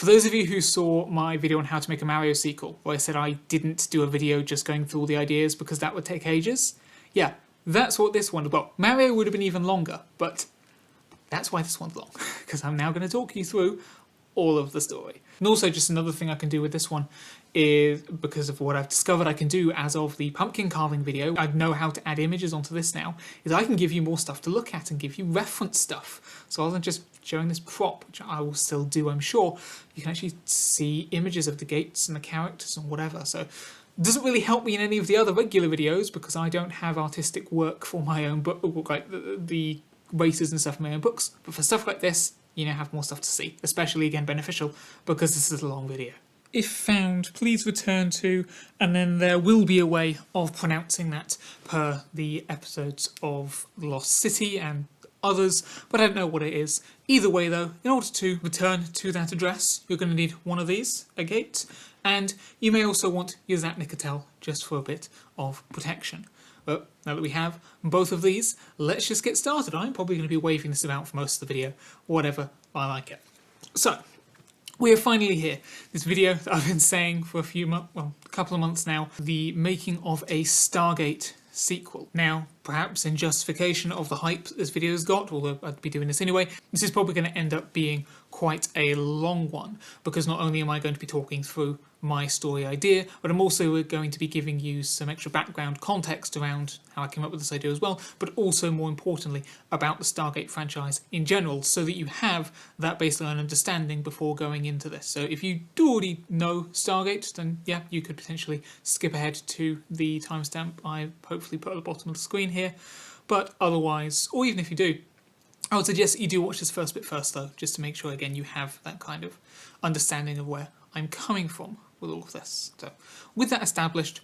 For those of you who saw my video on how to make a Mario sequel, where I said I didn't do a video just going through all the ideas because that would take ages, yeah, that's what this one, well, Mario would have been even longer, but that's why this one's long, because I'm now going to talk you through all of the story. And also just another thing I can do with this one is, because of what I've discovered I can do as of the pumpkin carving video, I know how to add images onto this now, is I can give you more stuff to look at and give you reference stuff. So rather than just showing this prop, which I will still do I'm sure, you can actually see images of the gates and the characters and whatever. So it doesn't really help me in any of the other regular videos because I don't have artistic work for my own book, like the races and stuff in my own books, but for stuff like this, you now have more stuff to see, especially again beneficial because this is a long video. If found, please return to, and then there will be a way of pronouncing that per the episodes of Lost City and others, but I don't know what it is. Either way though, in order to return to that address, you're going to need one of these, a gate, and you may also want your Zap Nicotel just for a bit of protection. But now that we have both of these, let's just get started. I'm probably going to be waving this about for most of the video, whatever, I like it. So, we are finally here. This video that I've been saying for a couple of months now, the making of a Stargate sequel. Now, perhaps in justification of the hype this video has got, although I'd be doing this anyway, this is probably going to end up being quite a long one, because not only am I going to be talking through my story idea, but I'm also going to be giving you some extra background context around how I came up with this idea as well, but also more importantly about the Stargate franchise in general, so that you have that baseline understanding before going into this. So if you do already know Stargate, then yeah, you could potentially skip ahead to the timestamp I hopefully put at the bottom of the screen here, but otherwise, or even if you do, I would suggest you do watch this first bit first though, just to make sure again you have that kind of understanding of where I'm coming from with all of this. So, with that established,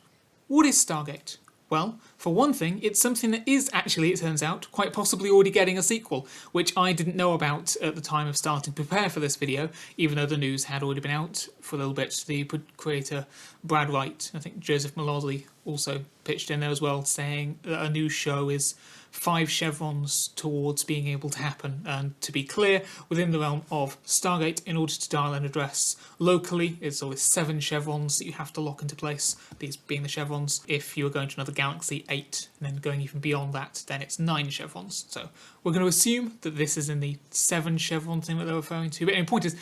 what is Stargate? Well, for one thing, it's something that is actually, it turns out, quite possibly already getting a sequel, which I didn't know about at the time of starting to prepare for this video, even though the news had already been out for a little bit. The creator Brad Wright, I think Joseph Malozzi also pitched in there as well, saying that a new show is 5 chevrons towards being able to happen. And to be clear, within the realm of Stargate, in order to dial an address locally, it's always 7 chevrons that you have to lock into place, these being the chevrons. If you are going to another galaxy, 8, and then going even beyond that, then it's 9 chevrons. So we're going to assume that this is in the 7 chevron thing that they're referring to. But the point is,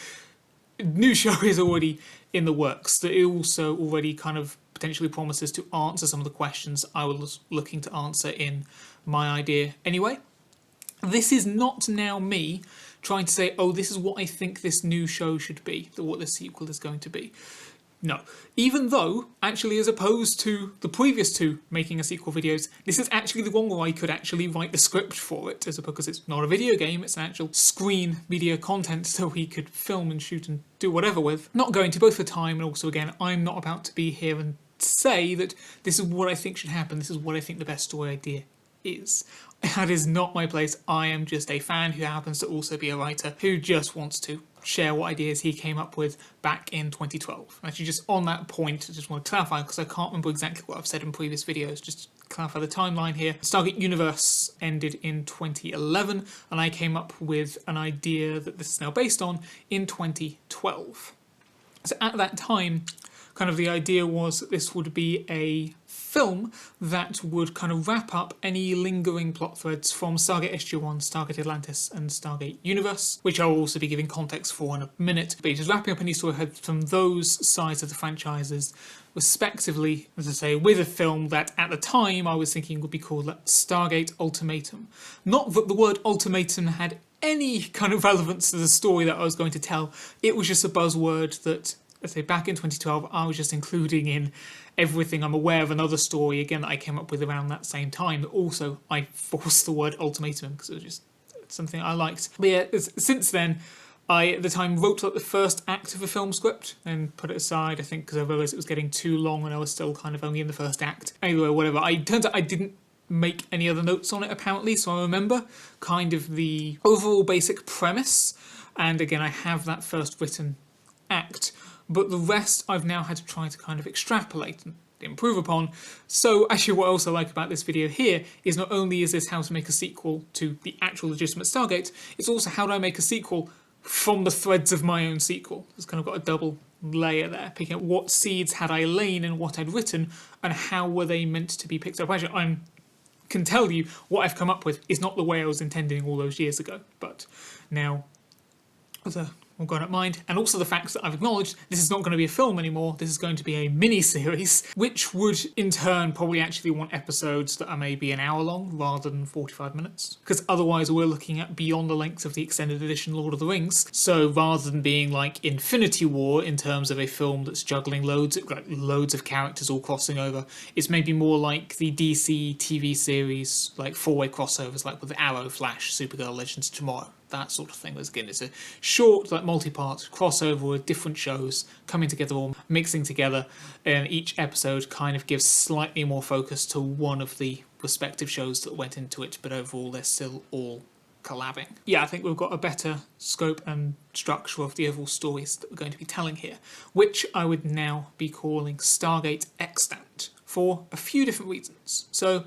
new show is already in the works. That it also already kind of potentially promises to answer some of the questions I was looking to answer in my idea anyway. This is not now me trying to say, oh, this is what I think this new show should be, what the sequel is going to be. No. Even though, actually, as opposed to the previous 2 making a sequel videos, this is actually the one where I could actually write the script for it, because it's not a video game, it's an actual screen media content, so we could film and shoot and do whatever with. Not going to, both for time, and also, again, I'm not about to be here and say that this is what I think should happen, this is what I think the best story idea is. That is not my place. I am just a fan who happens to also be a writer who just wants to share what ideas he came up with back in 2012. Actually, just on that point, I just want to clarify, because I can't remember exactly what I've said in previous videos, just to clarify the timeline here. Stargate Universe ended in 2011, and I came up with an idea that this is now based on in 2012. So at that time, kind of the idea was that this would be a film that would kind of wrap up any lingering plot threads from Stargate SG-1, Stargate Atlantis and Stargate Universe, which I will also be giving context for in a minute, but just wrapping up any story from those sides of the franchises respectively, as I say, with a film that at the time I was thinking would be called Stargate Ultimatum. Not that the word ultimatum had any kind of relevance to the story that I was going to tell, it was just a buzzword that, let's say, back in 2012 I was just including in everything. I'm aware of another story, again, that I came up with around that same time, that also I forced the word ultimatum because it was just something I liked. But yeah, since then, I at the time wrote like the first act of a film script and put it aside, I think because I realised it was getting too long and I was still kind of only in the first act. Anyway, whatever. Turns out I didn't make any other notes on it apparently, so I remember kind of the overall basic premise, and again I have that first written act, but the rest I've now had to try to kind of extrapolate and improve upon. So actually what I also like about this video here is not only is this how to make a sequel to the actual legitimate Stargate, it's also how do I make a sequel from the threads of my own sequel. It's kind of got a double layer there, picking up what seeds had I lain and what I'd written, and how were they meant to be picked up. Actually, I can tell you what I've come up with is not the way I was intending all those years ago, but now as a all gone up mind, and also the fact that I've acknowledged this is not going to be a film anymore, this is going to be a mini-series, which would in turn probably actually want episodes that are maybe an hour long rather than 45 minutes, because otherwise we're looking at beyond the length of the extended edition Lord of the Rings. So rather than being like Infinity War in terms of a film that's juggling loads of characters all crossing over, it's maybe more like the DC TV series, like four-way crossovers, like with Arrow, Flash, Supergirl, Legends of Tomorrow. That sort of thing. Again, it's a short, like multi-part crossover with different shows coming together or mixing together, and each episode kind of gives slightly more focus to one of the respective shows that went into it, but overall they're still all collabing. Yeah, I think we've got a better scope and structure of the overall stories that we're going to be telling here, which I would now be calling Stargate Extant for a few different reasons. So,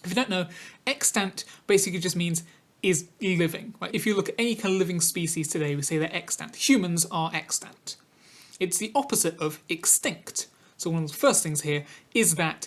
if you don't know, extant basically just means is living. Like if you look at any kind of living species today, we say they're extant. Humans are extant. It's the opposite of extinct. So one of the first things here is that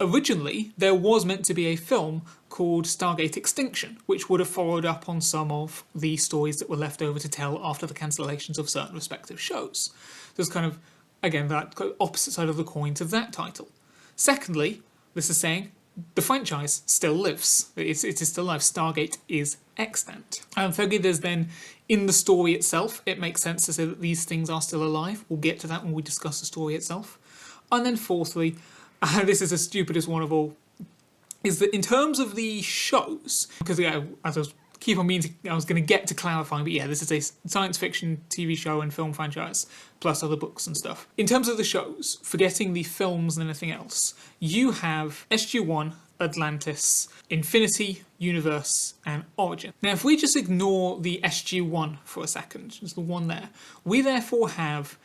originally there was meant to be a film called Stargate Extinction, which would have followed up on some of the stories that were left over to tell after the cancellations of certain respective shows. There's kind of, again, that opposite side of the coin to that title. Secondly, this is saying the franchise still lives. It is still alive. Stargate is extant. And thirdly, there's then, in the story itself, it makes sense to say that these things are still alive. We'll get to that when we discuss the story itself. And then fourthly, this is the stupidest one of all, is that in terms of the shows, because as I was I was going to get to clarifying, but yeah, this is a science fiction TV show and film franchise, plus other books and stuff. In terms of the shows, forgetting the films and anything else, you have SG-1, Atlantis, Infinity, Universe, and Origin. Now, if we just ignore the SG-1 for a second, just the one there, we therefore have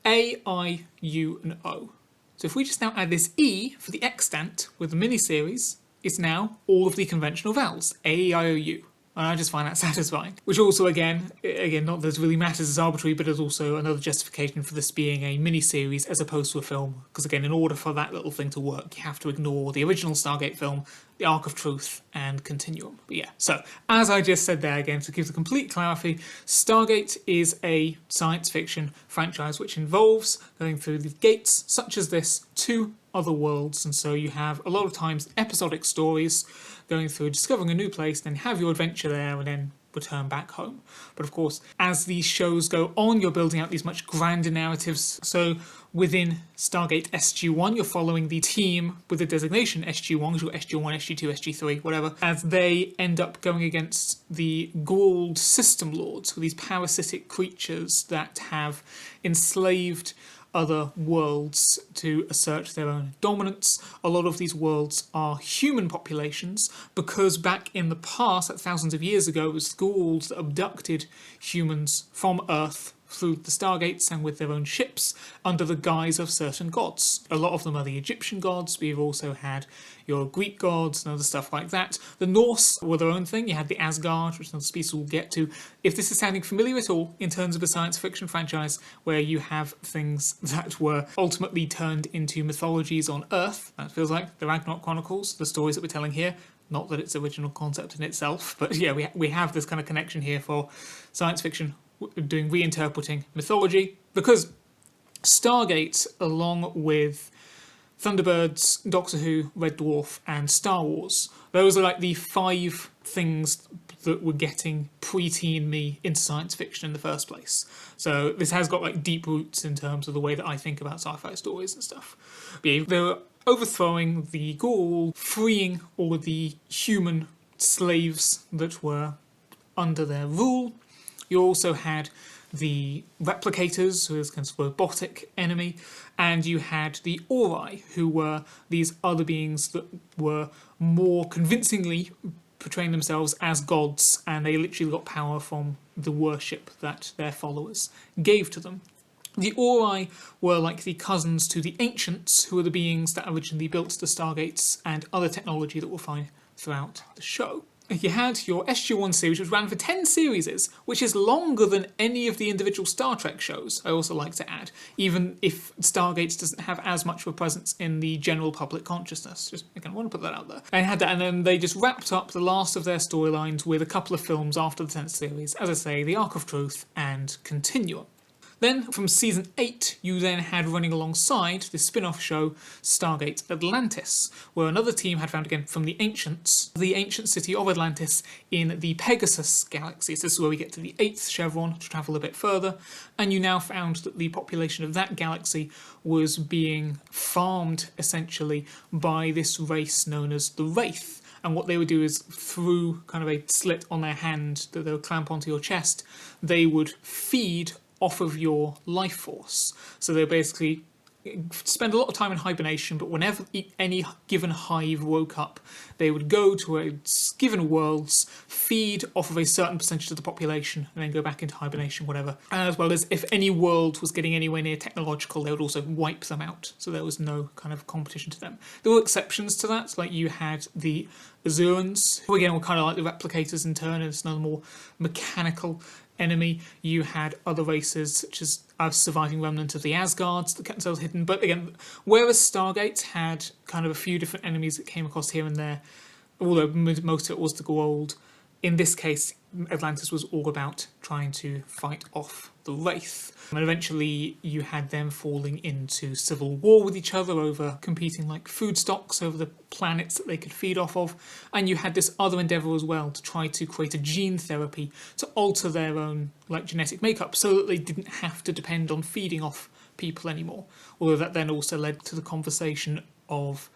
A, I, U, and O. So if we just now add this E for the extant with the miniseries, it's now all of the conventional vowels, A, E, I, O, U. And I just find that satisfying. Which also, again, not that it really matters as arbitrary, but is also another justification for this being a mini-series as opposed to a film. Because again, in order for that little thing to work, you have to ignore the original Stargate film, the Arc of Truth, and Continuum. But yeah, so, as I just said there again, to give the complete clarity, Stargate is a science fiction franchise which involves going through the gates, such as this, to other worlds. And so you have a lot of times episodic stories going through, discovering a new place, then have your adventure there, and then return back home. But of course, as these shows go on, you're building out these much grander narratives. So within Stargate SG-1, you're following the team with the designation SG-1, because you're SG-1, SG-2, SG-3, whatever, as they end up going against the Goa'uld system lords, who are these parasitic creatures that have enslaved other worlds to assert their own dominance. A lot of these worlds are human populations because back in the past, like thousands of years ago, it was Goa'ulds that abducted humans from Earth through the Stargates and with their own ships under the guise of certain gods. A lot of them are the Egyptian gods. We've also had your Greek gods and other stuff like that. The Norse were their own thing. You had the Asgard, which another species we'll get to. If this is sounding familiar at all in terms of a science fiction franchise where you have things that were ultimately turned into mythologies on Earth, that feels like the Non-Chronicles, the stories that we're telling here. Not that it's original concept in itself, but yeah, we have this kind of connection here for science fiction doing reinterpreting mythology, because Stargate, along with Thunderbirds, Doctor Who, Red Dwarf, and Star Wars, those are like the 5 things that were getting preteen me into science fiction in the first place. So this has got like deep roots in terms of the way that I think about sci-fi stories and stuff. But yeah, they were overthrowing the Goa'uld, freeing all of the human slaves that were under their rule. You also had the Replicators, who is kind of a robotic enemy, and you had the Ori, who were these other beings that were more convincingly portraying themselves as gods, and they literally got power from the worship that their followers gave to them. The Ori were like the cousins to the Ancients, who were the beings that originally built the Stargates and other technology that we'll find throughout the show. You had your SG-1 series, which ran for 10 series, which is longer than any of the individual Star Trek shows, I also like to add, even if Stargate doesn't have as much of a presence in the general public consciousness. Just, again, I want to put that out there. And had that, and then they just wrapped up the last of their storylines with a couple of films after the 10th series, as I say, The Ark of Truth and Continuum. Then, from Season 8, you then had running alongside this spin-off show, Stargate Atlantis, where another team had found, again, from the ancient city of Atlantis in the Pegasus galaxy. So this is where we get to the 8th chevron, to travel a bit further, and you now found that the population of that galaxy was being farmed, essentially, by this race known as the Wraith. And what they would do is, through kind of a slit on their hand that they would clamp onto your chest, they would feed off of your life force. So they basically spend a lot of time in hibernation, but whenever any given hive woke up, they would go to a given worlds, feed off of a certain percentage of the population, and then go back into hibernation, whatever. As well as if any world was getting anywhere near technological, they would also wipe them out. So there was no kind of competition to them. There were exceptions to that, like you had the Asurans, who again were kind of like the replicators in turn, and it's another more mechanical enemy. You had other races such as a surviving remnant of the Asgards that kept themselves hidden. But again, whereas Stargate had kind of a few different enemies that came across here and there, although most of it was the Goa'uld, in this case, Atlantis was all about trying to fight off the Wraith. And eventually you had them falling into civil war with each other over competing like food stocks over the planets that they could feed off of. And you had this other endeavour as well to try to create a gene therapy to alter their own like genetic makeup so that they didn't have to depend on feeding off people anymore. Although that then also led to the conversation of,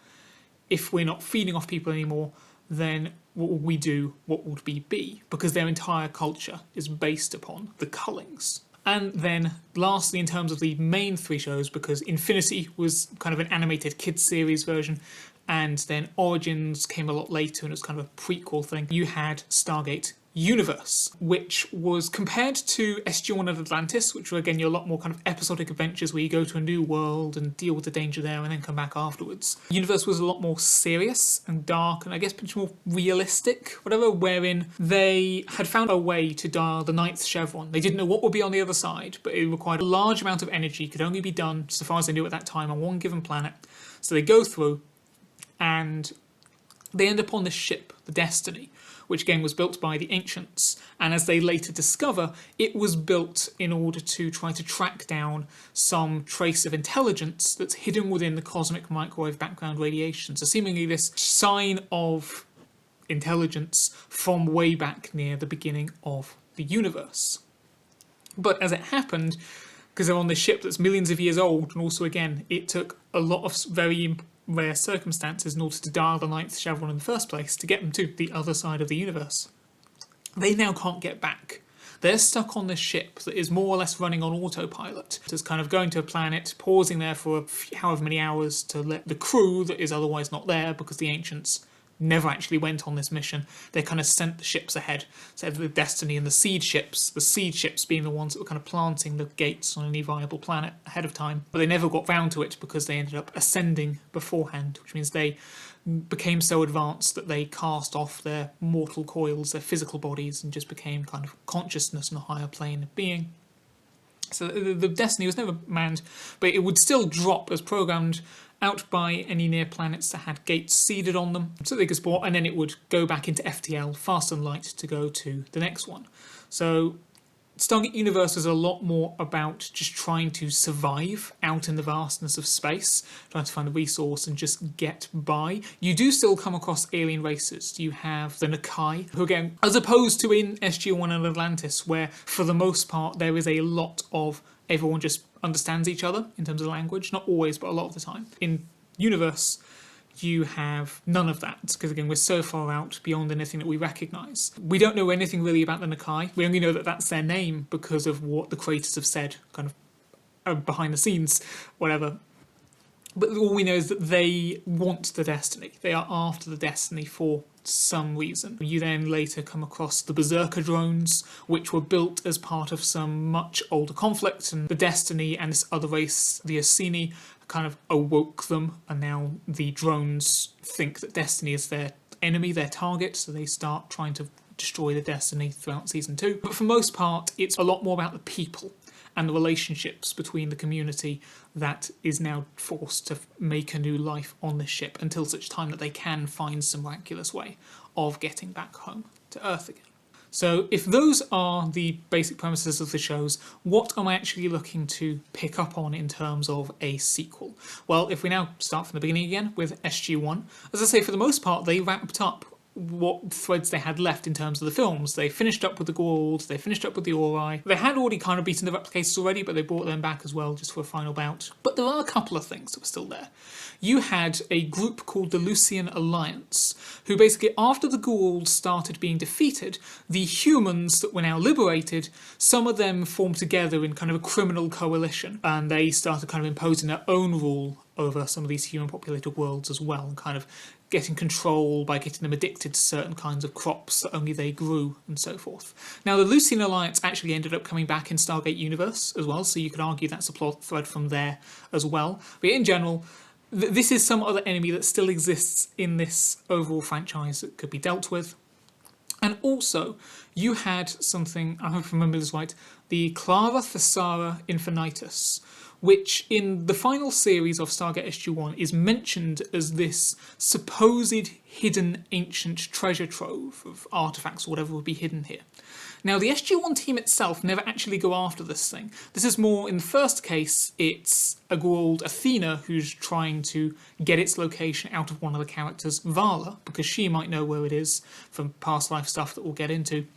if we're not feeding off people anymore, then what would we do? What would we be? Because their entire culture is based upon the Cullings. And then lastly, in terms of the main 3 shows, because Infinity was kind of an animated kids series version, and then Origins came a lot later and it was kind of a prequel thing, you had Stargate Universe, which was compared to SG-1 and Atlantis, which were again a lot more kind of episodic adventures where you go to a new world and deal with the danger there and then come back afterwards. Universe was a lot more serious and dark and I guess much more realistic, whatever, wherein they had found a way to dial the 9th chevron. They didn't know what would be on the other side, but it required a large amount of energy, could only be done, so far as they knew at that time, on one given planet. So they go through and they end up on this ship, the Destiny, which again was built by the Ancients, and as they later discover, it was built in order to try to track down some trace of intelligence that's hidden within the cosmic microwave background radiation. So seemingly this sign of intelligence from way back near the beginning of the universe. But as it happened, because they're on this ship that's millions of years old, and also again, it took a lot of very rare circumstances in order to dial the 9th chevron in the first place to get them to the other side of the universe. They now can't get back. They're stuck on this ship that is more or less running on autopilot. Just kind of going to a planet, pausing there for however many hours to let the crew that is otherwise not there because the Ancients never actually went on this mission. They kind of sent the ships ahead. So the Destiny and the seed ships being the ones that were kind of planting the gates on any viable planet ahead of time. But they never got round to it because they ended up ascending beforehand, which means they became so advanced that they cast off their mortal coils, their physical bodies, and just became kind of consciousness on a higher plane of being. So the Destiny was never manned, but it would still drop as programmed out by any near planets that had gates seeded on them, so they could spawn, and then it would go back into FTL, fast and light, to go to the next one. So Stargate Universe is a lot more about just trying to survive out in the vastness of space, trying to find a resource and just get by. You do still come across alien races. You have the Nakai, who again, as opposed to in SG-1 and Atlantis, where for the most part there is a lot of everyone just understands each other in terms of language. Not always, but a lot of the time. In Universe, you have none of that, because again, we're so far out beyond anything that we recognise. We don't know anything really about the Nakai. We only know that that's their name because of what the creators have said, kind of behind the scenes, whatever. But all we know is that they want the Destiny. They are after the Destiny for some reason. You then later come across the Berserker Drones, which were built as part of some much older conflict, and the Destiny and this other race, the Ursini, kind of awoke them, and now the drones think that Destiny is their enemy, their target, so they start trying to destroy the destiny throughout season 2. But for the most part, it's a lot more about the people and the relationships between the community that is now forced to make a new life on this ship until such time that they can find some miraculous way of getting back home to Earth again. So if those are the basic premises of the shows, what am I actually looking to pick up on in terms of a sequel? Well, if we now start from the beginning again with SG-1, as I say, for the most part, they wrapped up what threads they had left in terms of the films. They finished up with the Goa'uld, they finished up with the Ori. They had already kind of beaten the Replicators already, but they brought them back as well just for a final bout. But there are a couple of things that were still there. You had a group called the Lucian Alliance, who basically, after the Goa'uld started being defeated, the humans that were now liberated, some of them formed together in kind of a criminal coalition, and they started kind of imposing their own rule over some of these human-populated worlds as well, and kind of getting control by getting them addicted to certain kinds of crops that only they grew, and so forth. Now, the Lucian Alliance actually ended up coming back in Stargate Universe as well, so you could argue that's a plot thread from there as well. But in general, this is some other enemy that still exists in this overall franchise that could be dealt with. And also, you had something, I hope I remember this right, the Clava, Thessara, Infinitas, which in the final series of Stargate SG-1 is mentioned as this supposed hidden ancient treasure trove of artifacts or whatever would be hidden here. Now, the SG-1 team itself never actually go after this thing. This is more, in the first case, it's a Goa'uld, Athena, who's trying to get its location out of one of the characters, Vala, because she might know where it is from past life stuff that we'll get into.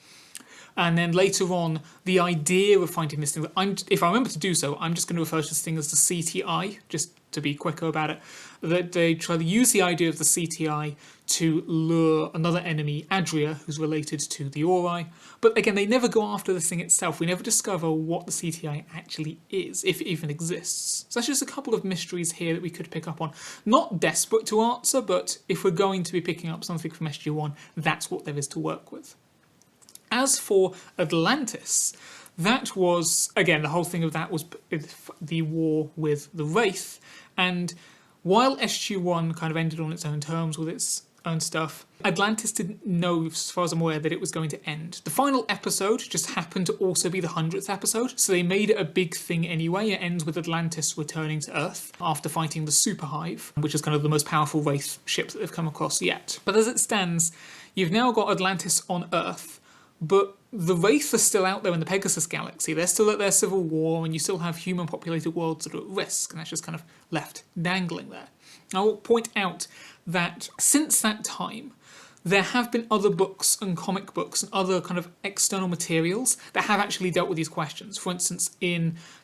And then later on, the idea of finding this thing, if I remember to do so, I'm just going to refer to this thing as the CTI, just to be quicker about it, that they try to use the idea of the CTI to lure another enemy, Adria, who's related to the Ori. But again, they never go after the thing itself. We never discover what the CTI actually is, if it even exists. So that's just a couple of mysteries here that we could pick up on. Not desperate to answer, but if we're going to be picking up something from SG-1, that's what there is to work with. As for Atlantis, that was, again, the whole thing of that was the war with the Wraith, and while SG-1 kind of ended on its own terms with its own stuff, Atlantis didn't know, as far as I'm aware, that it was going to end. The final episode just happened to also be the 100th episode, so they made it a big thing anyway. It ends with Atlantis returning to Earth after fighting the Super Hive, which is kind of the most powerful Wraith ship that they've come across yet. But as it stands, you've now got Atlantis on Earth, but the Wraith are still out there in the Pegasus galaxy. They're still at their civil war, and you still have human-populated worlds that are at risk, and that's just kind of left dangling there. I will point out that since that time, there have been other books and comic books and other kind of external materials that have actually dealt with these questions. For instance,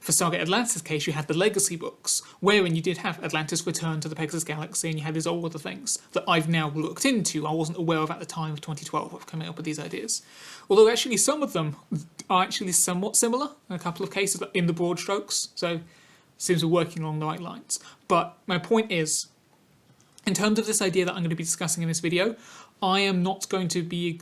for Stargate Atlantis' case, you had the Legacy books, wherein you did have Atlantis return to the Pegasus galaxy, and you had these all other things that I've now looked into. I wasn't aware of at the time of 2012 of coming up with these ideas. Although actually some of them are actually somewhat similar in a couple of cases, in the broad strokes, so seems we're working along the right lines. But my point is, in terms of this idea that I'm going to be discussing in this video, I am not going to be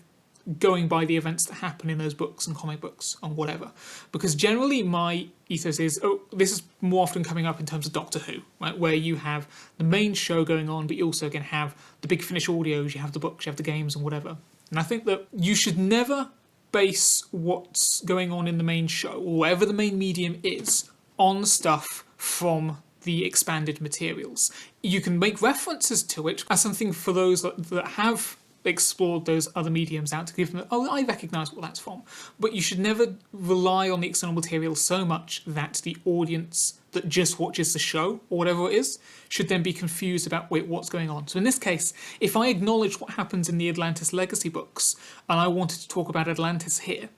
going by the events that happen in those books and comic books and whatever. Because generally my ethos is, this is more often coming up in terms of Doctor Who, right? Where you have the main show going on, but you also can have the big finish audios, you have the books, you have the games and whatever. And I think that you should never base what's going on in the main show, or whatever the main medium is, on stuff from the expanded materials. You can make references to it as something for those that have explored those other mediums out to give them, oh, I recognise what that's from. But you should never rely on the external material so much that the audience that just watches the show, or whatever it is, should then be confused about, wait, what's going on? So in this case, if I acknowledge what happens in the Atlantis Legacy books, and I wanted to talk about Atlantis here,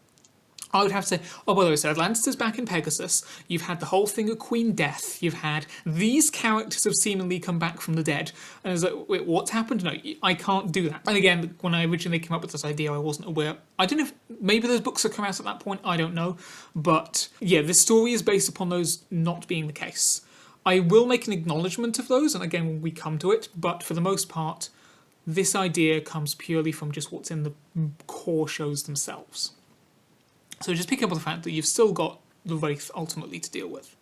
I would have to say, oh, by the way, so Atlantis is back in Pegasus, you've had the whole thing of Queen Death, you've had these characters have seemingly come back from the dead, and it's like, wait, what's happened? No, I can't do that. And again, when I originally came up with this idea, I wasn't aware. I don't know if, maybe those books have come out at that point, I don't know. But yeah, this story is based upon those not being the case. I will make an acknowledgement of those, and again, when we come to it, but for the most part, this idea comes purely from just what's in the core shows themselves. So just pick up on the fact that you've still got the Wraith ultimately to deal with.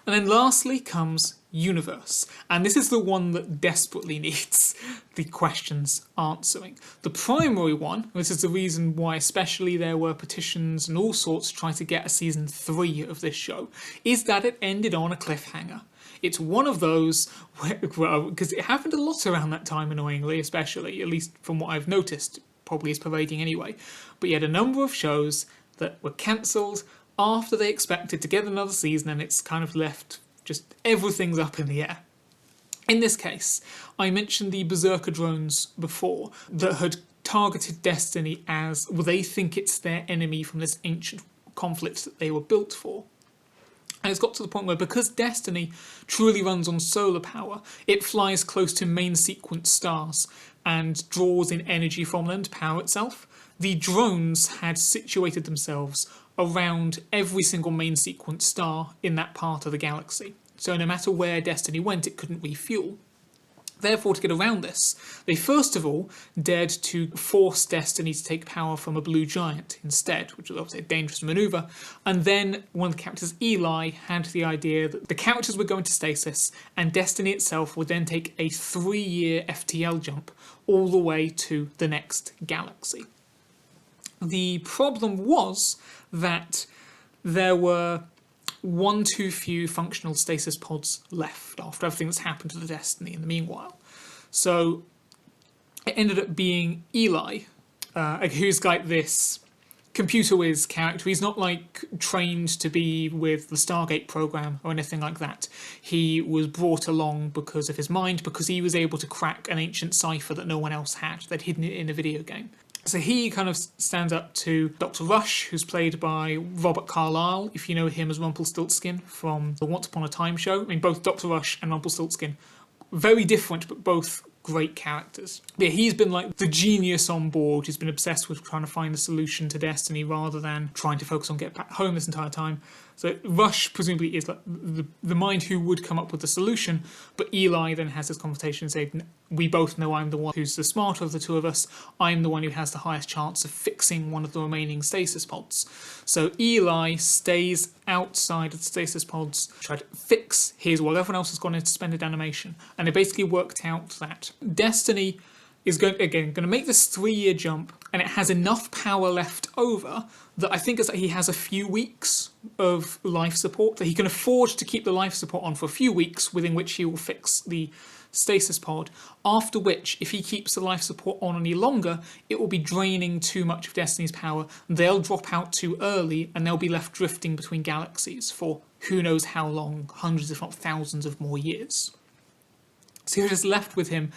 And then lastly comes Universe, and this is the one that desperately needs the questions answering. The primary one, this is the reason why especially there were petitions and all sorts trying to get a season 3 of this show, is that it ended on a cliffhanger. It's one of those, because it happened a lot around that time annoyingly, especially, at least from what I've noticed, probably is pervading anyway, but you had a number of shows that were cancelled after they expected to get another season, and it's kind of left just everything's up in the air. In this case, I mentioned the Berserker Drones before that had targeted Destiny as, well, they think it's their enemy from this ancient conflict that they were built for. And it's got to the point where, because Destiny truly runs on solar power, it flies close to main sequence stars and draws in energy from them to power itself. The drones had situated themselves around every single main sequence star in that part of the galaxy. So no matter where Destiny went, it couldn't refuel. Therefore, to get around this, they first of all dared to force Destiny to take power from a blue giant instead, which was obviously a dangerous manoeuvre. And then one of the characters, Eli, had the idea that the characters would go into stasis and Destiny itself would then take a 3-year FTL jump all the way to the next galaxy. The problem was that there were one too few functional stasis pods left after everything that's happened to the Destiny in the meanwhile. So it ended up being Eli, who's like this computer whiz character. He's not like trained to be with the Stargate program or anything like that. He was brought along because of his mind, because he was able to crack an ancient cipher that no one else had. They'd hidden it in a video game. So he kind of stands up to Dr. Rush, who's played by Robert Carlyle, if you know him as Rumpelstiltskin from the Once Upon a Time show. I mean, both Dr. Rush and Rumpelstiltskin, very different, but both great characters. Yeah, he's been like the genius on board. He's been obsessed with trying to find a solution to Destiny rather than trying to focus on getting back home this entire time. So Rush presumably is like the mind who would come up with the solution, but Eli then has this conversation saying, we both know I'm the one who's the smarter of the two of us. I'm the one who has the highest chance of fixing one of the remaining stasis pods. So Eli stays outside of the stasis pods, tried to fix his, while everyone else has gone into suspended animation. And they basically worked out that Destiny is going to make this 3-year jump, and it has enough power left over that I think it's that he has a few weeks of life support, that he can afford to keep the life support on for a few weeks, within which he will fix the stasis pod, after which, if he keeps the life support on any longer, it will be draining too much of Destiny's power, they'll drop out too early, and they'll be left drifting between galaxies for who knows how long, hundreds if not thousands of more years. So you're just left with him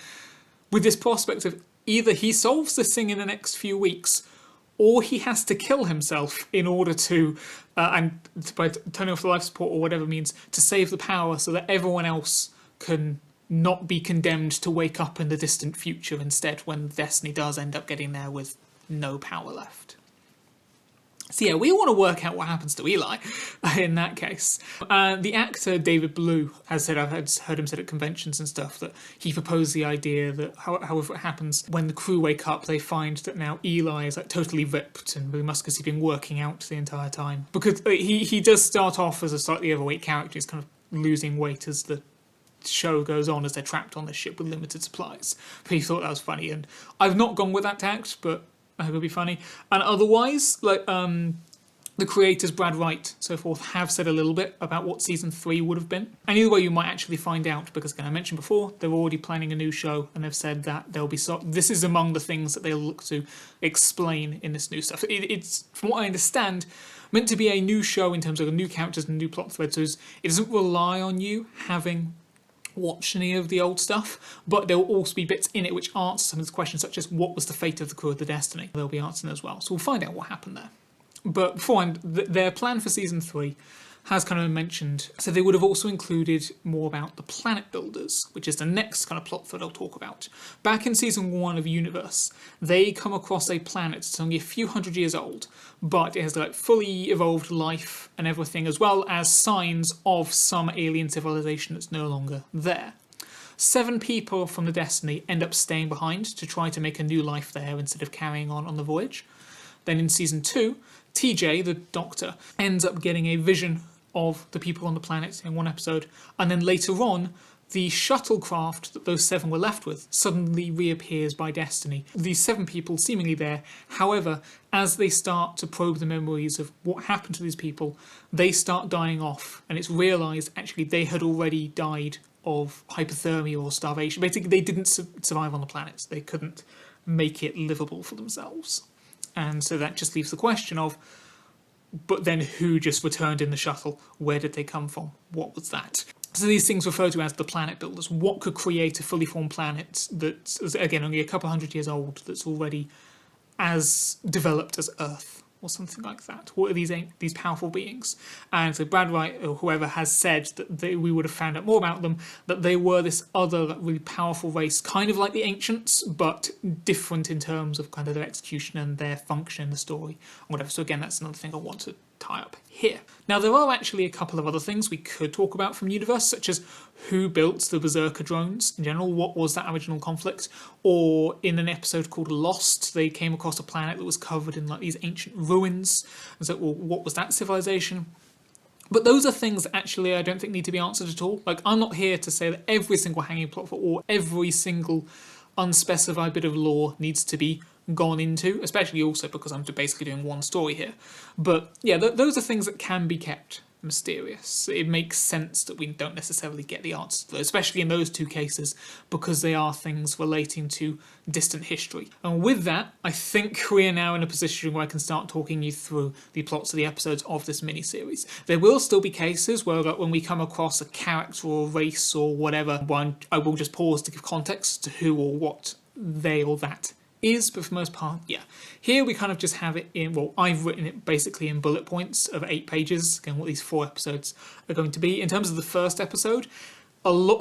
with this prospect of either he solves this thing in the next few weeks, or he has to kill himself in order to, by turning off the life support or whatever means, to save the power so that everyone else can not be condemned to wake up in the distant future instead when Destiny does end up getting there with no power left. So yeah, we want to work out what happens to Eli in that case. The actor David Blue has said, I've heard him say at conventions and stuff, that he proposed the idea that however it happens, when the crew wake up, they find that now Eli is like totally ripped and we must have been working out the entire time. Because he does start off as a slightly overweight character, he's kind of losing weight as the show goes on, as they're trapped on this ship with limited supplies. But he thought that was funny, and I've not gone with that tact, but I hope it'll be funny. And otherwise, like the creators, Brad Wright, so forth, have said a little bit about what season 3 would have been. And either way, you might actually find out, because again, I mentioned before, they're already planning a new show, and they've said that there'll be this is among the things that they'll look to explain in this new stuff. It's, from what I understand, meant to be a new show in terms of new characters and new plot threads. So it doesn't rely on you having watched any of the old stuff, but there will also be bits in it which answer some of the questions, such as what was the fate of the crew of the Destiny. They'll be answering as well, so we'll find out what happened there. But beforehand, their plan for season 3 has kind of mentioned, so they would have also included more about the planet builders, which is the next kind of plot that I'll talk about. Back in season 1 of Universe, they come across a planet that's only a few hundred years old, but it has like fully evolved life and everything, as well as signs of some alien civilization that's no longer there. 7 people from the Destiny end up staying behind to try to make a new life there instead of carrying on the voyage. Then in season 2, TJ, the Doctor, ends up getting a vision of the people on the planet in one episode, and then later on, the shuttlecraft that those 7 were left with suddenly reappears by destiny. These 7 people seemingly there. However, as they start to probe the memories of what happened to these people, they start dying off, and it's realised actually they had already died of hypothermia or starvation. Basically, they didn't survive on the planet. They couldn't make it livable for themselves. And so that just leaves the question of, but then who just returned in the shuttle? Where did they come from? What was that? So these things referred to as the planet builders. What could create a fully formed planet that's, again, only a couple hundred years old, that's already as developed as Earth, or something like that? What are these powerful beings? And so Brad Wright, or whoever, has said that we would have found out more about them, that they were this other really powerful race, kind of like the Ancients, but different in terms of kind of their execution and their function in the story, or whatever. So again, that's another thing I want to tie up here. Now, there are actually a couple of other things we could talk about from the universe, such as who built the Berserker Drones in general, what was that original conflict, or in an episode called Lost, they came across a planet that was covered in like these ancient ruins, and so, well, what was that civilization? But those are things that actually I don't think need to be answered at all. Like, I'm not here to say that every single hanging plot or every single unspecified bit of lore needs to be gone into, especially also because I'm basically doing one story here. But yeah, those are things that can be kept mysterious. It makes sense that we don't necessarily get the answers to those, especially in those 2 cases, because they are things relating to distant history. And with that, I think we are now in a position where I can start talking you through the plots of the episodes of this miniseries. There will still be cases where, like, when we come across a character or a race or whatever, I will just pause to give context to who or what they or that is, but for the most part, yeah. Here we kind of just have it in, well, I've written it basically in bullet points of 8 pages, again, what these 4 episodes are going to be. In terms of the first episode,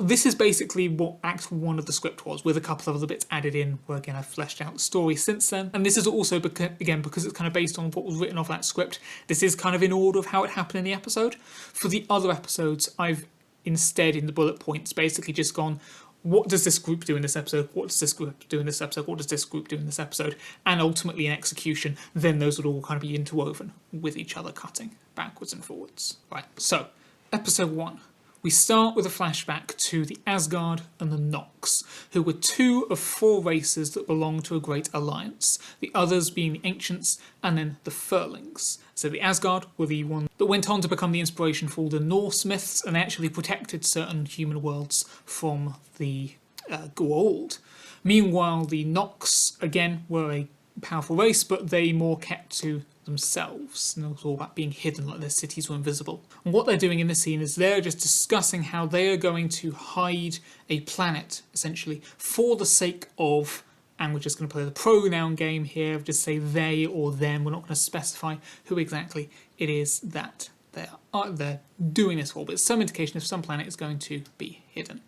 this is basically what Act 1 of the script was, with a couple of other bits added in, where again I've fleshed out the story since then. And this is also, because it's kind of based on what was written off that script, this is kind of in order of how it happened in the episode. For the other episodes, I've instead, in the bullet points, basically just gone, what does this group do in this episode? What does this group do in this episode? What does this group do in this episode? And ultimately in execution, then those would all kind of be interwoven with each other, cutting backwards and forwards. Right, so episode 1. We start with a flashback to the Asgard and the Nox, who were 2 of 4 races that belonged to a great alliance, the others being the Ancients and then the Furlings. So the Asgard were the one that went on to become the inspiration for all the Norse myths and actually protected certain human worlds from the Goa'uld. Meanwhile, the Nox, again, were a powerful race, but they more kept to themselves, and it was all about being hidden, like their cities were invisible. And what they're doing in this scene is they're just discussing how they are going to hide a planet, essentially, for the sake of, and we're just going to play the pronoun game here, just say they or them, we're not going to specify who exactly it is that they're doing this for, but it's some indication if some planet is going to be hidden.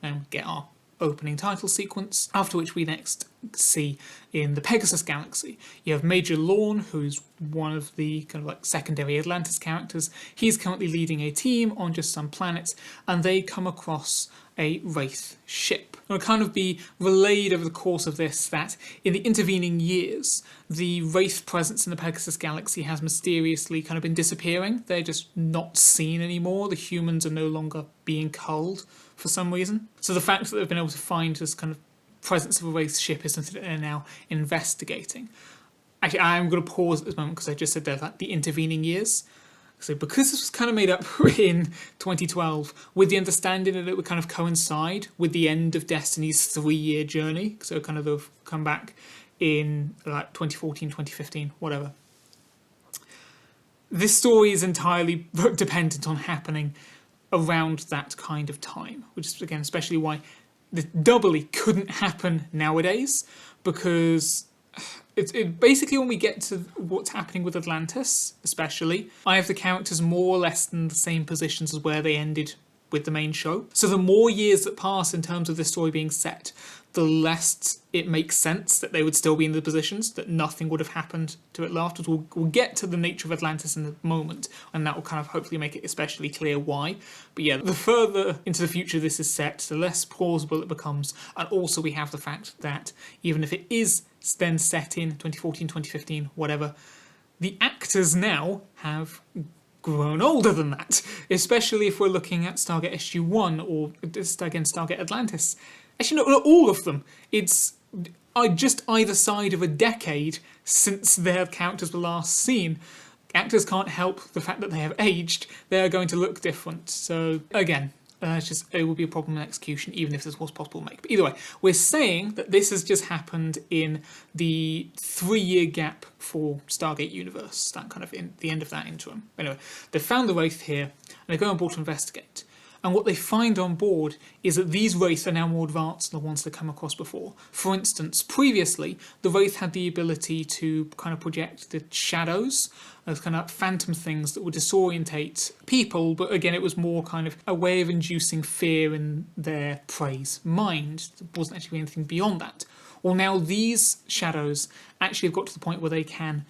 And we get our opening title sequence, after which we next see in the Pegasus galaxy. You have Major Lorne, who's one of the kind of like secondary Atlantis characters. He's currently leading a team on just some planets, and they come across a Wraith ship. It'll kind of be relayed over the course of this that in the intervening years, the Wraith presence in the Pegasus galaxy has mysteriously kind of been disappearing. They're just not seen anymore. The humans are no longer being culled for some reason. So the fact that they've been able to find this kind of presence of a Wraith ship is something that they're now investigating. Actually, I'm going to pause at this moment because I just said there that the intervening years. So because this was kind of made up in 2012, with the understanding that it would kind of coincide with the end of Destiny's 3-year journey, so kind of they've come back in like 2014, 2015, whatever. This story is entirely dependent on happening around that kind of time, which is, again, especially why this doubly couldn't happen nowadays, because it basically, when we get to what's happening with Atlantis, especially, I have the characters more or less in the same positions as where they ended with the main show. So the more years that pass in terms of this story being set, the less it makes sense that they would still be in the positions, that nothing would have happened to it afterwards. We'll get to the nature of Atlantis in a moment, and that will kind of hopefully make it especially clear why. But yeah, the further into the future this is set, the less plausible it becomes. And also we have the fact that even if it is then set in 2014, 2015, whatever, the actors now have grown older than that, especially if we're looking at Stargate SG-1 or, again, Stargate Atlantis. Actually, not all of them. It's just either side of a decade since their characters were last seen. Actors can't help the fact that they have aged. They are going to look different. So, again, it will be a problem in execution, even if this was possible to make. But either way, we're saying that this has just happened in the 3-year gap for Stargate Universe, that kind of in the end of that interim. Anyway, they found the Wraith here, and they go on board to investigate. And what they find on board is that these Wraith are now more advanced than the ones they've come across before. For instance, previously, the Wraith had the ability to kind of project the shadows, those kind of phantom things that would disorientate people, but again, it was more kind of a way of inducing fear in their prey's mind. There wasn't actually anything beyond that. Well, now these shadows actually have got to the point where they can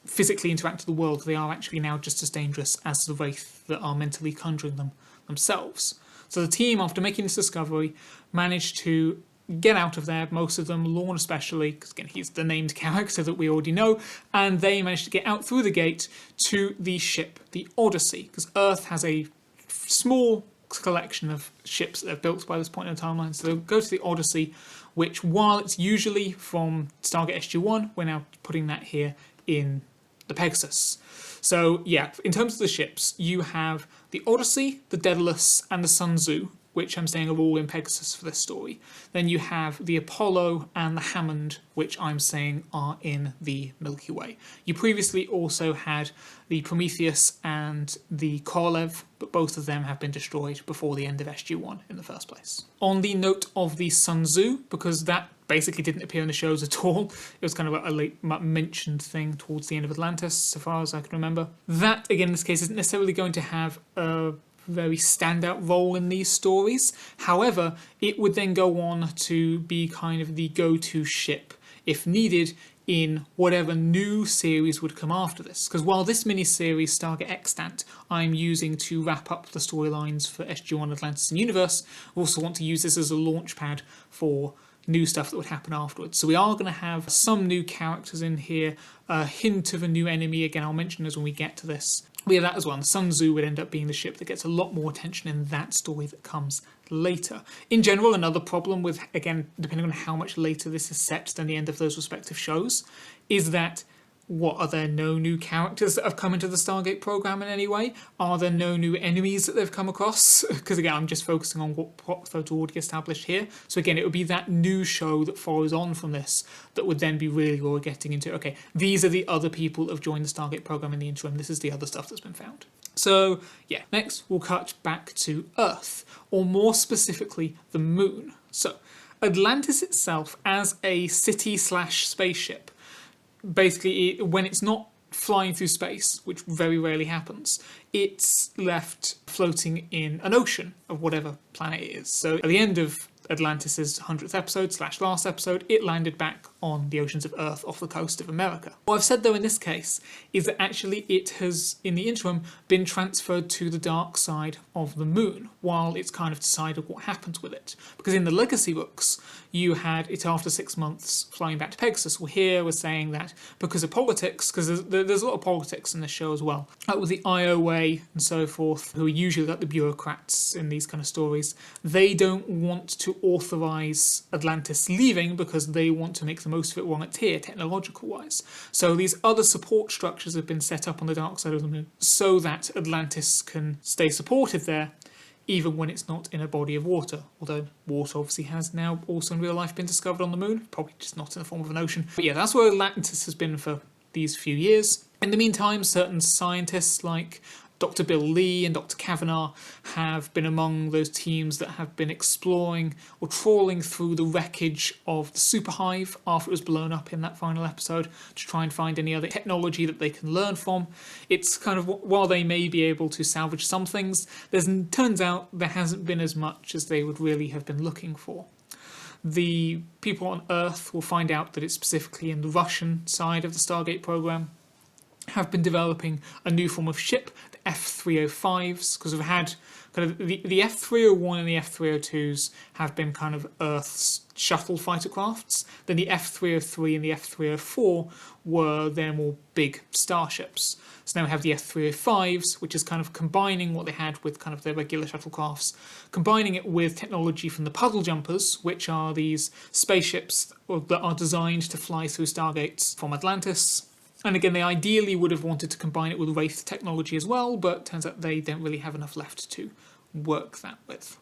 physically interact with the world. They are actually now just as dangerous as the Wraith that are mentally conjuring them themselves. So the team, after making this discovery, managed to get out of there, most of them, Lorne especially, because again he's the named character that we already know, and they managed to get out through the gate to the ship, the Odyssey, because Earth has a small collection of ships that they've built by this point in the timeline. So they'll go to the Odyssey, which, while it's usually from Stargate SG-1, we're now putting that here in the Pegasus. So yeah, in terms of the ships, you have the Odyssey, the Daedalus, and the Sun Tzu, which I'm saying are all in Pegasus for this story. Then you have the Apollo and the Hammond, which I'm saying are in the Milky Way. You previously also had the Prometheus and the Korolev, but both of them have been destroyed before the end of SG-1 in the first place. On the note of the Sun Tzu, because that basically didn't appear in the shows at all, it was kind of a late mentioned thing towards the end of Atlantis, so far as I can remember. That, again, in this case, isn't necessarily going to have a very standout role in these stories. However, it would then go on to be kind of the go-to ship, if needed, in whatever new series would come after this. Because while this mini-series, Stargate Extant, I'm using to wrap up the storylines for SG-1 Atlantis and Universe, I also want to use this as a launch pad for new stuff that would happen afterwards. So we are going to have some new characters in here, a hint of a new enemy. Again, I'll mention those when we get to this. We have that as well. And Sun Tzu would end up being the ship that gets a lot more attention in that story that comes later. In general, another problem with, again, depending on how much later this is set than the end of those respective shows, is that are there no new characters that have come into the Stargate program in any way? Are there no new enemies that they've come across? Because again, I'm just focusing on what plot they've already established here. So again, it would be that new show that follows on from this that would then be really where we're getting into, okay, these are the other people that have joined the Stargate program in the interim. This is the other stuff that's been found. So yeah, next we'll cut back to Earth, or more specifically, the Moon. So Atlantis itself as a city/spaceship, basically, when it's not flying through space, which very rarely happens, it's left floating in an ocean of whatever planet it is. So at the end of Atlantis' 100th episode / last episode, it landed back on the oceans of Earth off the coast of America. What I've said though in this case is that actually it has, in the interim, been transferred to the dark side of the Moon while it's kind of decided what happens with it. Because in the Legacy books, you had it after 6 months flying back to Pegasus. Well, here we're saying that because of politics, because there's a lot of politics in this show as well, like with the IOA and so forth, who are usually like the bureaucrats in these kind of stories, they don't want to authorise Atlantis leaving because they want to make the most of it while it's here, technological wise. So these other support structures have been set up on the dark side of the Moon so that Atlantis can stay supported there even when it's not in a body of water. Although water obviously has now also in real life been discovered on the Moon, probably just not in the form of an ocean. But yeah, that's where Atlantis has been for these few years. In the meantime, certain scientists like Dr. Bill Lee and Dr. Kavanagh have been among those teams that have been exploring or trawling through the wreckage of the superhive after it was blown up in that final episode to try and find any other technology that they can learn from. It's kind of, while they may be able to salvage some things, turns out there hasn't been as much as they would really have been looking for. The people on Earth will find out that it's specifically in the Russian side of the Stargate program, have been developing a new form of ship that F305s, because we've had kind of the F301 and the F302s have been kind of Earth's shuttle fighter crafts. Then the F303 and the F304 were their more big starships. So now we have the F305s, which is kind of combining what they had with kind of their regular shuttlecrafts, combining it with technology from the Puddle Jumpers, which are these spaceships that are designed to fly through stargates from Atlantis. And again, they ideally would have wanted to combine it with Wraith technology as well, but turns out they don't really have enough left to work that with.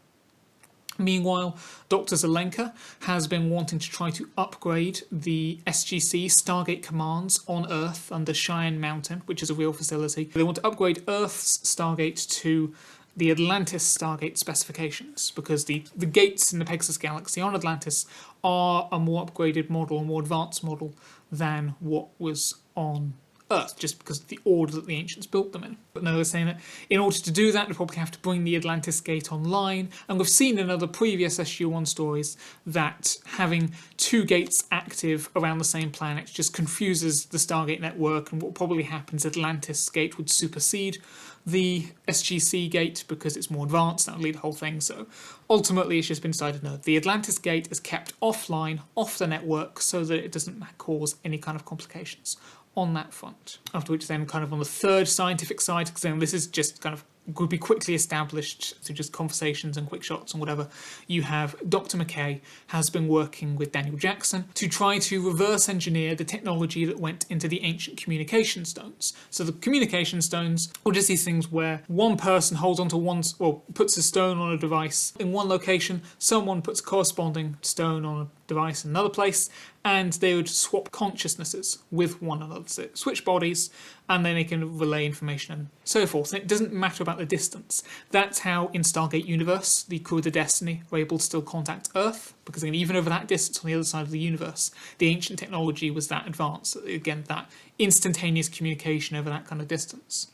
Meanwhile, Dr. Zelenka has been wanting to try to upgrade the SGC Stargate commands on Earth under Cheyenne Mountain, which is a real facility. They want to upgrade Earth's Stargate to the Atlantis Stargate specifications, because the gates in the Pegasus galaxy on Atlantis are a more upgraded model, a more advanced model than what was on Earth, just because of the order that the ancients built them in. But no, they're saying that in order to do that, we probably have to bring the Atlantis Gate online. And we've seen in other previous SG-1 stories that having two gates active around the same planet just confuses the Stargate network, and what probably happens, Atlantis Gate would supersede the SGC Gate because it's more advanced, that would lead the whole thing. So ultimately it's just been decided, no, the Atlantis Gate is kept offline, off the network, so that it doesn't cause any kind of complications on that front. After which then kind of on the third scientific side, because then this is just kind of would be quickly established through just conversations and quick shots and whatever, you have Dr. McKay has been working with Daniel Jackson to try to reverse engineer the technology that went into the ancient communication stones. So the communication stones are just these things where one person holds onto one, or puts a stone on a device in one location, someone puts a corresponding stone on a device in another place, and they would swap consciousnesses with one another. So switch bodies, and then they can relay information and so forth. And it doesn't matter about the distance. That's how in Stargate Universe, the crew of the Destiny were able to still contact Earth, because even over that distance on the other side of the universe, the ancient technology was that advanced. Again, that instantaneous communication over that kind of distance.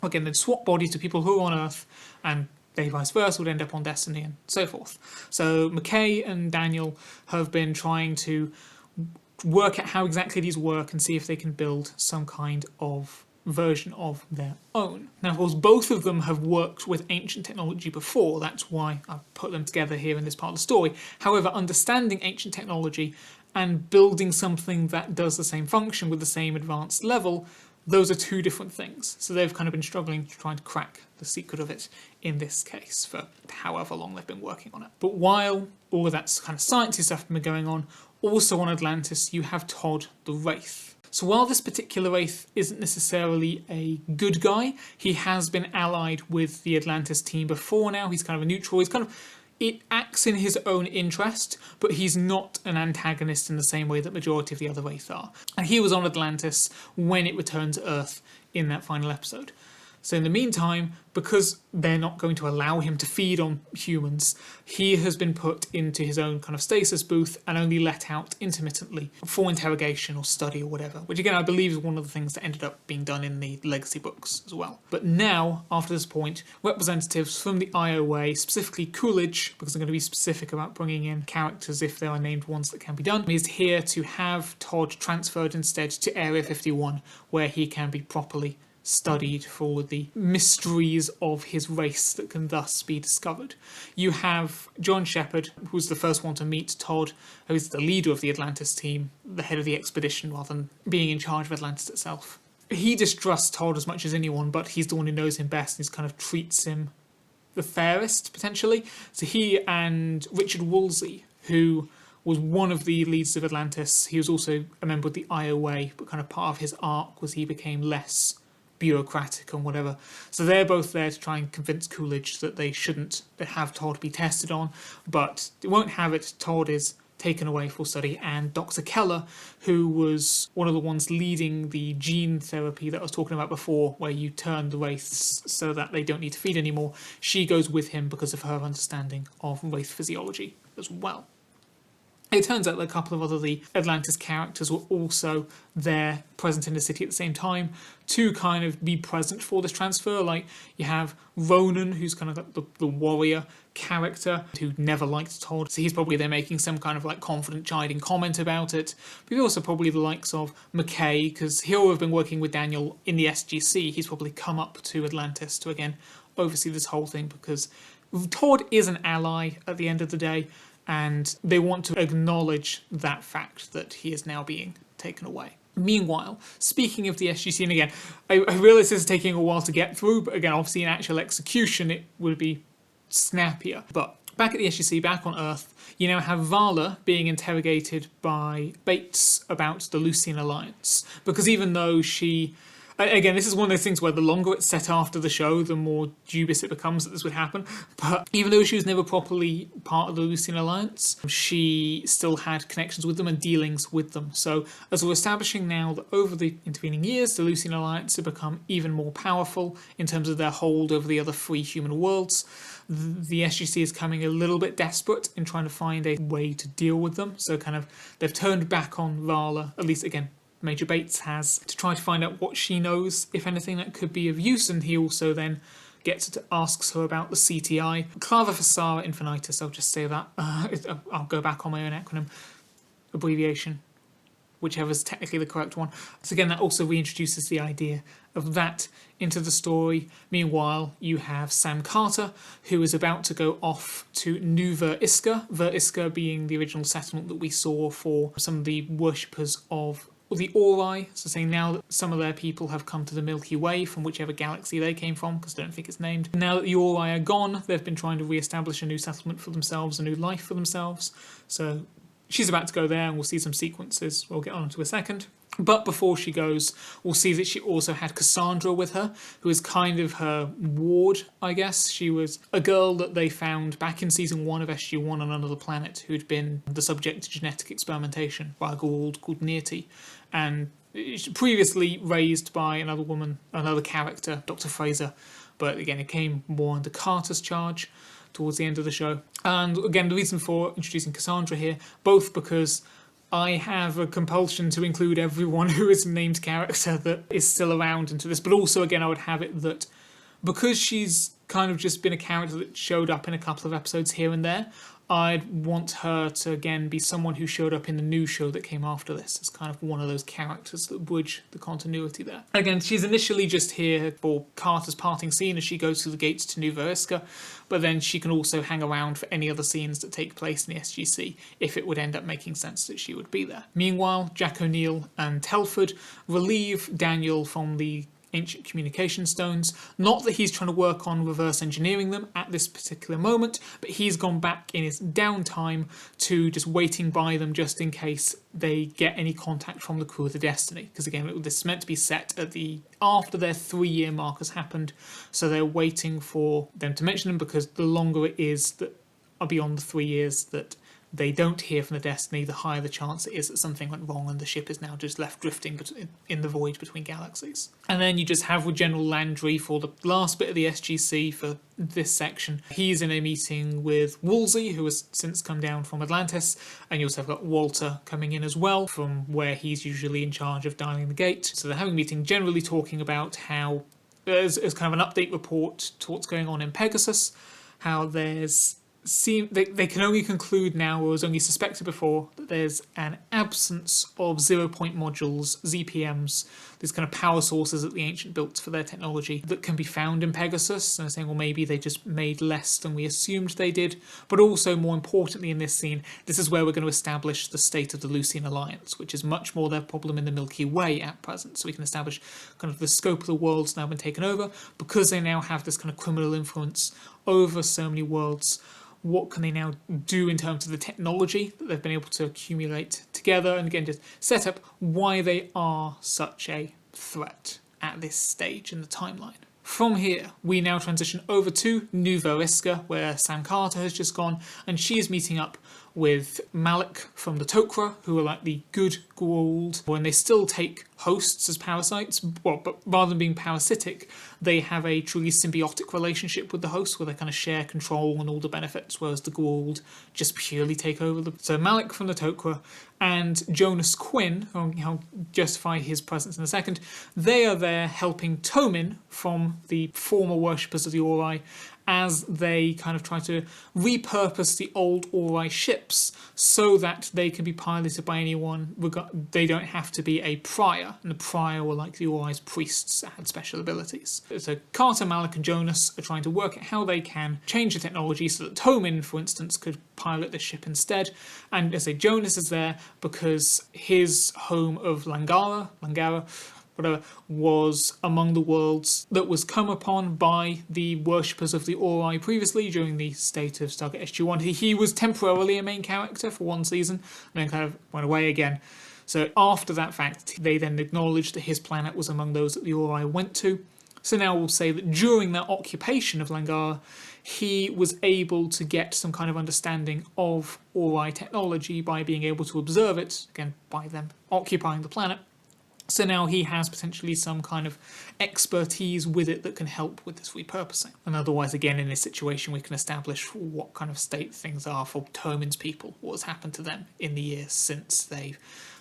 Again, they'd swap bodies to people who are on Earth, and they vice versa would end up on Destiny and so forth. So McKay and Daniel have been trying to work out how exactly these work and see if they can build some kind of version of their own. Now, of course, both of them have worked with ancient technology before. That's why I've put them together here in this part of the story. However, understanding ancient technology and building something that does the same function with the same advanced level, those are two different things. So they've kind of been struggling to try to crack the secret of it in this case for however long they've been working on it. But while all of that kind of sciencey stuff has been going on, also on Atlantis you have Todd the Wraith. So while this particular Wraith isn't necessarily a good guy, he has been allied with the Atlantis team before now. He's kind of a neutral. It acts in his own interest, but he's not an antagonist in the same way that majority of the other Wraith are. And he was on Atlantis when it returned to Earth in that final episode. So in the meantime, because they're not going to allow him to feed on humans, he has been put into his own kind of stasis booth and only let out intermittently for interrogation or study or whatever, which again I believe is one of the things that ended up being done in the legacy books as well. But now, after this point, representatives from the IOA, specifically Coolidge, because I'm going to be specific about bringing in characters if there are named ones that can be done, is here to have Todd transferred instead to Area 51, where he can be properly studied for the mysteries of his race that can thus be discovered. You have John Shepard, who's the first one to meet Todd, who's the leader of the Atlantis team, the head of the expedition rather than being in charge of Atlantis itself. He distrusts Todd as much as anyone, but he's the one who knows him best and kind of treats him the fairest, potentially. So he and Richard Woolsey, who was one of the leaders of Atlantis, he was also a member of the IOA, but kind of part of his arc was he became less bureaucratic and whatever. So they're both there to try and convince Coolidge that they shouldn't have Todd be tested on, but they won't have it. Todd is taken away for study, and Dr. Keller, who was one of the ones leading the gene therapy that I was talking about before, where you turn the Wraiths so that they don't need to feed anymore, she goes with him because of her understanding of Wraith physiology as well. It turns out that a couple of other the Atlantis characters were also there, present in the city at the same time, to kind of be present for this transfer. Like, you have Ronon, who's kind of like the warrior character, who never liked Todd, so he's probably there making some kind of like confident, chiding comment about it. But also probably the likes of Nakai, because he'll have been working with Daniel in the SGC. He's probably come up to Atlantis to, again, oversee this whole thing, because Todd is an ally at the end of the day, and they want to acknowledge that fact that he is now being taken away. Meanwhile, speaking of the SGC, and again, I realise this is taking a while to get through, but again, obviously in actual execution it would be snappier. But back at the SGC, back on Earth, you now have Vala being interrogated by Bates about the Lucian Alliance, because even though she... Again, this is one of those things where the longer it's set after the show, the more dubious it becomes that this would happen. But even though she was never properly part of the Lucian Alliance, she still had connections with them and dealings with them. So as we're establishing now that over the intervening years, the Lucian Alliance have become even more powerful in terms of their hold over the other 3 human worlds, the SGC is coming a little bit desperate in trying to find a way to deal with them. So kind of they've turned back on Vala, at least again, Major Bates has, to try to find out what she knows, if anything, that could be of use, and he also then asks her about the CTI. Clava, Thessara, Infinitas, I'll just say that. I'll go back on my own acronym abbreviation, whichever's technically the correct one. So again, that also reintroduces the idea of that into the story. Meanwhile, you have Sam Carter, who is about to go off to New Ver-Iska, Ver-Iska being the original settlement that we saw for some of the worshippers of the Ori, so saying now that some of their people have come to the Milky Way from whichever galaxy they came from, because I don't think it's named. Now that the Ori are gone, they've been trying to re-establish a new settlement for themselves, a new life for themselves. So she's about to go there, and we'll see some sequences we'll get on to a second. But before she goes, we'll see that she also had Cassandra with her, who is kind of her ward, I guess. She was a girl that they found back in season 1 of SG-1 on another planet, who'd been the subject to genetic experimentation by a Goa'uld called Nirti, and previously raised by another woman, another character, Dr. Fraser. But again, it came more under Carter's charge towards the end of the show. And again, the reason for introducing Cassandra here, both because I have a compulsion to include everyone who is a named character that is still around into this, but also, again, I would have it that because she's kind of just been a character that showed up in a couple of episodes here and there, I'd want her to, again, be someone who showed up in the new show that came after this as kind of one of those characters that bridge the continuity there. Again, she's initially just here for Carter's parting scene as she goes through the gates to New Ver-Iska, but then she can also hang around for any other scenes that take place in the SGC if it would end up making sense that she would be there. Meanwhile, Jack O'Neill and Telford relieve Daniel from the ancient communication stones. Not that he's trying to work on reverse engineering them at this particular moment, but he's gone back in his downtime to just waiting by them just in case they get any contact from the crew of the Destiny. Because again, this is meant to be set at after their 3-year mark has happened, so they're waiting for them to mention them, because the longer it is that are beyond the 3 years that they don't hear from the Destiny, the higher the chance it is that something went wrong and the ship is now just left drifting in the void between galaxies. And then you just have with General Landry for the last bit of the SGC for this section. He's in a meeting with Woolsey, who has since come down from Atlantis, and you also have got Walter coming in as well, from where he's usually in charge of dialing the gate. So they're having a meeting generally talking about how, as kind of an update report to what's going on in Pegasus, how they can only conclude now, or was only suspected before, that there's an absence of 0-point modules, ZPMs, these kind of power sources that the Ancient built for their technology, that can be found in Pegasus. And they're saying, well, maybe they just made less than we assumed they did. But also, more importantly in this scene, this is where we're going to establish the state of the Lucian Alliance, which is much more their problem in the Milky Way at present. So we can establish kind of the scope of the world's now been taken over, because they now have this kind of criminal influence over so many worlds. What can they now do in terms of the technology that they've been able to accumulate together, and again just set up why they are such a threat at this stage in the timeline. From here, we now transition over to New Ver-Iska, where Sam Carter has just gone, and she is meeting up with Malik from the Tok'ra, who are like the good Goa'uld, when they still take hosts as parasites, well, but rather than being parasitic, they have a truly symbiotic relationship with the host where they kind of share control and all the benefits, whereas the Goa'uld just purely take over them. So Malik from the Tok'ra and Jonas Quinn, I'll justify his presence in a second, they are there helping Tomin from the former worshippers of the Ori as they kind of try to repurpose the old Ori ships so that they can be piloted by anyone. They don't have to be a prior, and the prior were like the Ori's priests that had special abilities. So Carter, Malik and Jonas are trying to work out how they can change the technology so that Tomin, for instance, could pilot the ship instead. And as I say, Jonas is there because his home of Langara, whatever, was among the worlds that was come upon by the worshippers of the Ori previously during the state of Stargate SG-1. He was temporarily a main character for one season, and then kind of went away again. So after that fact, they then acknowledged that his planet was among those that the Ori went to. So now we'll say that during that occupation of Langara, he was able to get some kind of understanding of Ori technology by being able to observe it, again, by them occupying the planet. So now he has potentially some kind of expertise with it that can help with this repurposing. And otherwise, again, in this situation, we can establish what kind of state things are for Tomin's people, what has happened to them in the years since they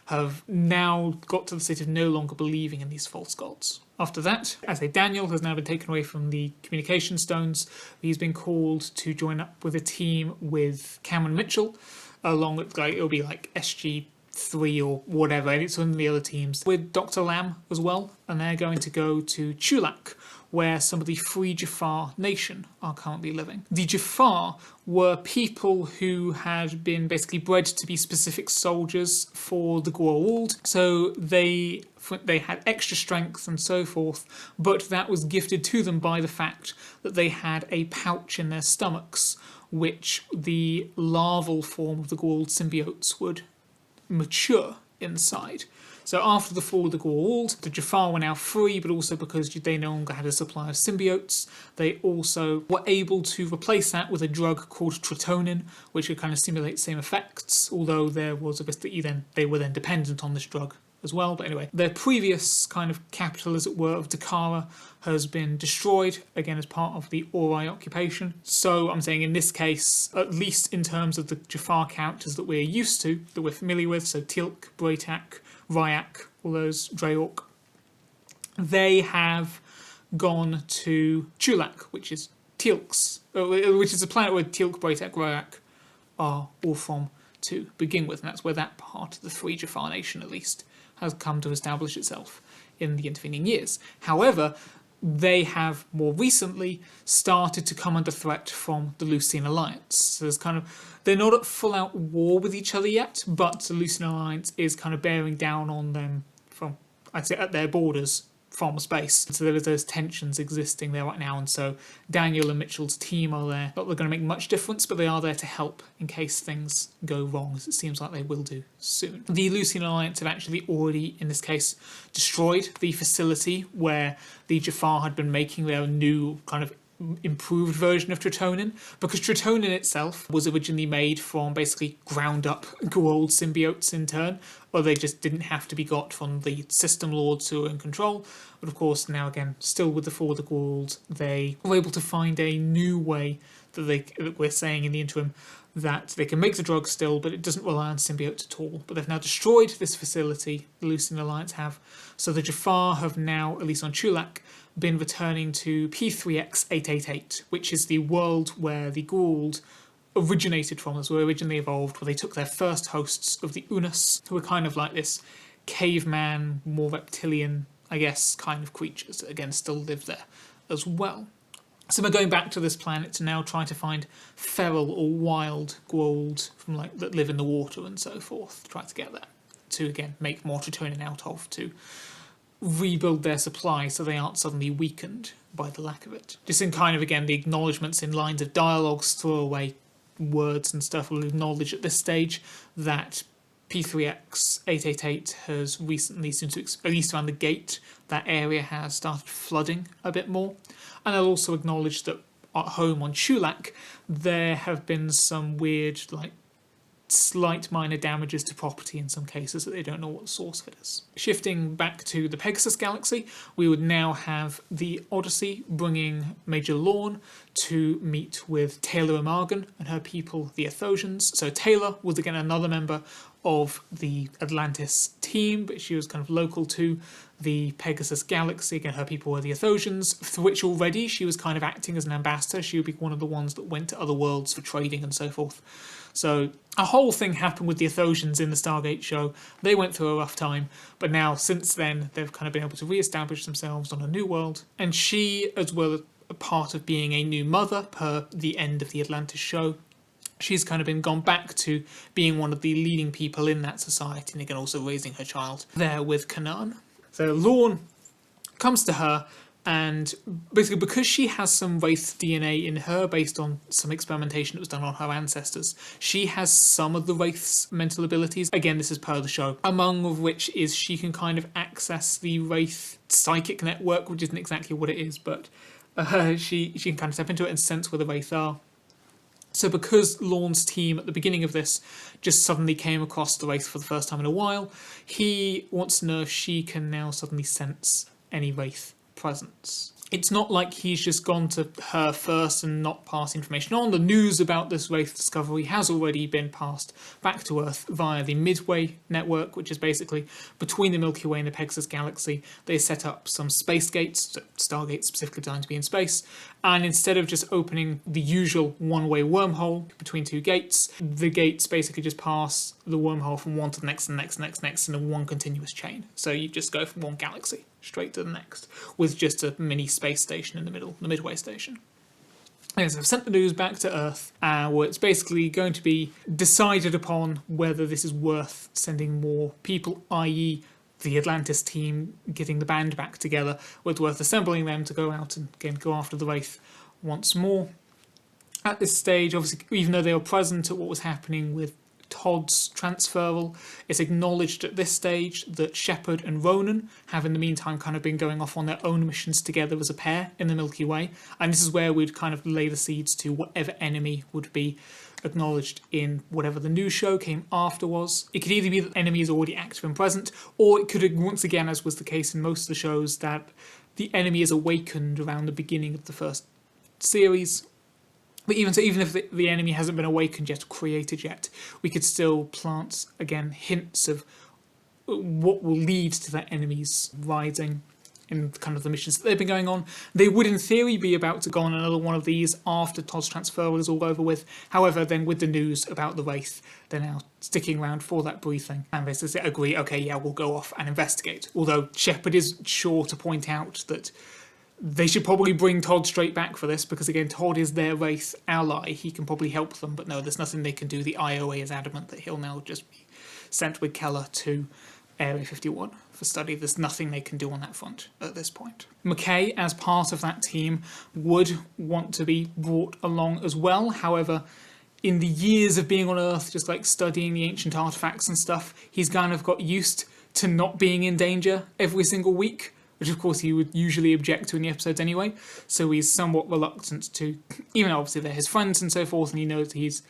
have now got to the state of no longer believing in these false gods. After that, as a Daniel has now been taken away from the communication stones, he's been called to join up with a team with Cameron Mitchell, along with, it'll be like SG3 or whatever, and it's one of the other teams, with Dr. Lamb as well, and they're going to go to Chulak, where some of the Free Jafar nation are currently living. The Jafar were people who had been basically bred to be specific soldiers for the Goa'uld, so they had extra strength and so forth, but that was gifted to them by the fact that they had a pouch in their stomachs, which the larval form of the Goa'uld symbiotes would mature inside. So after the fall of the Goa'uld, the Jafar were now free, but also because they no longer had a supply of symbiotes, they also were able to replace that with a drug called Tritonin, which would kind of simulate the same effects, although there was a bit that they were then dependent on this drug as well. But anyway, their previous kind of capital, as it were, of Thessara has been destroyed, again as part of the Ori occupation. So I'm saying in this case, at least in terms of the Jafar characters that we're used to, that we're familiar with, so Teal'c, Bra'tac, Ryak, all those Dray'ok, they have gone to Chulak, which is Teal'c's, which is a planet where Teal'c, Bra'tac, Ryak are all from to begin with, and that's where that part of the Free Jafar nation, at least, has come to establish itself in the intervening years. However, they have more recently started to come under threat from the Lucian Alliance. So there's they're not at full-out war with each other yet, but the Lucian Alliance is kind of bearing down on them from, I'd say, at their borders from space. So there are those tensions existing there right now, and so Daniel and Mitchell's team are there. Not they're going to make much difference, but they are there to help in case things go wrong, as it seems like they will do soon. The Lucian Alliance have actually already, in this case, destroyed the facility where the Jafar had been making their new kind of improved version of Tritonin, because Tritonin itself was originally made from basically ground up Goa'uld symbiotes in turn, or they just didn't have to be got from the system lords who were in control. But of course, now again, still with the fall of the Goa'uld, they were able to find a new way that we're saying in the interim that they can make the drug still, but it doesn't rely on symbiotes at all. But they've now destroyed this facility, the Lucian Alliance have, so the Jafar have now, at least on Chulak, been returning to P3X888, which is the world where the Goa'uld originated from, as were originally evolved, where they took their first hosts of the Unus, who were kind of like this caveman, more reptilian, I guess, kind of creatures that again still live there as well. So we're going back to this planet to now try to find feral or wild Goa'uld from that live in the water and so forth, try to get that to again make more Tritonin out of, to rebuild their supply so they aren't suddenly weakened by the lack of it. Just in kind of, again, the acknowledgements in lines of dialogues, throwaway words and stuff will acknowledge at this stage that P3X888 has recently, since at least around the gate, that area has started flooding a bit more. And they'll also acknowledge that at home on Chulak, there have been some weird, slight minor damages to property in some cases that they don't know what the source of it is. Shifting back to the Pegasus galaxy, we would now have the Odyssey bringing Major Lorne to meet with Taylor Amargan and her people, the Athosians. So Taylor was again another member of the Atlantis team, but she was kind of local to the Pegasus galaxy. Again, her people were the Athosians, for which already she was kind of acting as an ambassador. She would be one of the ones that went to other worlds for trading and so forth. So a whole thing happened with the Athosians in the Stargate show. They went through a rough time, but now since then they've kind of been able to re-establish themselves on a new world. And she, as well as a part of being a new mother per the end of the Atlantis show, she's kind of gone back to being one of the leading people in that society, and again also raising her child there with Canaan. So Lorne comes to her, and basically because she has some Wraith DNA in her based on some experimentation that was done on her ancestors, she has some of the Wraith's mental abilities. Again, this is per the show, among of which is she can kind of access the Wraith psychic network, which isn't exactly what it is, but she can kind of step into it and sense where the Wraith are. So because Lorne's team at the beginning of this just suddenly came across the Wraith for the first time in a while, he wants to know if she can now suddenly sense any Wraith presence. It's not like he's just gone to her first and not passed information on. The news about this Wraith discovery has already been passed back to Earth via the Midway network, which is basically between the Milky Way and the Pegasus galaxy. They set up some space gates, Stargates specifically designed to be in space, and instead of just opening the usual one-way wormhole between two gates, the gates basically just pass the wormhole from one to the next and next and next in a one continuous chain. So you just go from one galaxy straight to the next, with just a mini space station in the middle, the Midway station. And so I've sent the news back to Earth, where it's basically going to be decided upon whether this is worth sending more people, i.e. the Atlantis team getting the band back together, whether it's worth assembling them to go out and again go after the Wraith once more. At this stage, obviously, even though they were present at what was happening with Todd's transferal, it's acknowledged at this stage that Shepard and Ronon have in the meantime kind of been going off on their own missions together as a pair in the Milky Way, and this is where we'd kind of lay the seeds to whatever enemy would be acknowledged in whatever the new show came after was. It could either be that the enemy is already active and present, or it could, once again, as was the case in most of the shows, that the enemy is awakened around the beginning of the first series. But even so, even if the enemy hasn't been awakened yet, created yet, we could still plant, again, hints of what will lead to that enemy's rising in kind of the missions that they've been going on. They would, in theory, be about to go on another one of these after Todd's transferal is all over with. However, then with the news about the Wraith, they're now sticking around for that briefing and basically agree, okay, yeah, we'll go off and investigate. Although Shepard is sure to point out that they should probably bring Todd straight back for this, because again, Todd is their Wraith ally. He can probably help them, but no, there's nothing they can do. The IOA is adamant that he'll now just be sent with Keller to Area 51 for study. There's nothing they can do on that front at this point. McKay, as part of that team, would want to be brought along as well. However, in the years of being on Earth, just like studying the ancient artifacts and stuff, he's kind of got used to not being in danger every single week, which of course he would usually object to in the episodes anyway, so he's somewhat reluctant to, even though obviously they're his friends and so forth, and he knows he's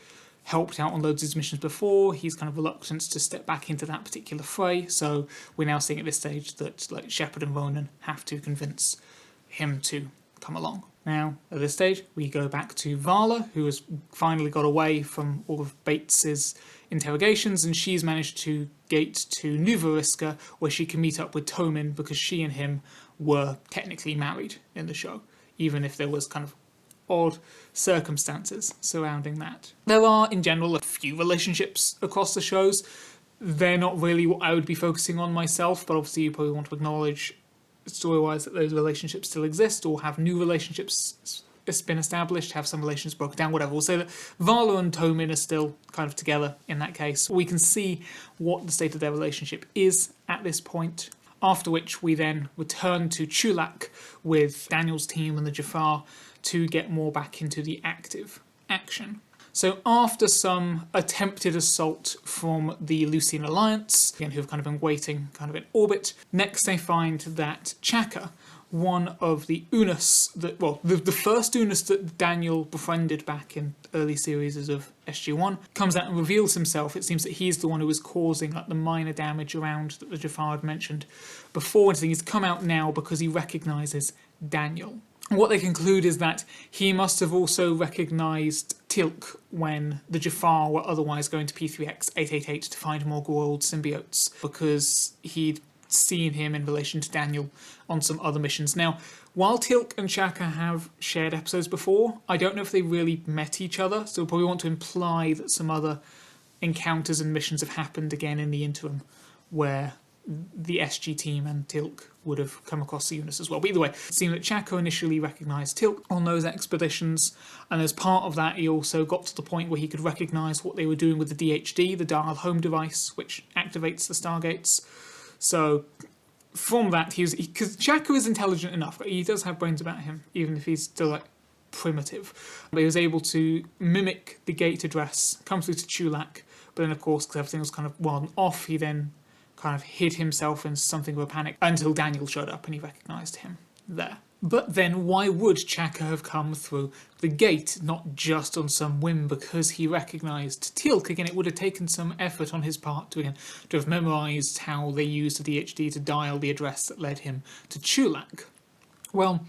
helped out on loads of his missions before, he's kind of reluctant to step back into that particular fray, so we're now seeing at this stage that like Shepard and Ronon have to convince him to come along. Now, at this stage, we go back to Vala, who has finally got away from all of Bates's interrogations, and she's managed to gate to New Veriska, where she can meet up with Tomin, because she and him were technically married in the show, even if there was kind of odd circumstances surrounding that. There are, in general, a few relationships across the shows. They're not really what I would be focusing on myself, but obviously you probably want to acknowledge story-wise that those relationships still exist, or have new relationships been established, have some relations broken down, whatever. We'll say that Vala and Tomin are still kind of together in that case. We can see what the state of their relationship is at this point, after which we then return to Chulak with Daniel's team and the Jafar to get more back into the active action. So after some attempted assault from the Lucian Alliance, again, who have kind of been waiting kind of in orbit, next they find that Chaka one of the Unus that, well, the first Unus that Daniel befriended back in early series of SG-1, comes out and reveals himself. It seems that he's the one who was causing like the minor damage around that the Jafar had mentioned before. And he's come out now because he recognises Daniel. And what they conclude is that he must have also recognised Teal'c when the Jafar were otherwise going to P3X 888 to find more Goa'uld symbiotes, because he'd seen him in relation to Daniel on some other missions. Now, while Teal'c and Chaka have shared episodes before, I don't know if they really met each other, so we'll probably want to imply that some other encounters and missions have happened again in the interim where the SG team and Teal'c would have come across the Unus as well. But either way, it seemed that Chaka initially recognised Teal'c on those expeditions, and as part of that he also got to the point where he could recognise what they were doing with the DHD, the Dial Home device, which activates the Stargates. So from that, because Chaka is intelligent enough, he does have brains about him, even if he's still like primitive. But he was able to mimic the gate address, come through to Chulak, but then of course, because everything was kind of well off, he then kind of hid himself in something of a panic until Daniel showed up and he recognised him there. But then why would Chaka have come through the gate, not just on some whim because he recognised Teal'c? Again, it would have taken some effort on his part to have memorised how they used the DHD to dial the address that led him to Chulak. Well,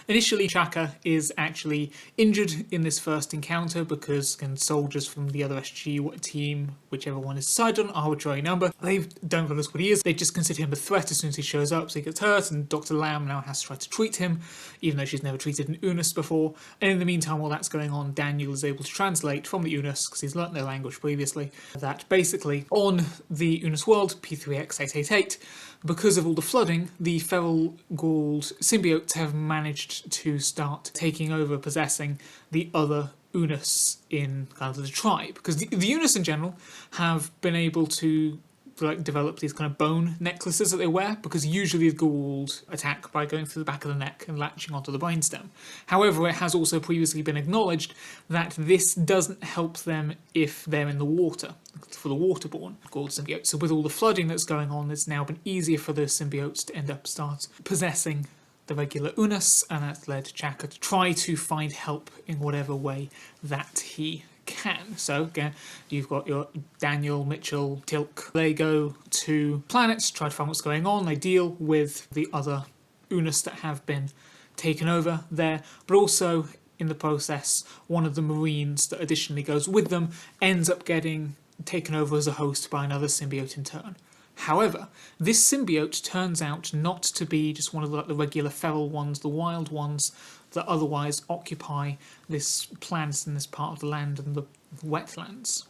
initially, Chaka is actually injured in this first encounter because soldiers from the other SG team, whichever one is decided on, arbitrary number, they don't realize what he is. They just consider him a threat as soon as he shows up, so he gets hurt, and Dr. Lamb now has to try to treat him, even though she's never treated an Unus before. And in the meantime, while that's going on, Daniel is able to translate from the Unus, because he's learnt their language previously, that basically on the Unus world, P3X 888, because of all the flooding, the feral Goa'uld symbiotes have managed to start taking over, possessing the other Unus in kind of the tribe. Because the Unus in general have been able to develop these kind of bone necklaces that they wear, because usually the Goa'uld attack by going through the back of the neck and latching onto the brainstem. However, it has also previously been acknowledged that this doesn't help them if they're in the water, for the waterborne Goa'uld symbiotes. So with all the flooding that's going on, it's now been easier for those symbiotes to end up start possessing the regular Unus, and that's led Chaka to try to find help in whatever way that he can. So again, you've got your Daniel, Mitchell, Teal'c. They go to planets, try to find what's going on. They deal with the other Unus that have been taken over there, but also in the process, one of the Marines that additionally goes with them ends up getting taken over as a host by another symbiote in turn. However, this symbiote turns out not to be just one of the regular feral ones, the wild ones that otherwise occupy this planet and this part of the land and the wetlands.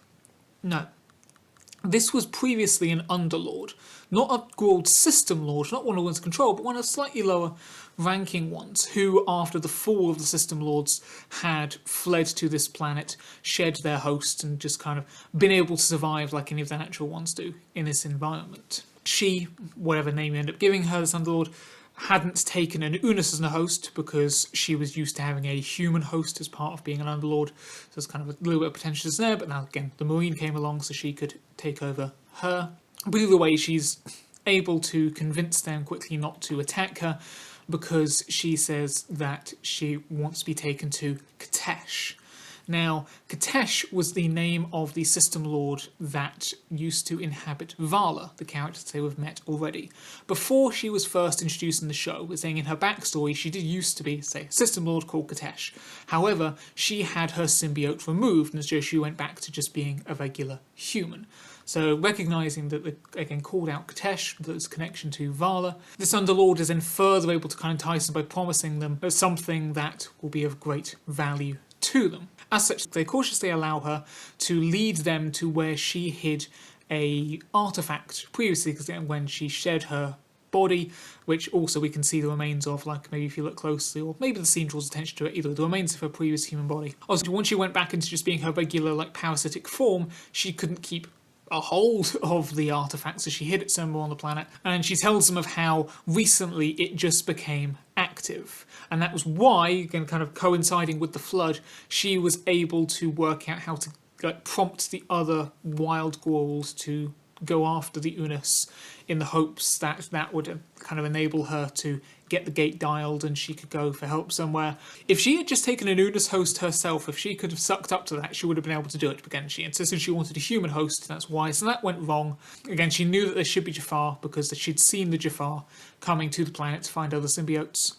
No. This was previously an Underlord, not a Goa'uld system lord, not one of one's control, but one of slightly lower ranking ones, who after the fall of the system lords had fled to this planet, shed their host, and just kind of been able to survive like any of the natural ones do in this environment. She, whatever name you end up giving her, this Underlord, hadn't taken an Unus as a host because she was used to having a human host as part of being an Underlord. So there's kind of a little bit of potential there, but now again, the Marine came along so she could take over her. But either way, she's able to convince them quickly not to attack her because she says that she wants to be taken to Qetesh. Now, Qetesh was the name of the system lord that used to inhabit Vala, the character they have met already. Before she was first introduced in the show, we're saying in her backstory she did used to be, say, a system lord called Qetesh. However, she had her symbiote removed, and so she went back to just being a regular human. So, recognising that they again called out Qetesh, there's connection to Vala, this Underlord is then further able to kind of entice them by promising them something that will be of great value to them. As such, they cautiously allow her to lead them to where she hid a artifact previously, because when she shed her body, which also we can see the remains of, like maybe if you look closely, or maybe the scene draws attention to it, either the remains of her previous human body. Also, once she went back into just being her regular parasitic form, she couldn't keep a hold of the artifact, so she hid it somewhere on the planet, and she tells them of how recently it just became active. And that was why, again kind of coinciding with the flood, she was able to work out how to prompt the other wild Goa'uld to go after the Unus in the hopes that that would kind of enable her to get the gate dialed and she could go for help somewhere. If she had just taken an Unis host herself, if she could have sucked up to that, she would have been able to do it. But again, she insisted she wanted a human host, that's why. So that went wrong. Again, she knew that there should be Jafar because she'd seen the Jafar coming to the planet to find other symbiotes.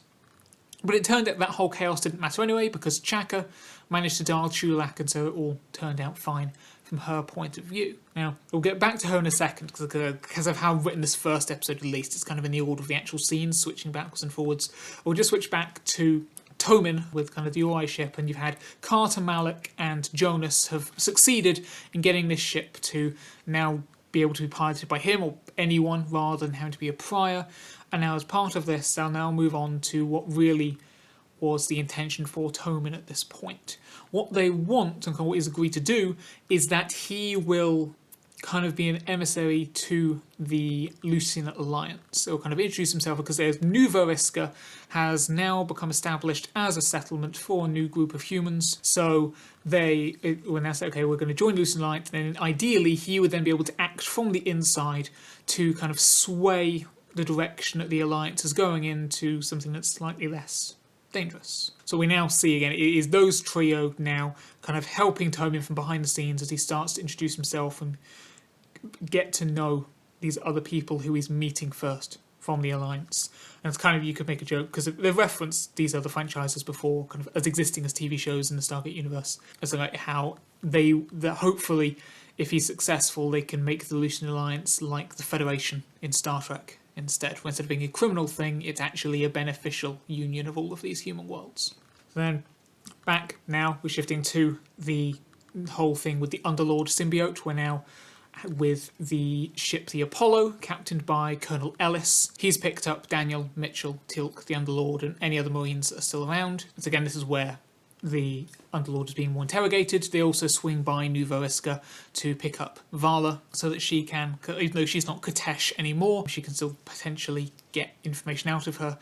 But it turned out that whole chaos didn't matter anyway, because Chaka managed to dial Chulak, and so it all turned out fine from her point of view. Now, we'll get back to her in a second, because of how I've written this first episode at least. It's kind of in the order of the actual scenes, switching backwards and forwards. We'll just switch back to Tomin with kind of the Ori ship, and you've had Carter, Malik, and Jonas have succeeded in getting this ship to now be able to be piloted by him or anyone rather than having to be a prior. And now as part of this, they'll now move on to what really was the intention for Tomin at this point. What they want, and what he's agreed to do, is that he will kind of be an emissary to the Lucian Alliance. He'll kind of introduce himself because there's New Veriska has now become established as a settlement for a new group of humans. So they will now say, okay, we're going to join Lucian Alliance, and then ideally he would then be able to act from the inside to kind of sway the direction that the Alliance is going into something that's slightly less dangerous. So we now see again, it is those trio now kind of helping Tomin from behind the scenes as he starts to introduce himself and get to know these other people who he's meeting first from the Alliance. And it's kind of, you could make a joke, because they've referenced these other franchises before, kind of as existing as TV shows in the Stargate Universe, as like how that hopefully, if he's successful, they can make the Lucian Alliance like the Federation in Star Trek instead. Instead of being a criminal thing, it's actually a beneficial union of all of these human worlds. So then, back now, we're shifting to the whole thing with the Underlord symbiote. We're now with the ship the Apollo, captained by Colonel Ellis. He's picked up Daniel, Mitchell, Teal'c, the Underlord, and any other Marines that are still around. So again, this is where the Underlord is being more interrogated. They also swing by New Veriska to pick up Vala so that she can, even though she's not Qetesh anymore, she can still potentially get information out of her.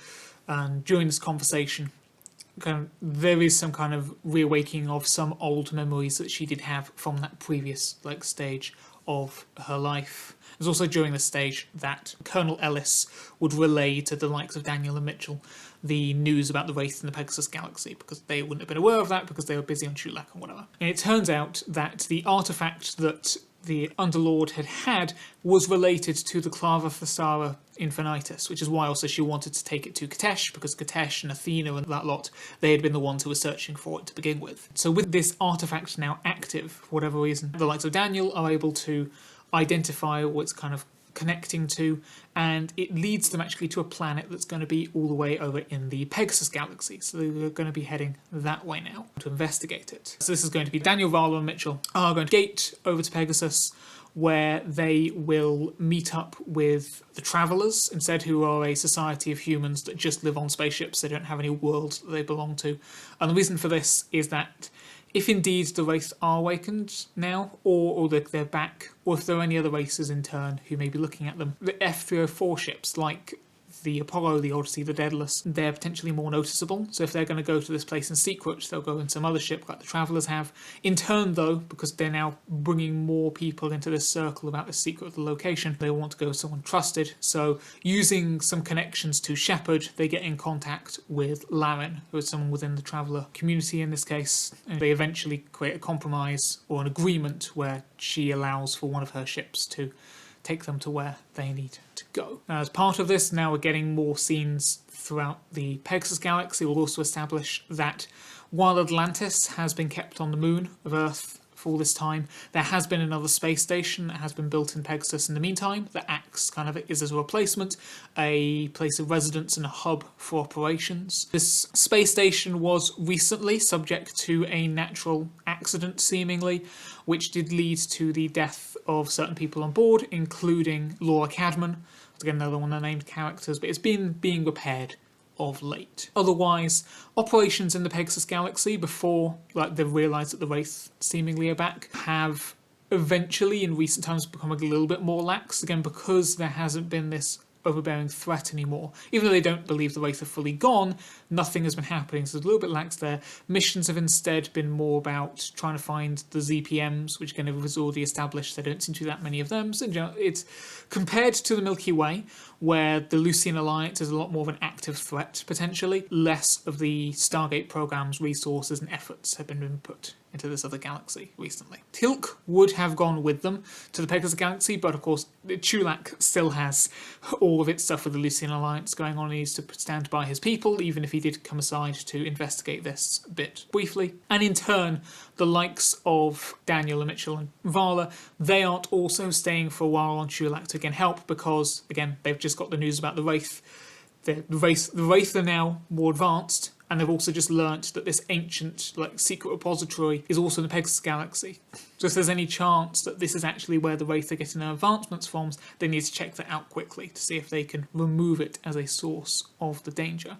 And during this conversation, there is some kind of reawakening of some old memories that she did have from that previous stage of her life. It was also during this stage that Colonel Ellis would relay to the likes of Daniel and Mitchell the news about the Wraith in the Pegasus galaxy, because they wouldn't have been aware of that because they were busy on Chulak and whatever. And it turns out that the artifact that the Underlord had was related to the Clava Thessara Infinitas, which is why also she wanted to take it to Qetesh, because Qetesh and Athena and that lot, they had been the ones who were searching for it to begin with. So with this artifact now active, for whatever reason, the likes of Daniel are able to identify what it's kind of connecting to, and it leads them actually to a planet that's going to be all the way over in the Pegasus galaxy. So they're going to be heading that way now to investigate it. So this is going to be Daniel, Vala and Mitchell are going to gate over to Pegasus, where they will meet up with the Travellers instead, who are a society of humans that just live on spaceships. They don't have any world that they belong to. And the reason for this is that if indeed the Wraith are awakened now, or they're back, or if there are any other races in turn who may be looking at them, the F-304 ships, like the Apollo, the Odyssey, the Daedalus, they're potentially more noticeable. So if they're going to go to this place in secret, they'll go in some other ship like the Travellers have. In turn, though, because they're now bringing more people into this circle about the secret of the location, they want to go with someone trusted. So using some connections to Shepard, they get in contact with Laren, who is someone within the Traveller community in this case. And they eventually create a compromise or an agreement where she allows for one of her ships to take them to where they need to go. Now, as part of this, now we're getting more scenes throughout the Pegasus galaxy. We'll also establish that while Atlantis has been kept on the moon of Earth for all this time, there has been another space station that has been built in Pegasus in the meantime that acts kind of as a replacement, a place of residence and a hub for operations. This space station was recently subject to a natural accident, seemingly, which did lead to the death of certain people on board, including Laura Cadman. Again, another one of the named characters, but it's been being repaired of late. Otherwise, operations in the Pegasus galaxy, before they've realised that the Wraith seemingly are back, have eventually in recent times become a little bit more lax, again because there hasn't been this overbearing threat anymore. Even though they don't believe the Wraith are fully gone, nothing has been happening, so there's a little bit lax there. Missions have instead been more about trying to find the ZPMs, which again was already established. There don't seem to be that many of them. So it's compared to the Milky Way, where the Lucian Alliance is a lot more of an active threat, potentially. Less of the Stargate program's resources and efforts have been put into this other galaxy recently. Teal'c would have gone with them to the Pegasus galaxy, but of course Chulak still has all of its stuff with the Lucian Alliance going on. He needs to stand by his people, even if he did come aside to investigate this a bit briefly. And in turn, the likes of Daniel and Mitchell and Vala, they aren't also staying for a while on Chulak to again help, because again they've just got the news about the Wraith. The Wraith are now more advanced, and they've also just learnt that this ancient, secret repository is also in the Pegasus galaxy. So if there's any chance that this is actually where the Wraith are getting their advancements from, they need to check that out quickly to see if they can remove it as a source of the danger.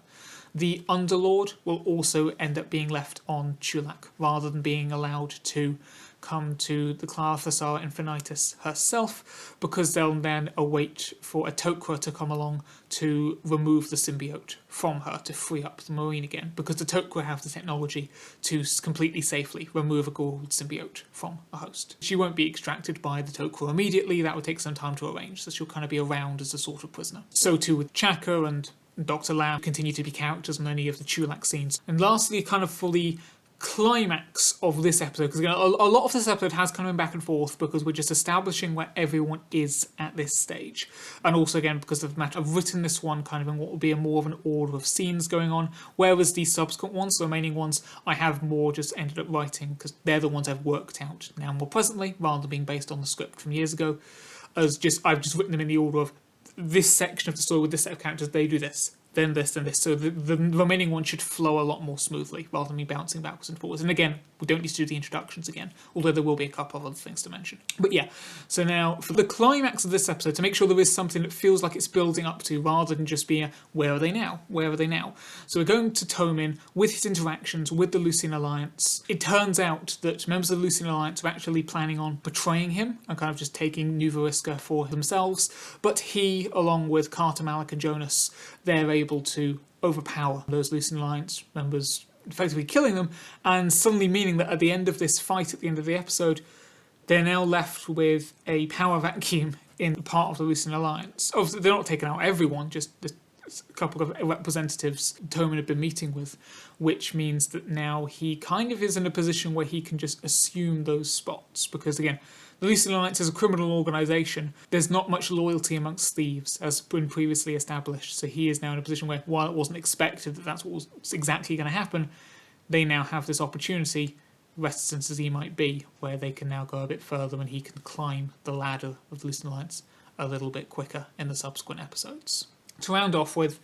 The Underlord will also end up being left on Chulak, rather than being allowed to come to the Clava Thessara Infinitas herself, because they'll then await for a Tok'ra to come along to remove the symbiote from her, to free up the Marine again, because the Tok'ra have the technology to completely safely remove a Goa'uld symbiote from a host. She won't be extracted by the Tok'ra immediately, that would take some time to arrange, so she'll kind of be around as a sort of prisoner. So too with Chaka and Dr. Lau continue to be characters in many of the Chulak scenes. And lastly, kind of for the climax of this episode, because again, a lot of this episode has kind of been back and forth because we're just establishing where everyone is at this stage, and also again because of the matter, I've written this one kind of in what will be more of an order of scenes going on, whereas the subsequent ones, the remaining ones, I have more just ended up writing because they're the ones I've worked out now more presently, rather than being based on the script from years ago. I've just written them in the order of this section of the story with this set of characters, they do this, then this, then this. So the remaining one should flow a lot more smoothly rather than me bouncing backwards and forwards. And again, we don't need to do the introductions again, although there will be a couple of other things to mention. But yeah, so now for the climax of this episode, to make sure there is something that feels like it's building up to, rather than just being where are they now? Where are they now? So we're going to Tomin with his interactions with the Lucian Alliance. It turns out that members of the Lucian Alliance are actually planning on betraying him and kind of just taking New Veriska for themselves. But he, along with Carter, Malik and Jonas, they're able to overpower those Lucian Alliance members, effectively killing them, and suddenly meaning that at the end of this fight, at the end of the episode, they're now left with a power vacuum in part of the Lucian Alliance. Obviously, they're not taking out everyone, just a couple of representatives Tomin had been meeting with, which means that now he kind of is in a position where he can just assume those spots, because again, the Lucian Alliance is a criminal organisation. There's not much loyalty amongst thieves, as been previously established, so he is now in a position where, while it wasn't expected that that's what was exactly going to happen, they now have this opportunity, reticent as he might be, where they can now go a bit further and he can climb the ladder of the Lucian Alliance a little bit quicker in the subsequent episodes. To round off with,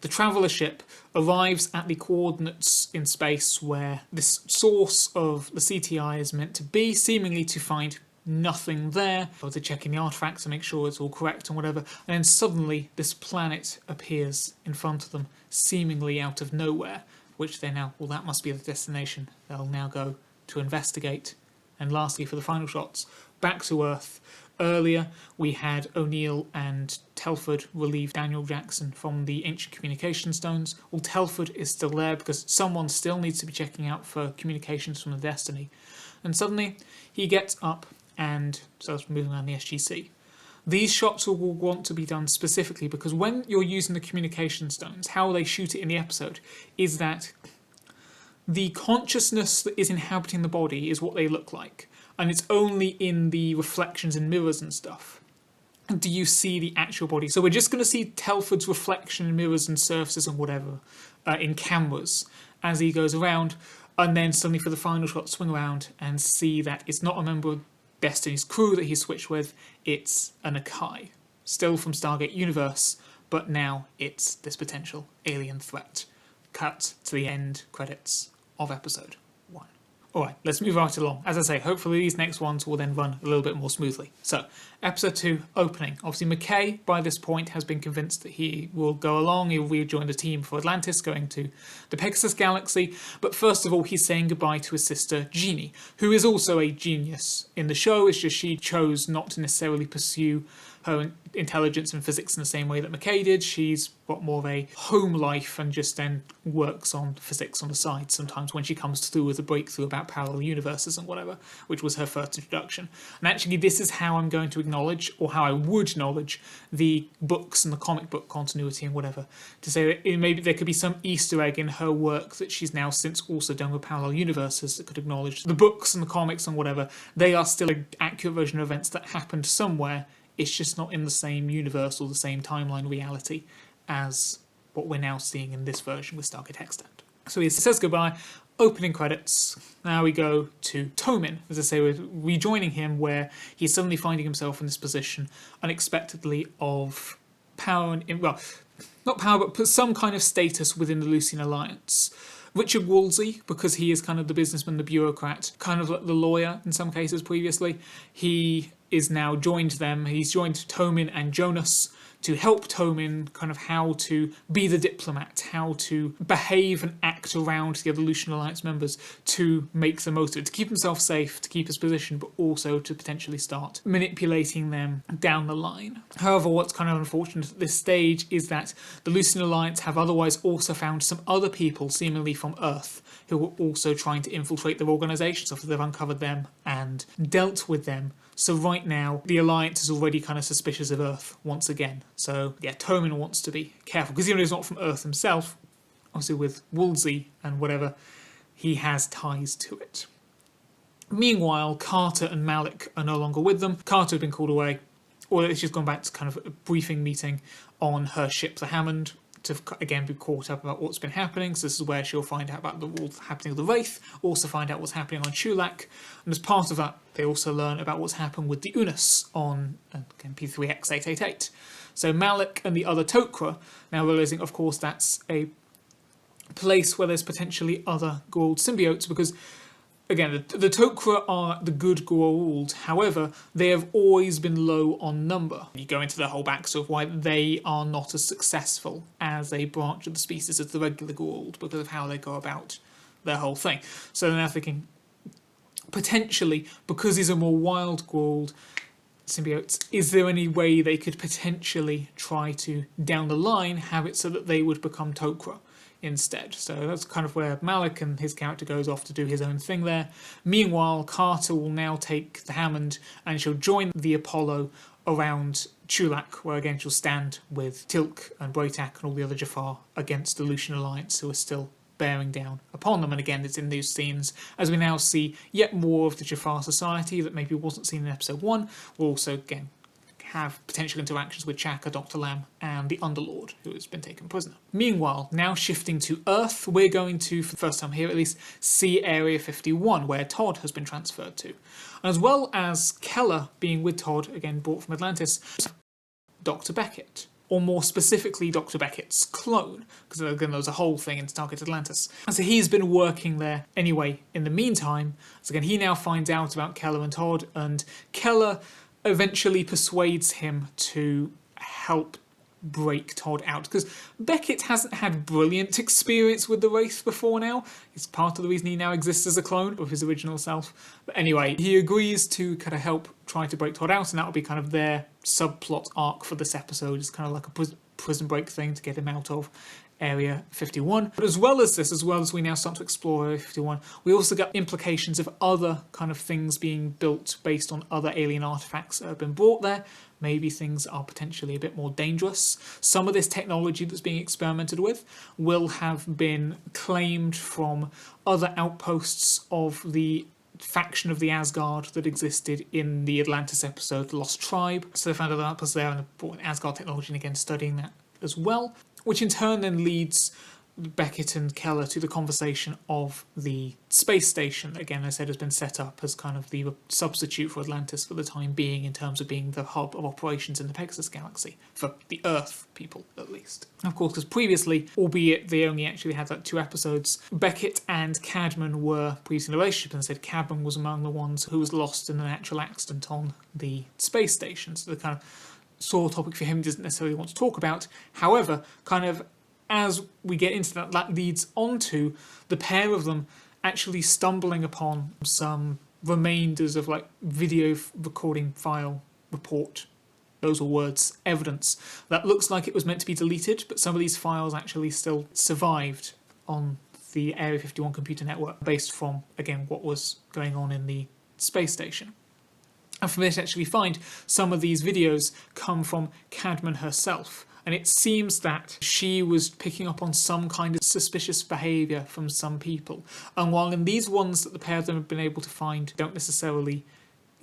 the Traveller ship arrives at the coordinates in space where this source of the CTI is meant to be, seemingly to find nothing there, or they're checking the artifacts to make sure it's all correct and whatever, and then suddenly this planet appears in front of them, seemingly out of nowhere, which they now, well, that must be the destination they'll now go to investigate. And lastly, for the final shots, back to Earth. Earlier, we had O'Neill and Telford relieve Daniel Jackson from the ancient communication stones. Well, Telford is still there because someone still needs to be checking out for communications from the Destiny. And suddenly, he gets up and starts moving around the SGC. These shots will want to be done specifically because when you're using the communication stones, how they shoot it in the episode is that the consciousness that is inhabiting the body is what they look like, and it's only in the reflections and mirrors and stuff do you see the actual body. So we're just going to see Telford's reflection in mirrors and surfaces and whatever in cameras as he goes around, and then suddenly for the final shot swing around and see that it's not a member of Destiny's crew that he switched with, it's a Nakai, still from Stargate Universe, but now it's this potential alien threat. Cut to the end credits of episode 1. Alright, let's move right along. As I say, hopefully these next ones will then run a little bit more smoothly. So, episode 2, opening. Obviously McKay, by this point, has been convinced that he will go along, he'll rejoin the team for Atlantis, going to the Pegasus galaxy, but first of all he's saying goodbye to his sister Jeannie, who is also a genius in the show. It's just she chose not to necessarily pursue her intelligence and physics in the same way that McKay did. She's got more of a home life and just then works on physics on the side sometimes when she comes through with a breakthrough about parallel universes and whatever, which was her first introduction. And actually this is how I'm going to acknowledge, or how I would acknowledge, the books and the comic book continuity and whatever, to say that maybe there could be some Easter egg in her work that she's now since also done with parallel universes that could acknowledge the books and the comics and whatever. They are still an accurate version of events that happened somewhere. It's just not in the same universe or the same timeline reality as what we're now seeing in this version with Stargate Extant. So he says goodbye, opening credits. Now we go to Tomin, as I say, we're rejoining him where he's suddenly finding himself in this position unexpectedly of power, well, not power, but some kind of status within the Lucian Alliance. Richard Woolsey, because he is kind of the businessman, the bureaucrat, kind of like the lawyer in some cases previously, he is now joined them. He's joined Tomin and Jonas to help Tomin kind of how to be the diplomat, how to behave and act around the other Lucian Alliance members to make the most of it, to keep himself safe, to keep his position, but also to potentially start manipulating them down the line. However, what's kind of unfortunate at this stage is that the Lucian Alliance have otherwise also found some other people, seemingly from Earth, who were also trying to infiltrate their organisation, so they've uncovered them and dealt with them. So right now, the Alliance is already kind of suspicious of Earth once again. So yeah, Tomin wants to be careful, because even though he's not from Earth himself, obviously with Woolsey and whatever, he has ties to it. Meanwhile, Carter and Malik are no longer with them. Carter had been called away, or she's gone back to kind of a briefing meeting on her ship, the Hammond, to again be caught up about what's been happening. So this is where she'll find out about what's happening with the Wraith, also find out what's happening on Chulak, and as part of that they also learn about what's happened with the Unus on again, P3X888. So Malik and the other Tok'ra, now realising of course that's a place where there's potentially other Goa'uld symbiotes, because again, the Tok'ra are the good Goa'uld, however, they have always been low on number. You go into the whole backstory of why they are not as successful as a branch of the species as the regular Goa'uld, because of how they go about their whole thing. So they're now thinking, potentially, because these are more wild Goa'uld symbiotes, is there any way they could potentially try to, down the line, have it so that they would become Tok'ra instead? So that's kind of where Malik and his character goes off to do his own thing there. Meanwhile, Carter will now take the Hammond and she'll join the Apollo around Chulak, where again she'll stand with Tilk and Braytak and all the other Jafar against the Lucian Alliance, who are still bearing down upon them. And again, it's in these scenes as we now see yet more of the Jafar society that maybe wasn't seen in episode 1. We'll also again have potential interactions with Chaka, Dr. Lam, and the Underlord, who has been taken prisoner. Meanwhile, now shifting to Earth, we're going to, for the first time here at least, see Area 51, where Todd has been transferred to. And as well as Keller being with Todd, again brought from Atlantis, Dr. Beckett. Or more specifically, Dr. Beckett's clone, because again, there was a whole thing in Stargate Atlantis. And so he's been working there anyway in the meantime. So again, he now finds out about Keller and Todd, and Keller eventually persuades him to help break Todd out, because Beckett hasn't had brilliant experience with the Wraith before now. It's part of the reason he now exists as a clone of his original self. But anyway, he agrees to kind of help try to break Todd out, and that'll be kind of their subplot arc for this episode. It's kind of like a prison break thing to get him out of Area 51. But as well as this, as well as we now start to explore Area 51, we also get implications of other kind of things being built based on other alien artifacts that have been brought there. Maybe things are potentially a bit more dangerous. Some of this technology that's being experimented with will have been claimed from other outposts of the faction of the Asgard that existed in the Atlantis episode, The Lost Tribe. So they found other outposts there and brought in Asgard technology, and again studying that as well, which in turn then leads Beckett and Keller to the conversation of the space station. Again, I said, has been set up as kind of the substitute for Atlantis for the time being, in terms of being the hub of operations in the Pegasus galaxy, for the Earth people at least. Of course, because previously, albeit they only actually had like 2 episodes, Beckett and Cadman were previously in a relationship, and said Cadman was among the ones who was lost in a natural accident on the space station. So the kind of sore topic for him doesn't necessarily want to talk about. However, kind of as we get into that, that leads on to the pair of them actually stumbling upon some remainders of like video recording file report those were words, evidence. That looks like it was meant to be deleted, but some of these files actually still survived on the Area 51 computer network, based from, again, what was going on in the space station. And from this, actually find some of these videos come from Cadman herself. And it seems that she was picking up on some kind of suspicious behaviour from some people. And while in these ones that the pair of them have been able to find don't necessarily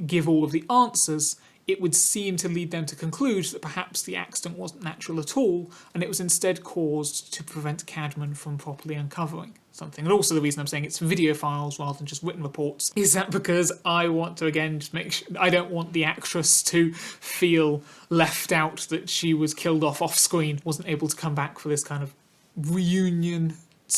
give all of the answers, it would seem to lead them to conclude that perhaps the accident wasn't natural at all, and it was instead caused to prevent Cadman from properly uncovering something. And also the reason I'm saying it's video files rather than just written reports is that because I want to, again, just make sure, I don't want the actress to feel left out that she was killed off screen, wasn't able to come back for this kind of reunion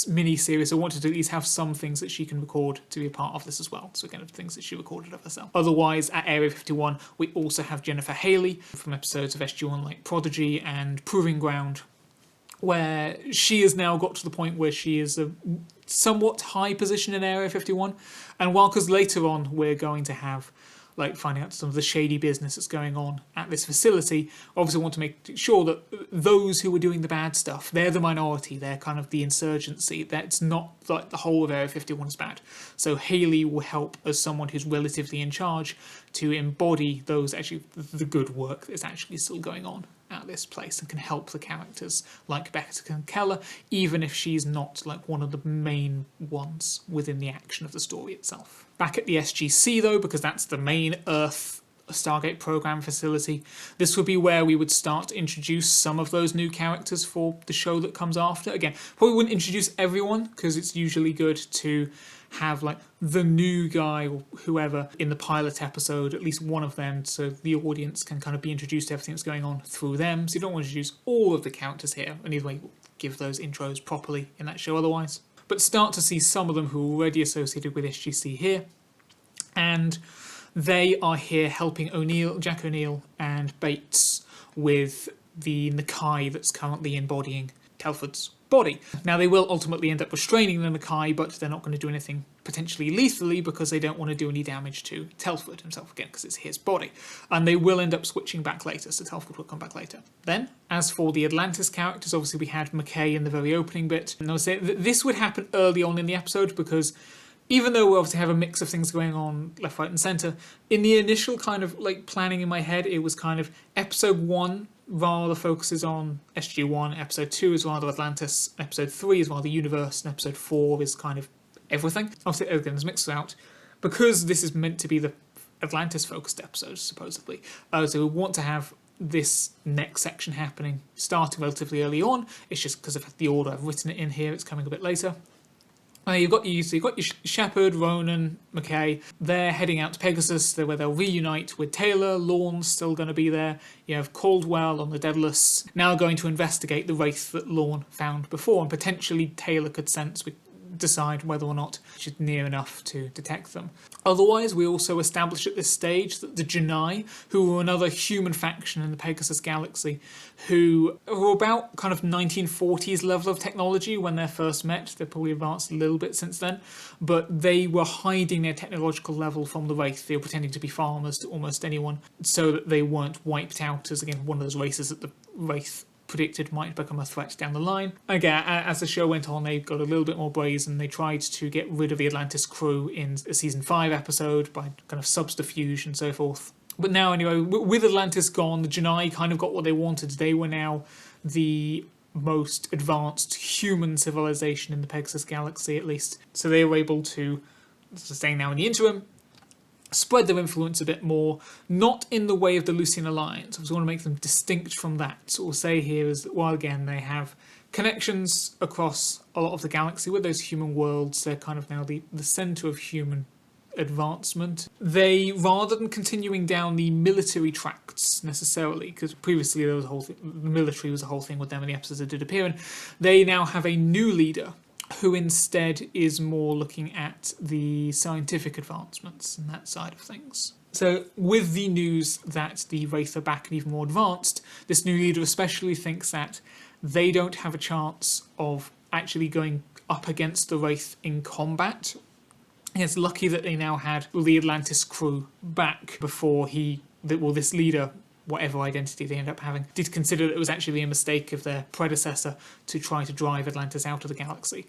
mini-series. I wanted to at least have some things that she can record to be a part of this as well. So again, of things that she recorded of herself. Otherwise, at Area 51, we also have Jennifer Haley from episodes of SG-1 like Prodigy and Proving Ground, where she has now got to the point where she is a somewhat high position in Area 51. And while, because later on we're going to have like finding out some of the shady business that's going on at this facility, obviously want to make sure that those who are doing the bad stuff, they're the minority, they're kind of the insurgency, that's not like the whole of Area 51 is bad. So Haley will help as someone who's relatively in charge to embody those actually the good work that's actually still going on at this place and can help the characters like Becca and Keller, even if she's not like one of the main ones within the action of the story itself. Back at the SGC though, because that's the main Earth Stargate program facility, this would be where we would start to introduce some of those new characters for the show that comes after. Again, probably wouldn't introduce everyone because it's usually good to have like the new guy or whoever in the pilot episode, at least one of them, so the audience can kind of be introduced to everything that's going on through them. So you don't want to introduce all of the characters here, and either way give those intros properly in that show otherwise. But start to see some of them who are already associated with SGC here, and they are here helping Jack O'Neill and Bates with the Nakai that's currently embodying Telford's body. Now they will ultimately end up restraining the Nakai, but they're not going to do anything potentially lethally because they don't want to do any damage to Telford himself again because it's his body. And they will end up switching back later, so Telford will come back later. Then, as for the Atlantis characters, obviously we had McKay in the very opening bit. And I would say this would happen early on in the episode because even though we obviously have a mix of things going on left, right and centre, in the initial kind of like planning in my head, it was kind of episode 1 rather focuses on SG-1, episode 2 is rather Atlantis, episode 3 is rather Universe, and episode 4 is kind of everything. Obviously everything is mixed out. Because this is meant to be the Atlantis-focused episode, supposedly, so we want to have this next section happening starting relatively early on. It's just because of the order I've written it in here, it's coming a bit later. You've got your Shepard, Ronan, McKay. They're heading out to Pegasus, where they'll reunite with Taylor. Lorne's still going to be there. You have Caldwell on the Daedalus, now going to investigate the Wraith that Lorne found before, and potentially Taylor could decide whether or not she's near enough to detect them. Otherwise, we also establish at this stage that the Janai, who were another human faction in the Pegasus galaxy, who were about kind of 1940s level of technology when they first met. They've probably advanced a little bit since then, but they were hiding their technological level from the Wraith. They were pretending to be farmers to almost anyone so that they weren't wiped out as, again, one of those races that the Wraith predicted might become a threat down the line. Again, as the show went on, they got a little bit more brazen. They tried to get rid of the Atlantis crew in a season 5 episode by kind of subterfuge and so forth. But now, anyway, with Atlantis gone, the Janai kind of got what they wanted. They were now the most advanced human civilization in the Pegasus galaxy, at least. So they were able to, staying now in the interim, spread their influence a bit more, not in the way of the Lucian Alliance. We want to make them distinct from that. So what we'll say here is that, well, again, they have connections across a lot of the galaxy with those human worlds. They're kind of now the centre of human advancement. They, rather than continuing down the military tracts necessarily, because previously there was a whole thing, the military was a whole thing with them in the episodes that did appear in, they now have a new leader who instead is more looking at the scientific advancements and that side of things. So with the news that the Wraith are back and even more advanced, this new leader especially thinks that they don't have a chance of actually going up against the Wraith in combat. And it's lucky that they now had the Atlantis crew back before this leader whatever identity they end up having, did consider that it was actually a mistake of their predecessor to try to drive Atlantis out of the galaxy.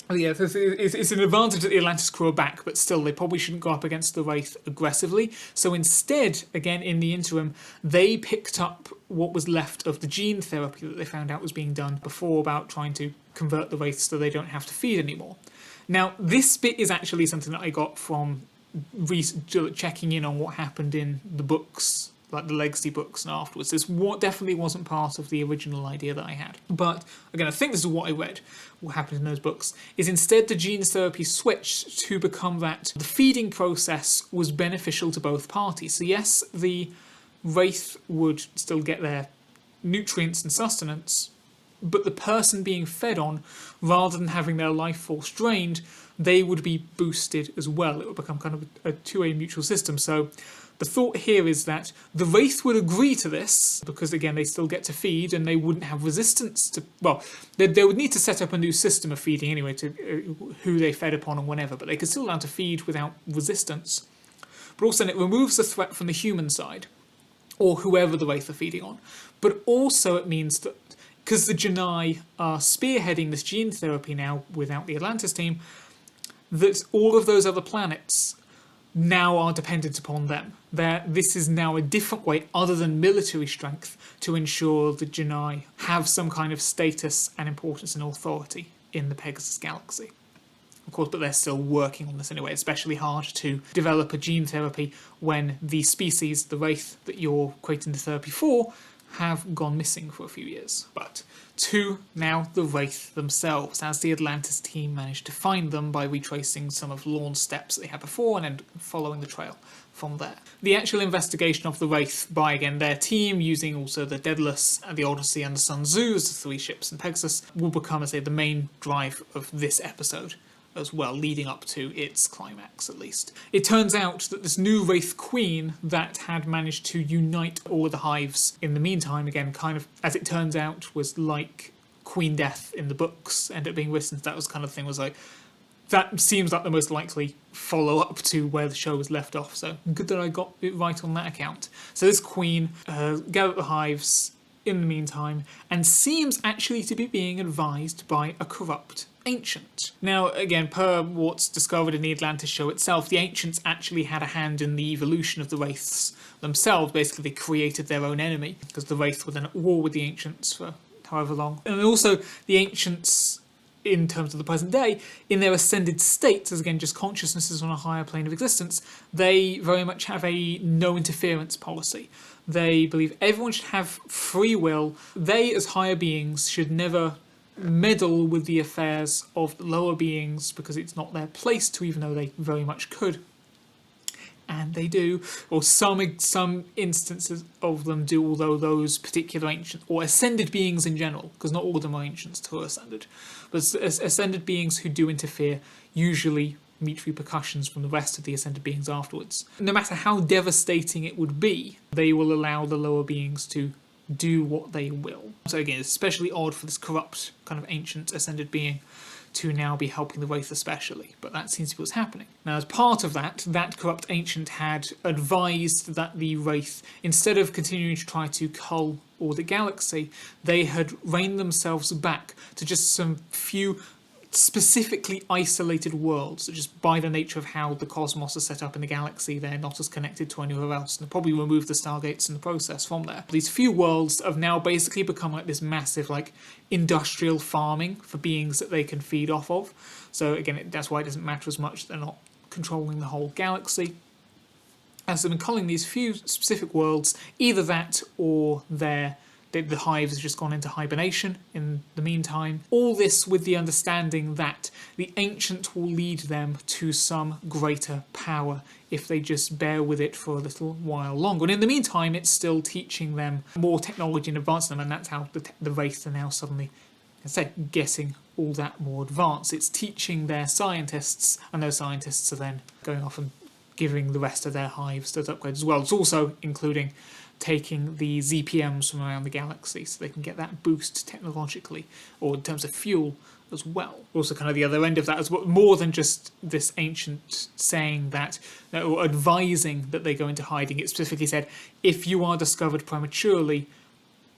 Yeah, it's an advantage that the Atlantis crew are back, but still, they probably shouldn't go up against the Wraith aggressively. So instead, again, in the interim, they picked up what was left of the gene therapy that they found out was being done before about trying to convert the Wraiths so they don't have to feed anymore. Now, this bit is actually something that I got from checking in on what happened in the books, like the legacy books and afterwards. This definitely wasn't part of the original idea that I had. But again, I think this is what I read. What happened in those books is instead the gene therapy switched to become that the feeding process was beneficial to both parties. So yes, the Wraith would still get their nutrients and sustenance, but the person being fed on, rather than having their life force drained, they would be boosted as well. It would become kind of a two-way mutual system. So the thought here is that the Wraith would agree to this, because again, they still get to feed and they wouldn't have resistance to, well, they would need to set up a new system of feeding anyway to who they fed upon and whenever, but they could still learn to feed without resistance. But also it removes the threat from the human side, or whoever the Wraith are feeding on. But also it means that, because the Janai are spearheading this gene therapy now without the Atlantis team, that all of those other planets now are dependent upon them. This is now a different way, other than military strength, to ensure the Janai have some kind of status and importance and authority in the Pegasus galaxy. Of course, but they're still working on this anyway. It's especially hard to develop a gene therapy when the species, the Wraith that you're creating the therapy for, have gone missing for a few years. But to now the Wraith themselves, as the Atlantis team managed to find them by retracing some of Lorne's steps that they had before and then following the trail from there. The actual investigation of the Wraith by, again, their team, using also the Daedalus, the Odyssey and the Sun Tzu as the three ships and Pegasus, will become, as I say, the main drive of this episode as well, leading up to its climax at least. It turns out that this new Wraith Queen that had managed to unite all of the hives in the meantime, again, kind of, as it turns out, was like Queen Death in the books, ended up being written. That was kind of thing, was like, that seems like the most likely follow-up to where the show was left off, so good that I got it right on that account. So this Queen gathered the hives in the meantime, and seems actually to be being advised by a corrupt ancient. Now, again, per what's discovered in the Atlantis show itself, the ancients actually had a hand in the evolution of the Wraiths themselves. Basically, they created their own enemy, because the Wraith were then at war with the ancients for however long. And also, the ancients, in terms of the present day, in their ascended states, as again just consciousnesses on a higher plane of existence, they very much have a no interference policy. They believe everyone should have free will. They, as higher beings, should never meddle with the affairs of the lower beings, because it's not their place to, even though they very much could. And they do, or some instances of them do, although those particular ancient, or ascended beings in general, because not all of them are ancients who are ascended, but ascended beings who do interfere usually meet repercussions from the rest of the ascended beings afterwards. No matter how devastating it would be, they will allow the lower beings to do what they will. So again, it's especially odd for this corrupt kind of ancient ascended being to now be helping the Wraith especially, but that seems to be what's happening. Now, as part of that, that corrupt ancient had advised that the Wraith, instead of continuing to try to cull all the galaxy, they had reined themselves back to just some few specifically isolated worlds, that just by the nature of how the cosmos is set up in the galaxy, they're not as connected to anywhere else, and probably remove the Stargates in the process from there. These few worlds have now basically become like this massive like industrial farming for beings that they can feed off of. So again, that's why it doesn't matter as much, they're not controlling the whole galaxy. As they've been calling these few specific worlds, either that or the hives have just gone into hibernation in the meantime. All this with the understanding that the ancient will lead them to some greater power if they just bear with it for a little while longer. And in the meantime, it's still teaching them more technology and advancing them, and that's how the Wraith are now suddenly, I say, getting all that more advanced. It's teaching their scientists, and those scientists are then going off and giving the rest of their hives those upgrades as well. It's also including taking the ZPMs from around the galaxy so they can get that boost technologically, or in terms of fuel, as well. Also kind of the other end of that as well, more than just this ancient saying that, or advising that they go into hiding. It specifically said, if you are discovered prematurely,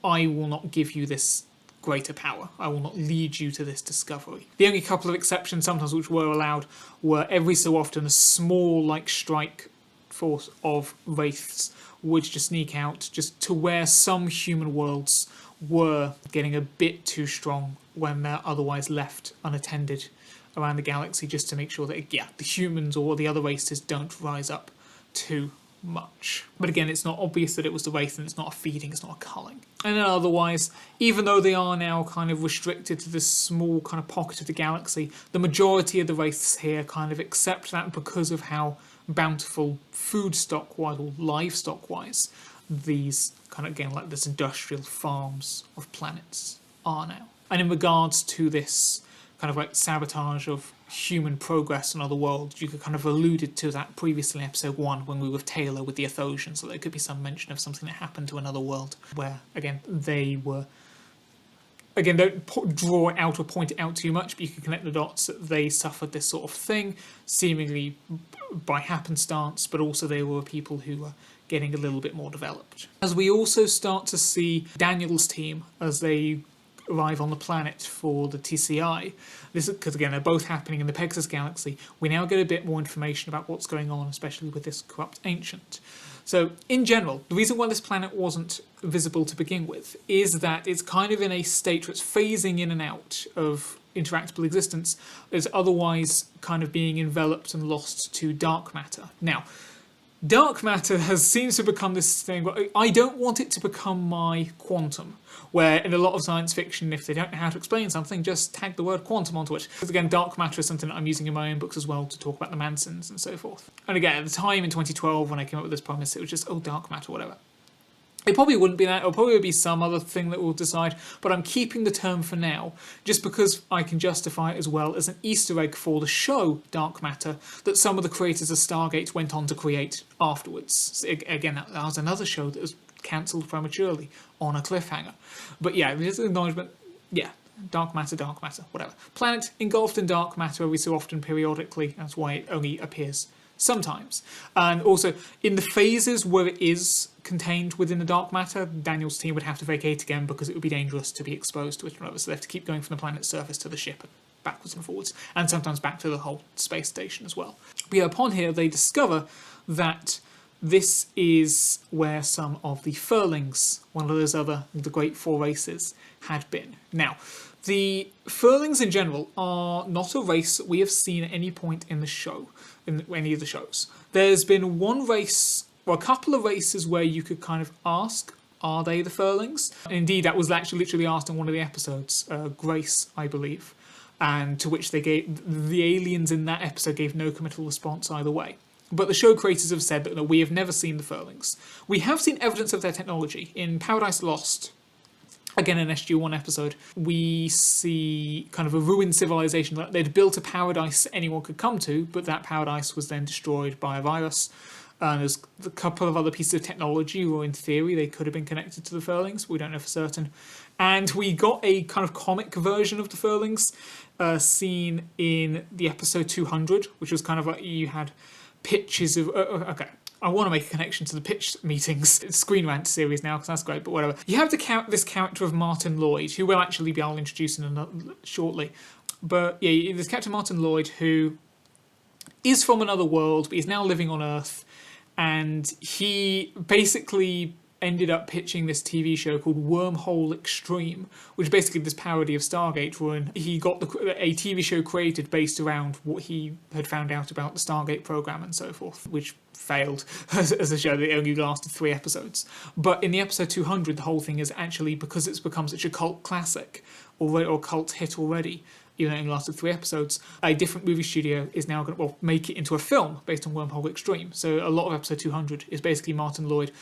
I will not give you this greater power. I will not lead you to this discovery. The only couple of exceptions sometimes which were allowed were every so often a small strike force of wraiths would just sneak out just to where some human worlds were getting a bit too strong when they're otherwise left unattended around the galaxy, just to make sure that, the humans or the other races don't rise up too much. But again, it's not obvious that it was the Wraith, and it's not a feeding, it's not a culling. And then otherwise, even though they are now kind of restricted to this small kind of pocket of the galaxy, the majority of the Wraiths here kind of accept that because of how bountiful food stock-wise or livestock-wise these kind of, again, this industrial farms of planets are now. And in regards to this kind of sabotage of human progress in other worlds, you could kind of alluded to that previously in episode 1 when we were with Taylor with the Athosians, so there could be some mention of something that happened to another world where, again, they were... Again, don't draw it out or point it out too much, but you can connect the dots that they suffered this sort of thing, seemingly by happenstance, but also they were people who were getting a little bit more developed. As we also start to see Daniel's team as they arrive on the planet for the TCI, this is because, again, they're both happening in the Pegasus galaxy, we now get a bit more information about what's going on, especially with this corrupt ancient. So, in general, the reason why this planet wasn't visible to begin with is that it's kind of in a state where it's phasing in and out of interactable existence, as otherwise kind of being enveloped and lost to dark matter. Now, dark matter seems to become this thing, but I don't want it to become my quantum, where in a lot of science fiction, if they don't know how to explain something, just tag the word quantum onto it. Because again, dark matter is something that I'm using in my own books as well to talk about the Mansons and so forth. And again, at the time in 2012 when I came up with this premise, it was just, oh, dark matter, whatever. It probably wouldn't be that, it'll probably be some other thing that we'll decide, but I'm keeping the term for now, just because I can justify it as well as an Easter egg for the show Dark Matter that some of the creators of Stargate went on to create afterwards. So again, that was another show that was cancelled prematurely on a cliffhanger. But yeah, there's an acknowledgement, dark matter, whatever. Planet engulfed in dark matter every so often periodically, that's why it only appears sometimes. And also, in the phases where it is contained within the dark matter, Daniel's team would have to vacate again because it would be dangerous to be exposed to it, so they have to keep going from the planet's surface to the ship and backwards and forwards, and sometimes back to the whole space station as well. But yeah, upon here, they discover that this is where some of the Furlings, one of those other, the Great Four Races, had been. Now, the Furlings in general are not a race that we have seen at any point in the show, in any of the shows. There's been one race, or a couple of races where you could kind of ask, are they the Furlings? And indeed, that was actually literally asked in one of the episodes, Grace, I believe, and to which they gave, the aliens in that episode gave no committal response either way. But the show creators have said that no, we have never seen the Furlings. We have seen evidence of their technology. In Paradise Lost, again in SG-1 episode, we see kind of a ruined civilization. They'd built a paradise anyone could come to, but that paradise was then destroyed by a virus. And there's a couple of other pieces of technology where in theory they could have been connected to the Furlings, we don't know for certain. And we got a kind of comic version of the Furlings seen in the episode 200, which was kind of like you had pitches of... okay, I want to make a connection to the pitch meetings. It's Screen Rant series now, because that's great, but whatever. You have this character of Martin Lloyd, who will actually be, I'll introduce shortly. But yeah, there's Captain Martin Lloyd, who is from another world, but he's now living on Earth. And he basically ended up pitching this TV show called Wormhole Extreme, which is basically this parody of Stargate Run. He got a TV show created based around what he had found out about the Stargate program and so forth, which failed as a show. It only lasted 3 episodes. But in the episode 200, the whole thing is actually, because it's become such a cult classic or cult hit already, even though it only lasted 3 episodes, a different movie studio is now going to make it into a film based on Wormhole Extreme. So a lot of episode 200 is basically Martin Lloyd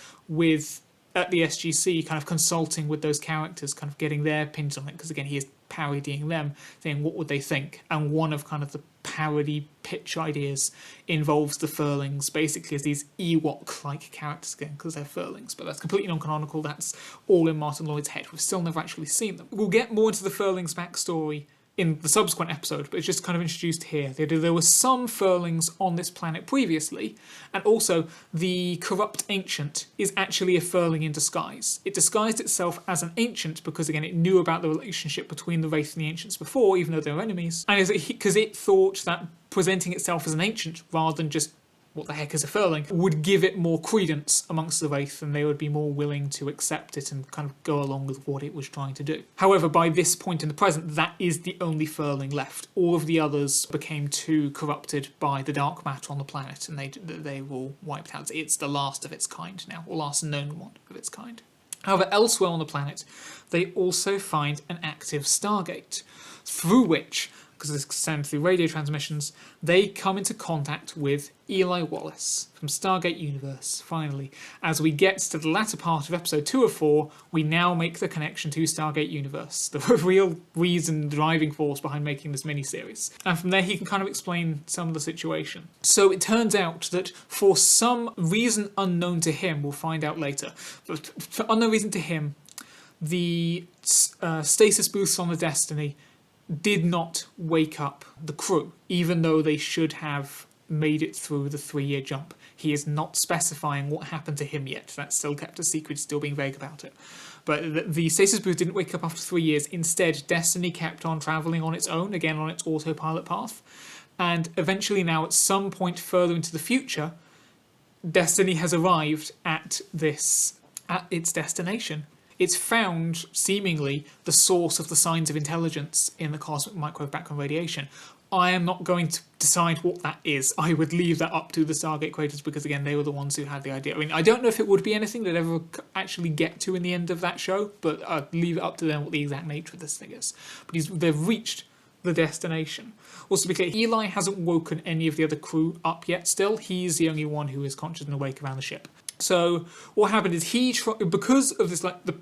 at the SGC kind of consulting with those characters, kind of getting their opinions on it, because again he is parodying them, saying what would they think. And one of kind of the parody pitch ideas involves the Furlings basically as these Ewok-like characters again, because they're Furlings, but that's completely non-canonical. That's all in Martin Lloyd's head. We've still never actually seen them. We'll get more into the Furlings backstory in the subsequent episode, but it's just kind of introduced here. There were some furlings on this planet previously, and also the corrupt ancient is actually a furling in disguise. It disguised itself as an ancient because, again, it knew about the relationship between the Wraith and the ancients before, even though they were enemies, and because it thought that presenting itself as an ancient rather than just what the heck is a furling would give it more credence amongst the Wraith, and they would be more willing to accept it and kind of go along with what it was trying to do. However, by this point in the present, that is the only furling left. All of the others became too corrupted by the dark matter on the planet, and they were all wiped out. It's the last of its kind now, or last known one of its kind. However, elsewhere on the planet, they also find an active Stargate, through which, because it's sent through radio transmissions, they come into contact with Eli Wallace from Stargate Universe, finally. As we get to the latter part of episode 2 of 4, we now make the connection to Stargate Universe, the real reason, driving force behind making this mini-series. And from there he can kind of explain some of the situation. So it turns out that for some reason unknown to him, we'll find out later, but for unknown reason to him, the stasis booths on the Destiny did not wake up the crew, even though they should have made it through the 3-year jump. He is not specifying what happened to him yet. That's still kept a secret, still being vague about it. But the stasis booth didn't wake up after 3 years. Instead, Destiny kept on travelling on its own, again on its autopilot path. And eventually now, at some point further into the future, Destiny has arrived at its destination. It's found, seemingly, the source of the signs of intelligence in the cosmic microwave background radiation. I am not going to decide what that is. I would leave that up to the Stargate creators because, again, they were the ones who had the idea. I mean, I don't know if it would be anything they'd ever actually get to in the end of that show, but I'd leave it up to them what the exact nature of this thing is. But they've reached the destination. Also, to be clear, Eli hasn't woken any of the other crew up yet still. He's the only one who is conscious and awake around the ship. So what happened is because of this, like, the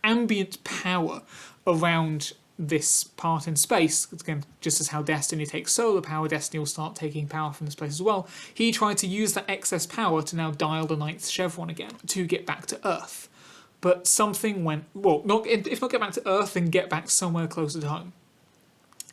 ambient power around this part in space, again, just as how Destiny takes solar power, Destiny will start taking power from this place as well. He tried to use that excess power to now dial the 9th chevron again to get back to Earth. But something went, well, if not get back to Earth, then get back somewhere closer to home.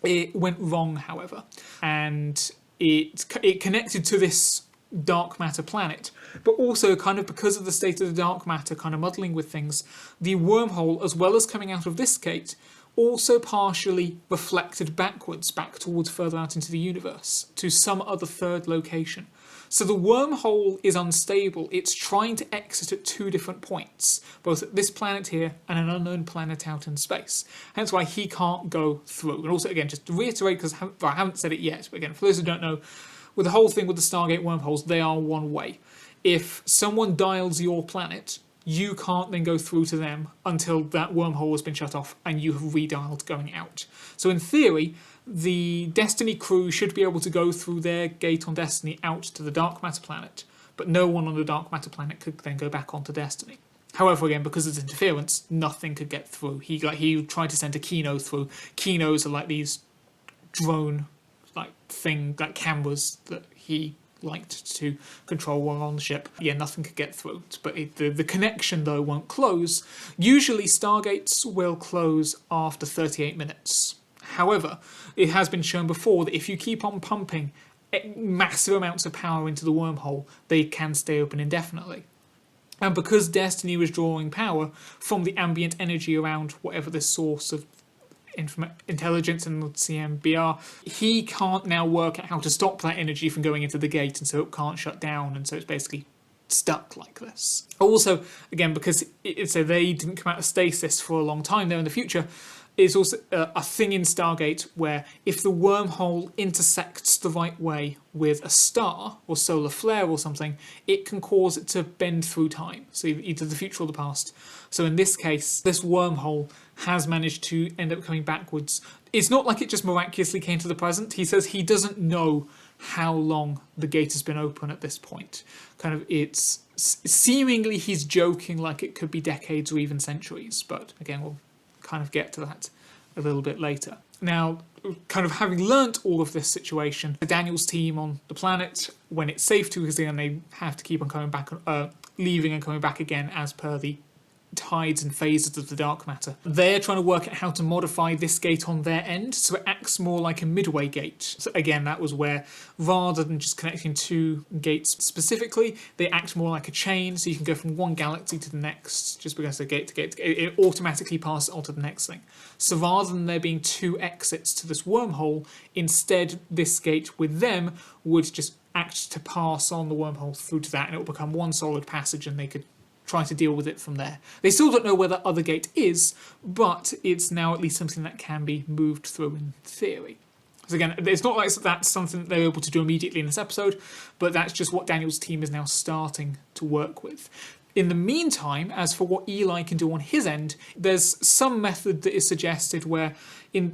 It went wrong, however, and it connected to this dark matter planet, but also kind of because of the state of the dark matter kind of muddling with things, the wormhole, as well as coming out of this gate, also partially reflected backwards, back towards further out into the universe, to some other third location. So the wormhole is unstable. It's trying to exit at 2 different points, both at this planet here and an unknown planet out in space. Hence why he can't go through. And also, again, just to reiterate, because I haven't said it yet, but again, for those who don't know, with the whole thing with the Stargate wormholes, they are one way. If someone dials your planet, you can't then go through to them until that wormhole has been shut off and you have redialed going out. So in theory, the Destiny crew should be able to go through their gate on Destiny out to the dark matter planet, but no one on the dark matter planet could then go back onto Destiny. However, again, because of interference, nothing could get through. He tried to send a Kino through. Kinos are like these drone cameras that he liked to control while on the ship. Yeah, nothing could get through. But the connection, though, won't close. Usually, Stargates will close after 38 minutes. However, it has been shown before that if you keep on pumping massive amounts of power into the wormhole, they can stay open indefinitely. And because Destiny was drawing power from the ambient energy around whatever the source of intelligence and CMBR, he can't now work out how to stop that energy from going into the gate, and so it can't shut down, and so it's basically stuck like this. Also, again, because they didn't come out of stasis for a long time there in the future, is also a thing in Stargate where if the wormhole intersects the right way with a star or solar flare or something, it can cause it to bend through time, so either the future or the past. So in this case, this wormhole has managed to end up coming backwards. It's not like it just miraculously came to the present. He says he doesn't know how long the gate has been open at this point. Kind of, it's seemingly he's joking like it could be decades or even centuries, but again, we'll kind of get to that a little bit later. Now, kind of having learnt all of this situation, Daniel's team on the planet, when it's safe to, because then they have to keep on coming back, leaving and coming back again as per the tides and phases of the dark matter. They're trying to work out how to modify this gate on their end so it acts more like a Midway gate. So again, that was where, rather than just connecting two gates specifically, they act more like a chain, so you can go from one galaxy to the next, just because they're gate to gate to gate. It automatically passes on to the next thing. So rather than there being two exits to this wormhole, instead this gate with them would just act to pass on the wormhole through to that, and it will become one solid passage and they could try to deal with it from there. They still don't know where that other gate is, but it's now at least something that can be moved through in theory. So again, it's not like that's something that they're able to do immediately in this episode, but that's just what Daniel's team is now starting to work with. In the meantime, as for what Eli can do on his end, there's some method that is suggested where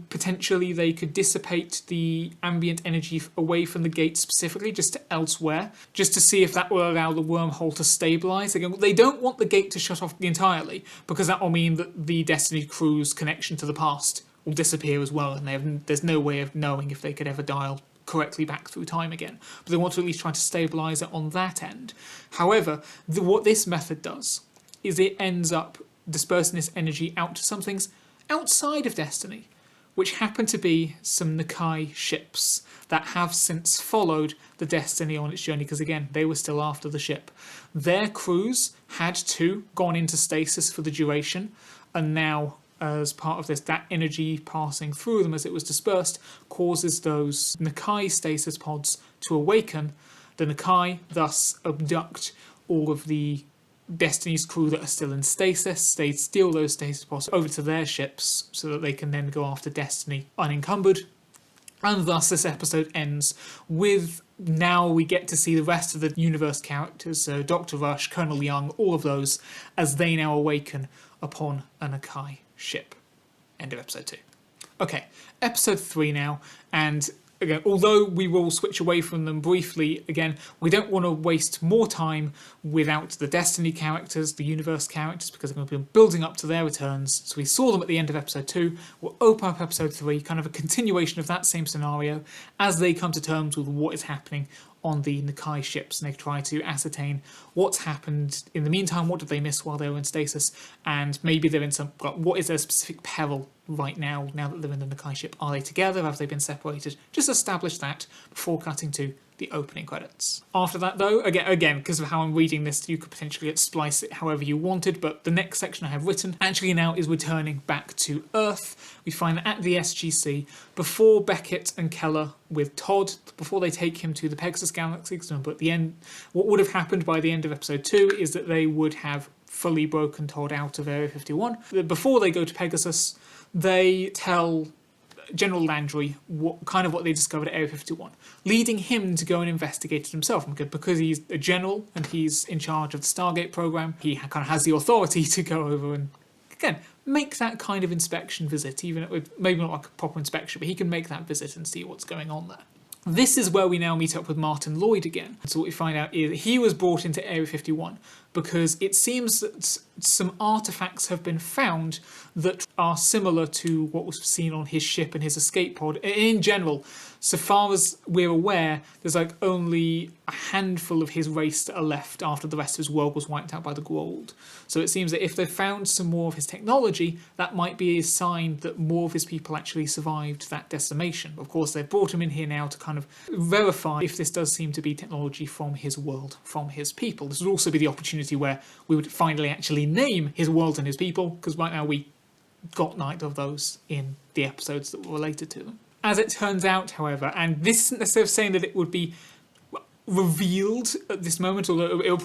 potentially they could dissipate the ambient energy away from the gate specifically, just to elsewhere, just to see if that will allow the wormhole to stabilise. Again, they don't want the gate to shut off entirely, because that will mean that the Destiny crew's connection to the past will disappear as well, and there's no way of knowing if they could ever dial correctly back through time again, but they want to at least try to stabilise it on that end. However, what this method does is it ends up dispersing this energy out to some things outside of Destiny, which happen to be some Nakai ships that have since followed the Destiny on its journey, because again, they were still after the ship. Their crews had to gone into stasis for the duration, and now as part of this, that energy passing through them as it was dispersed causes those Nakai stasis pods to awaken. The Nakai thus abduct all of the Destiny's crew that are still in stasis. They steal those stasis pods over to their ships so that they can then go after Destiny unencumbered. And thus this episode ends with, now we get to see the rest of the universe characters, so Dr. Rush, Colonel Young, all of those, as they now awaken upon a Nakai ship. End of episode 2. Okay, episode 3 now, and again, although we will switch away from them briefly, again, we don't want to waste more time without the Destiny characters, the universe characters, because they're going to be building up to their returns. So we saw them at the end of episode 2. We'll open up episode 3, kind of a continuation of that same scenario, as they come to terms with what is happening on the Nakai ships, and they try to ascertain what's happened in the meantime, what did they miss while they were in stasis, and maybe they're in some, what is their specific peril right now that they're in the Nakai ship. Are they together? Have they been separated? Just establish that before cutting to the opening credits. After that though, again, because of how I'm reading this, you could potentially splice it however you wanted, but the next section I have written actually now is returning back to Earth. We find that at the SGC, before Beckett and Keller with Todd, before they take him to the Pegasus galaxy, because remember at the end, what would have happened by the end of episode 2 is that they would have fully broken Todd out of Area 51. Before they go to Pegasus, they tell General Landry what they discovered at Area 51, leading him to go and investigate it himself, because he's a general and he's in charge of the Stargate program. He kind of has the authority to go over and, again, make that kind of inspection visit, even maybe not like a proper inspection, but he can make that visit and see what's going on there. This is where we now meet up with Martin Lloyd again. So what we find out is that he was brought into Area 51 because it seems that some artefacts have been found that are similar to what was seen on his ship and his escape pod. In general, so far as we're aware, there's like only a handful of his race that are left after the rest of his world was wiped out by the Goa'uld. So it seems that if they found some more of his technology, that might be a sign that more of his people actually survived that decimation. Of course, they've brought him in here now to kind of verify if this does seem to be technology from his world, from his people. This would also be the opportunity where we would finally actually name his world and his people, because right now we got neither of those in the episodes that were related to them. As it turns out, however, and this isn't necessarily saying that it would be revealed at this moment, although it'll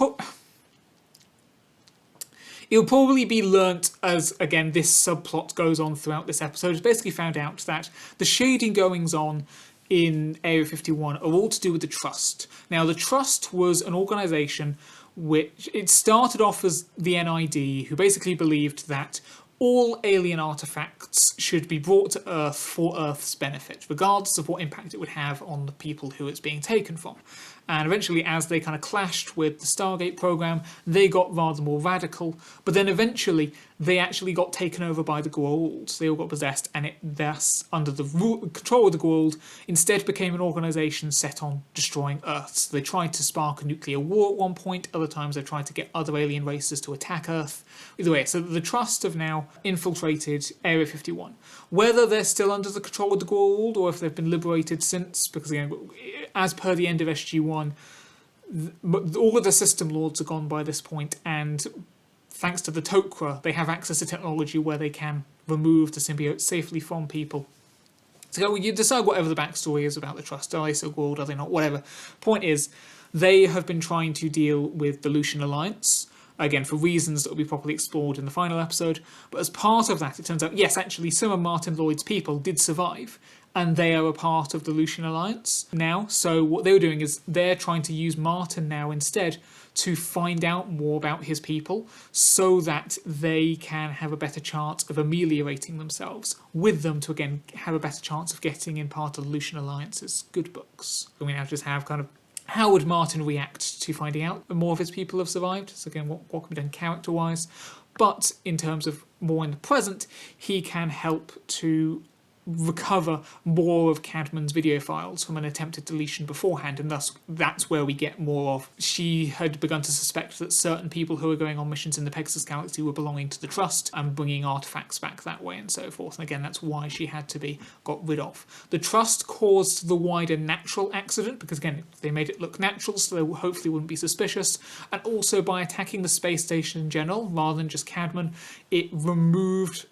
probably be learnt as, again, this subplot goes on throughout this episode. It's basically found out that the shading goings on in Area 51 are all to do with the Trust. Now, the Trust was an organisation which, it started off as the NID, who basically believed that all alien artefacts should be brought to Earth for Earth's benefit, regardless of what impact it would have on the people who it's being taken from. And eventually, as they kind of clashed with the Stargate program, they got rather more radical. But then eventually, they actually got taken over by the Goa'uld. They all got possessed, and it thus, under the control of the Goa'uld, instead became an organisation set on destroying Earth. So they tried to spark a nuclear war at one point. Other times, they tried to get other alien races to attack Earth. Either way, so the Trust have now infiltrated Area 51. Whether they're still under the control of the Goa'uld or if they've been liberated since, because again, as per the end of SG1, all of the system lords are gone by this point, and thanks to the Tok'ra, they have access to technology where they can remove the symbiote safely from people. So you decide whatever the backstory is about the Trust. Are they still Goa'uld? Are they not? Whatever. Point is, they have been trying to deal with the Lucian Alliance, again, for reasons that will be properly explored in the final episode. But as part of that, it turns out, yes, actually, some of Martin Lloyd's people did survive, and they are a part of the Lucian Alliance now. So what they were doing is they're trying to use Martin now instead to find out more about his people so that they can have a better chance of ameliorating themselves with them to, again, have a better chance of getting in part of the Lucian Alliance's good books. So we now just have kind of how would Martin react to finding out that more of his people have survived? So again, what can be done character-wise? But in terms of more in the present, he can help to recover more of Cadman's video files from an attempted deletion beforehand, and thus that's where we get more of. She had begun to suspect that certain people who were going on missions in the Pegasus galaxy were belonging to the Trust and bringing artifacts back that way and so forth. And again, that's why she had to be got rid of. The Trust caused the wider natural accident because, again, they made it look natural, so they hopefully wouldn't be suspicious. And also by attacking the space station in general, rather than just Cadman, it removed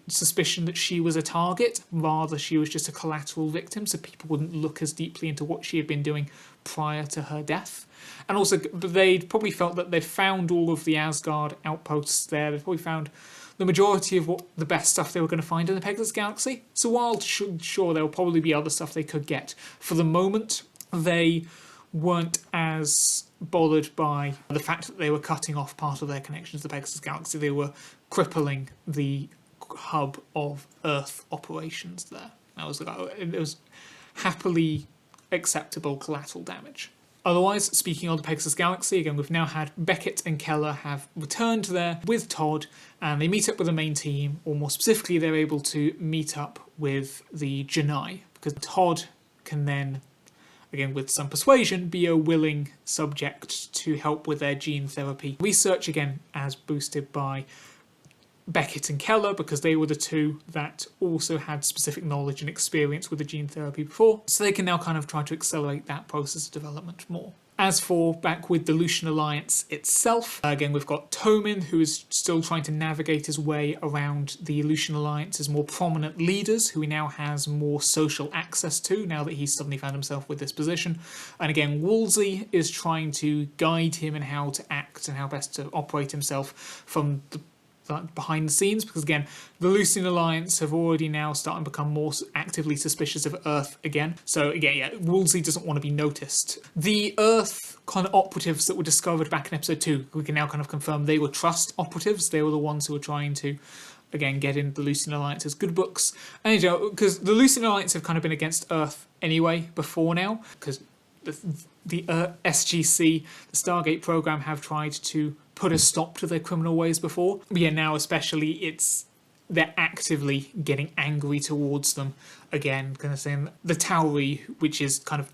suspicion that she was a target. Rather, she was just a collateral victim, so people wouldn't look as deeply into what she had been doing prior to her death. And also, they'd probably felt that they'd found all of the Asgard outposts there. They'd probably found the majority of what the best stuff they were going to find in the Pegasus galaxy. So while sure there will probably be other stuff they could get, for the moment, they weren't as bothered by the fact that they were cutting off part of their connections to the Pegasus galaxy. They were crippling the hub of Earth operations there. It was happily acceptable collateral damage. Otherwise, speaking of the Pegasus galaxy, again, we've now had Beckett and Keller have returned there with Todd, and they meet up with the main team, or more specifically, they're able to meet up with the Janai, because Todd can then, again with some persuasion, be a willing subject to help with their gene therapy research, again as boosted by Beckett and Keller, because they were the two that also had specific knowledge and experience with the gene therapy before, so they can now kind of try to accelerate that process of development more. As for back with the Lucian Alliance itself, again we've got Tomin, who is still trying to navigate his way around the Lucian Alliance's more prominent leaders, who he now has more social access to, now that he's suddenly found himself with this position. And again, Woolsey is trying to guide him in how to act and how best to operate himself from the behind the scenes, because again, the Lucian Alliance have already now started to become more actively suspicious of Earth again. So again, yeah, Woolsey doesn't want to be noticed. The Earth kind of operatives that were discovered back in episode 2, we can now kind of confirm they were Trust operatives. They were the ones who were trying to, again, get into the Lucian Alliance's good books. And you know, because the Lucian Alliance have kind of been against Earth anyway before now, because the SGC, the Stargate program, have tried to put a stop to their criminal ways before. But yeah, now especially they're actively getting angry towards them again, kind of saying the Tauri, which is kind of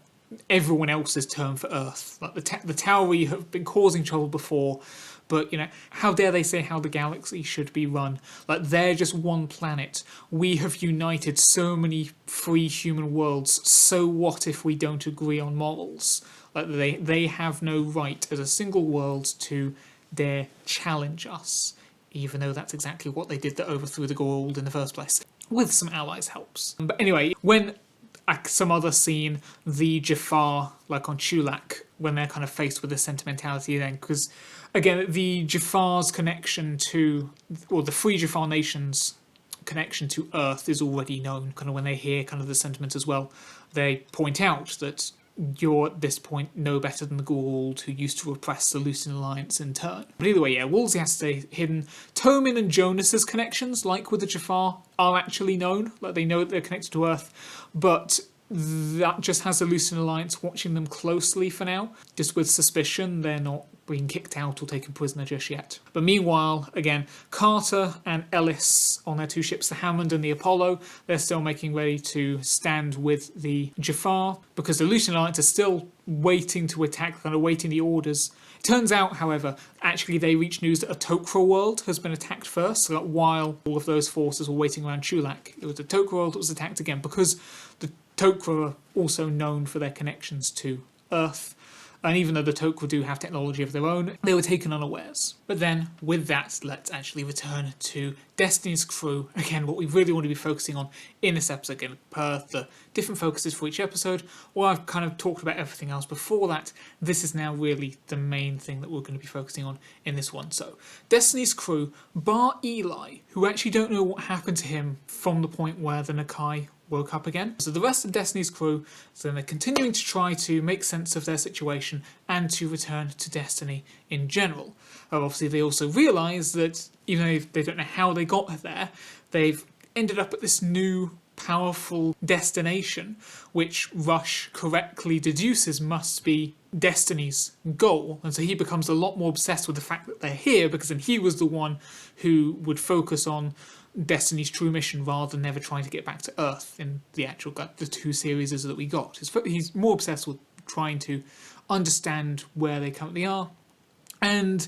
everyone else's term for Earth. Like the Tauri have been causing trouble before, but you know, how dare they say how the galaxy should be run? Like, they're just one planet. We have united so many free human worlds, so what if we don't agree on morals? Like, they have no right as a single world to dare challenge us, even though that's exactly what they did that overthrew the Goa'uld in the first place, with some allies' helps. But anyway, when some other scene, the Jafar, like on Chulak, when they're kind of faced with the sentimentality then, because again, the Jafar's connection to, or the Free Jafar Nation's connection to Earth is already known. Kind of when they hear kind of the sentiment as well, they point out that you're at this point no better than the Goa'uld, who used to repress the Lucian Alliance in turn. But either way, yeah, Woolsey has to stay hidden. Tomin and Jonas's connections, like with the Jafar, are actually known. Like, they know that they're connected to Earth, but that just has the Lucian Alliance watching them closely for now, just with suspicion. They're not being kicked out or taken prisoner just yet. But meanwhile, again, Carter and Ellis on their two ships, the Hammond and the Apollo, they're still making ready to stand with the Jafar, because the Lucian Alliance are still waiting to attack, kind of waiting the orders. Turns out, however, actually they reached news that a Tok'ra world has been attacked first, so that while all of those forces were waiting around Chulak, it was the Tok'ra world that was attacked again, because the Tok'ra are also known for their connections to Earth. And even though the Tok'ra do have technology of their own, they were taken unawares. But then, with that, let's actually return to Destiny's crew. Again, what we really want to be focusing on in this episode, again, per the different focuses for each episode, or I've kind of talked about everything else before that, this is now really the main thing that we're going to be focusing on in this one. So, Destiny's crew, bar Eli, who actually don't know what happened to him from the point where the Nakai woke up again. So the rest of Destiny's crew, so they're continuing to try to make sense of their situation and to return to Destiny in general. Obviously they also realise that even though they don't know how they got there, they've ended up at this new powerful destination, which Rush correctly deduces must be Destiny's goal. And so he becomes a lot more obsessed with the fact that they're here, because then he was the one who would focus on Destiny's true mission rather than never trying to get back to Earth in the actual the two series that we got. He's more obsessed with trying to understand where they currently are, and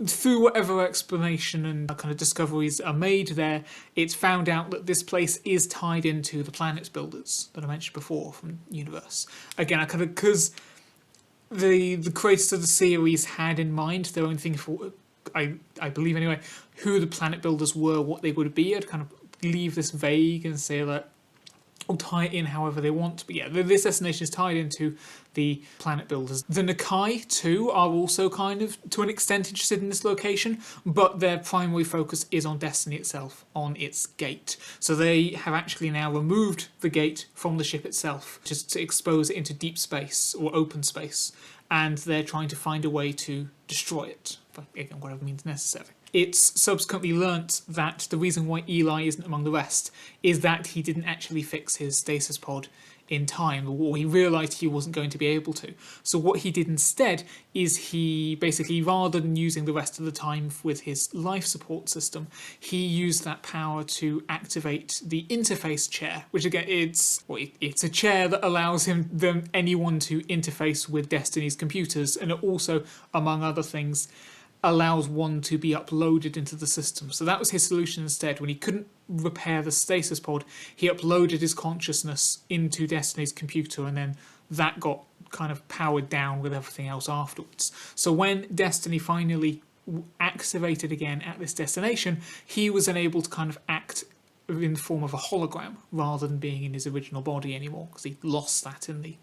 through whatever explanation and kind of discoveries are made there, it's found out that this place is tied into the planet builders that I mentioned before from Universe. Again, because the creators of the series had in mind their own thing for, I believe anyway, who the planet builders were, what they would be. I'd kind of leave this vague and say that, or tie it in however they want. But yeah, this destination is tied into the planet builders. The Nakai too are also kind of, to an extent, interested in this location, but their primary focus is on Destiny itself, on its gate. So they have actually now removed the gate from the ship itself, just to expose it into deep space, or open space, and they're trying to find a way to destroy it, again, whatever means necessary. It's subsequently learnt that the reason why Eli isn't among the rest is that he didn't actually fix his stasis pod in time, or he realised he wasn't going to be able to. So what he did instead is he basically, rather than using the rest of the time with his life support system, he used that power to activate the interface chair, which again, it's a chair that allows anyone to interface with Destiny's computers, and it also, among other things, allows one to be uploaded into the system. So that was his solution instead. When he couldn't repair the stasis pod, he uploaded his consciousness into Destiny's computer, and then that got kind of powered down with everything else afterwards. So when Destiny finally activated again at this destination, he was unable to kind of act in the form of a hologram rather than being in his original body anymore, because he lost that in the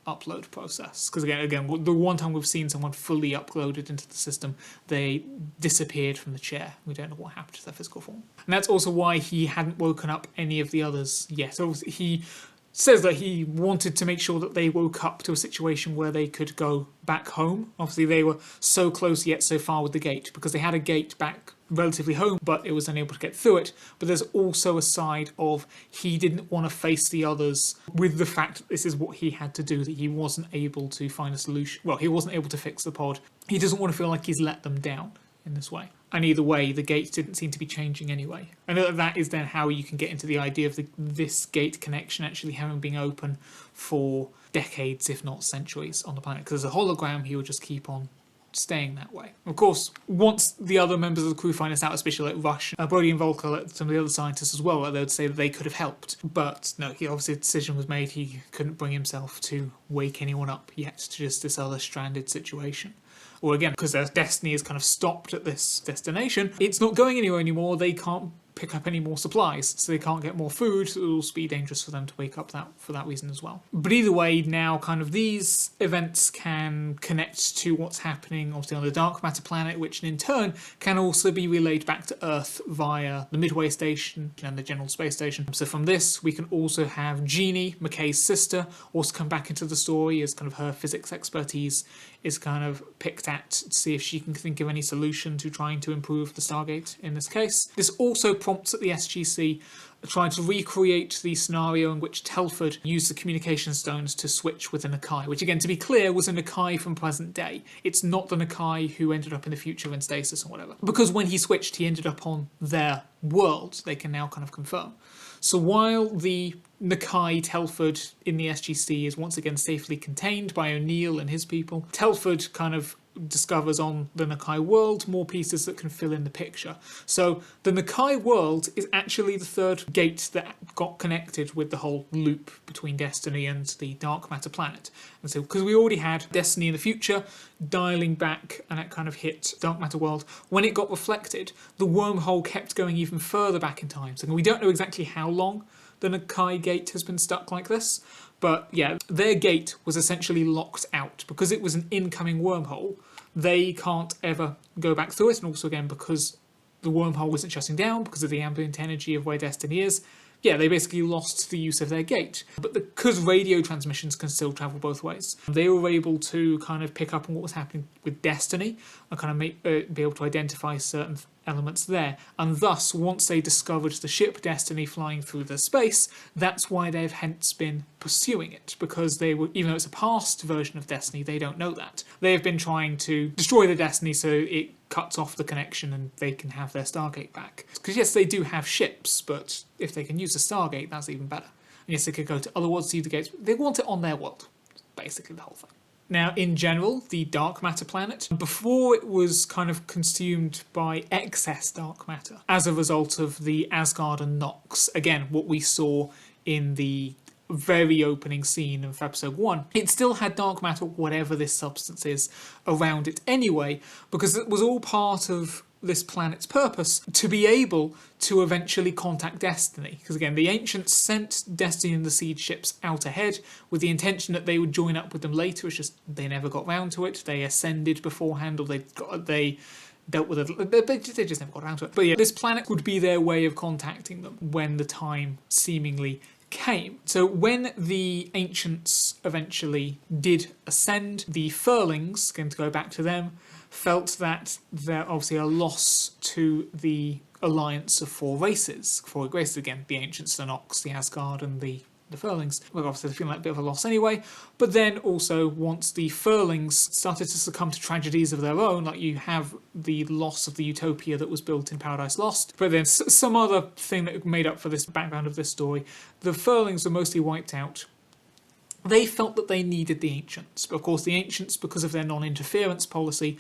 upload process. Because again, the one time we've seen someone fully uploaded into the system, they disappeared from the chair. We don't know what happened to their physical form. And that's also why he hadn't woken up any of the others yet. So he says that he wanted to make sure that they woke up to a situation where they could go back home. Obviously they were so close yet so far with the gate, because they had a gate back relatively home, but it was unable to get through it. But there's also a side of he didn't want to face the others with the fact that this is what he had to do, that he wasn't able to find a solution. Well, he wasn't able to fix the pod. He doesn't want to feel like he's let them down in this way. And either way, the gate didn't seem to be changing anyway. And that is then how you can get into the idea of this gate connection actually having been open for decades, if not centuries, on the planet. Because as a hologram, he will just keep on staying that way. Of course, once the other members of the crew find this out, especially like Rush, Brody and Volker, like some of the other scientists as well, they would say that they could have helped. But no, obviously a decision was made. He couldn't bring himself to wake anyone up yet to just this other stranded situation. Or again, because their destiny is kind of stopped at this destination, it's not going anywhere anymore. They can't pick up any more supplies, so they can't get more food, so it'll be dangerous for them to wake up for that reason as well. But either way, now kind of these events can connect to what's happening obviously on the dark matter planet, which in turn can also be relayed back to Earth via the Midway station and the General Space Station. So from this, we can also have Jeannie, McKay's sister, also come back into the story as kind of her physics expertise is kind of picked at to see if she can think of any solution to trying to improve the Stargate in this case. This also prompts at the SGC trying to recreate the scenario in which Telford used the communication stones to switch with the Nakai, which again, to be clear, was a Nakai from present day. It's not the Nakai who ended up in the future in stasis or whatever. Because when he switched, he ended up on their world, they can now kind of confirm. So while the Nakai Telford in the SGC is once again safely contained by O'Neill and his people, Telford kind of discovers on the Nakai world more pieces that can fill in the picture. So the Nakai world is actually the third gate that got connected with the whole loop between Destiny and the dark matter planet. And so because we already had Destiny in the future dialing back, and that kind of hit dark matter world, when it got reflected, the wormhole kept going even further back in time. So we don't know exactly how long the Nakai gate has been stuck like this, but yeah, their gate was essentially locked out because it was an incoming wormhole. They can't ever go back through it, and also again because the wormhole wasn't shutting down because of the ambient energy of where Destiny is. Yeah, they basically lost the use of their gate. But because radio transmissions can still travel both ways, they were able to kind of pick up on what was happening with Destiny and kind of be able to identify certain elements there. And thus, once they discovered the ship Destiny flying through the space, that's why they've hence been pursuing it. Because they were, even though it's a past version of Destiny, they don't know that. They have been trying to destroy the Destiny so it cuts off the connection and they can have their Stargate back. Because yes, they do have ships, but if they can use the Stargate, that's even better. And yes, they could go to other worlds to see the gates. They want it on their world. Basically the whole thing. Now, in general, the dark matter planet, before it was kind of consumed by excess dark matter as a result of the Asgard and Nox, again, what we saw in the very opening scene of episode 1, it still had dark matter, whatever this substance is, around it anyway, because it was all part of this planet's purpose to be able to eventually contact Destiny. Because again, the Ancients sent Destiny and the Seed ships out ahead with the intention that they would join up with them later. It's just they never got round to it. They ascended beforehand, or they dealt with it. They just never got around to it. But yeah, this planet would be their way of contacting them when the time seemingly came. So when the Ancients eventually did ascend, the Furlings, again to go back to them, felt that they're obviously a loss to the alliance of four races. Again, the Ancients, the Nox, the Asgard, and the Furlings. Well, obviously they're feeling like a bit of a loss anyway. But then also, once the Furlings started to succumb to tragedies of their own, like you have the loss of the utopia that was built in Paradise Lost, but then some other thing that made up for this background of this story, the Furlings were mostly wiped out. They felt that they needed the Ancients. But of course, the Ancients, because of their non-interference policy,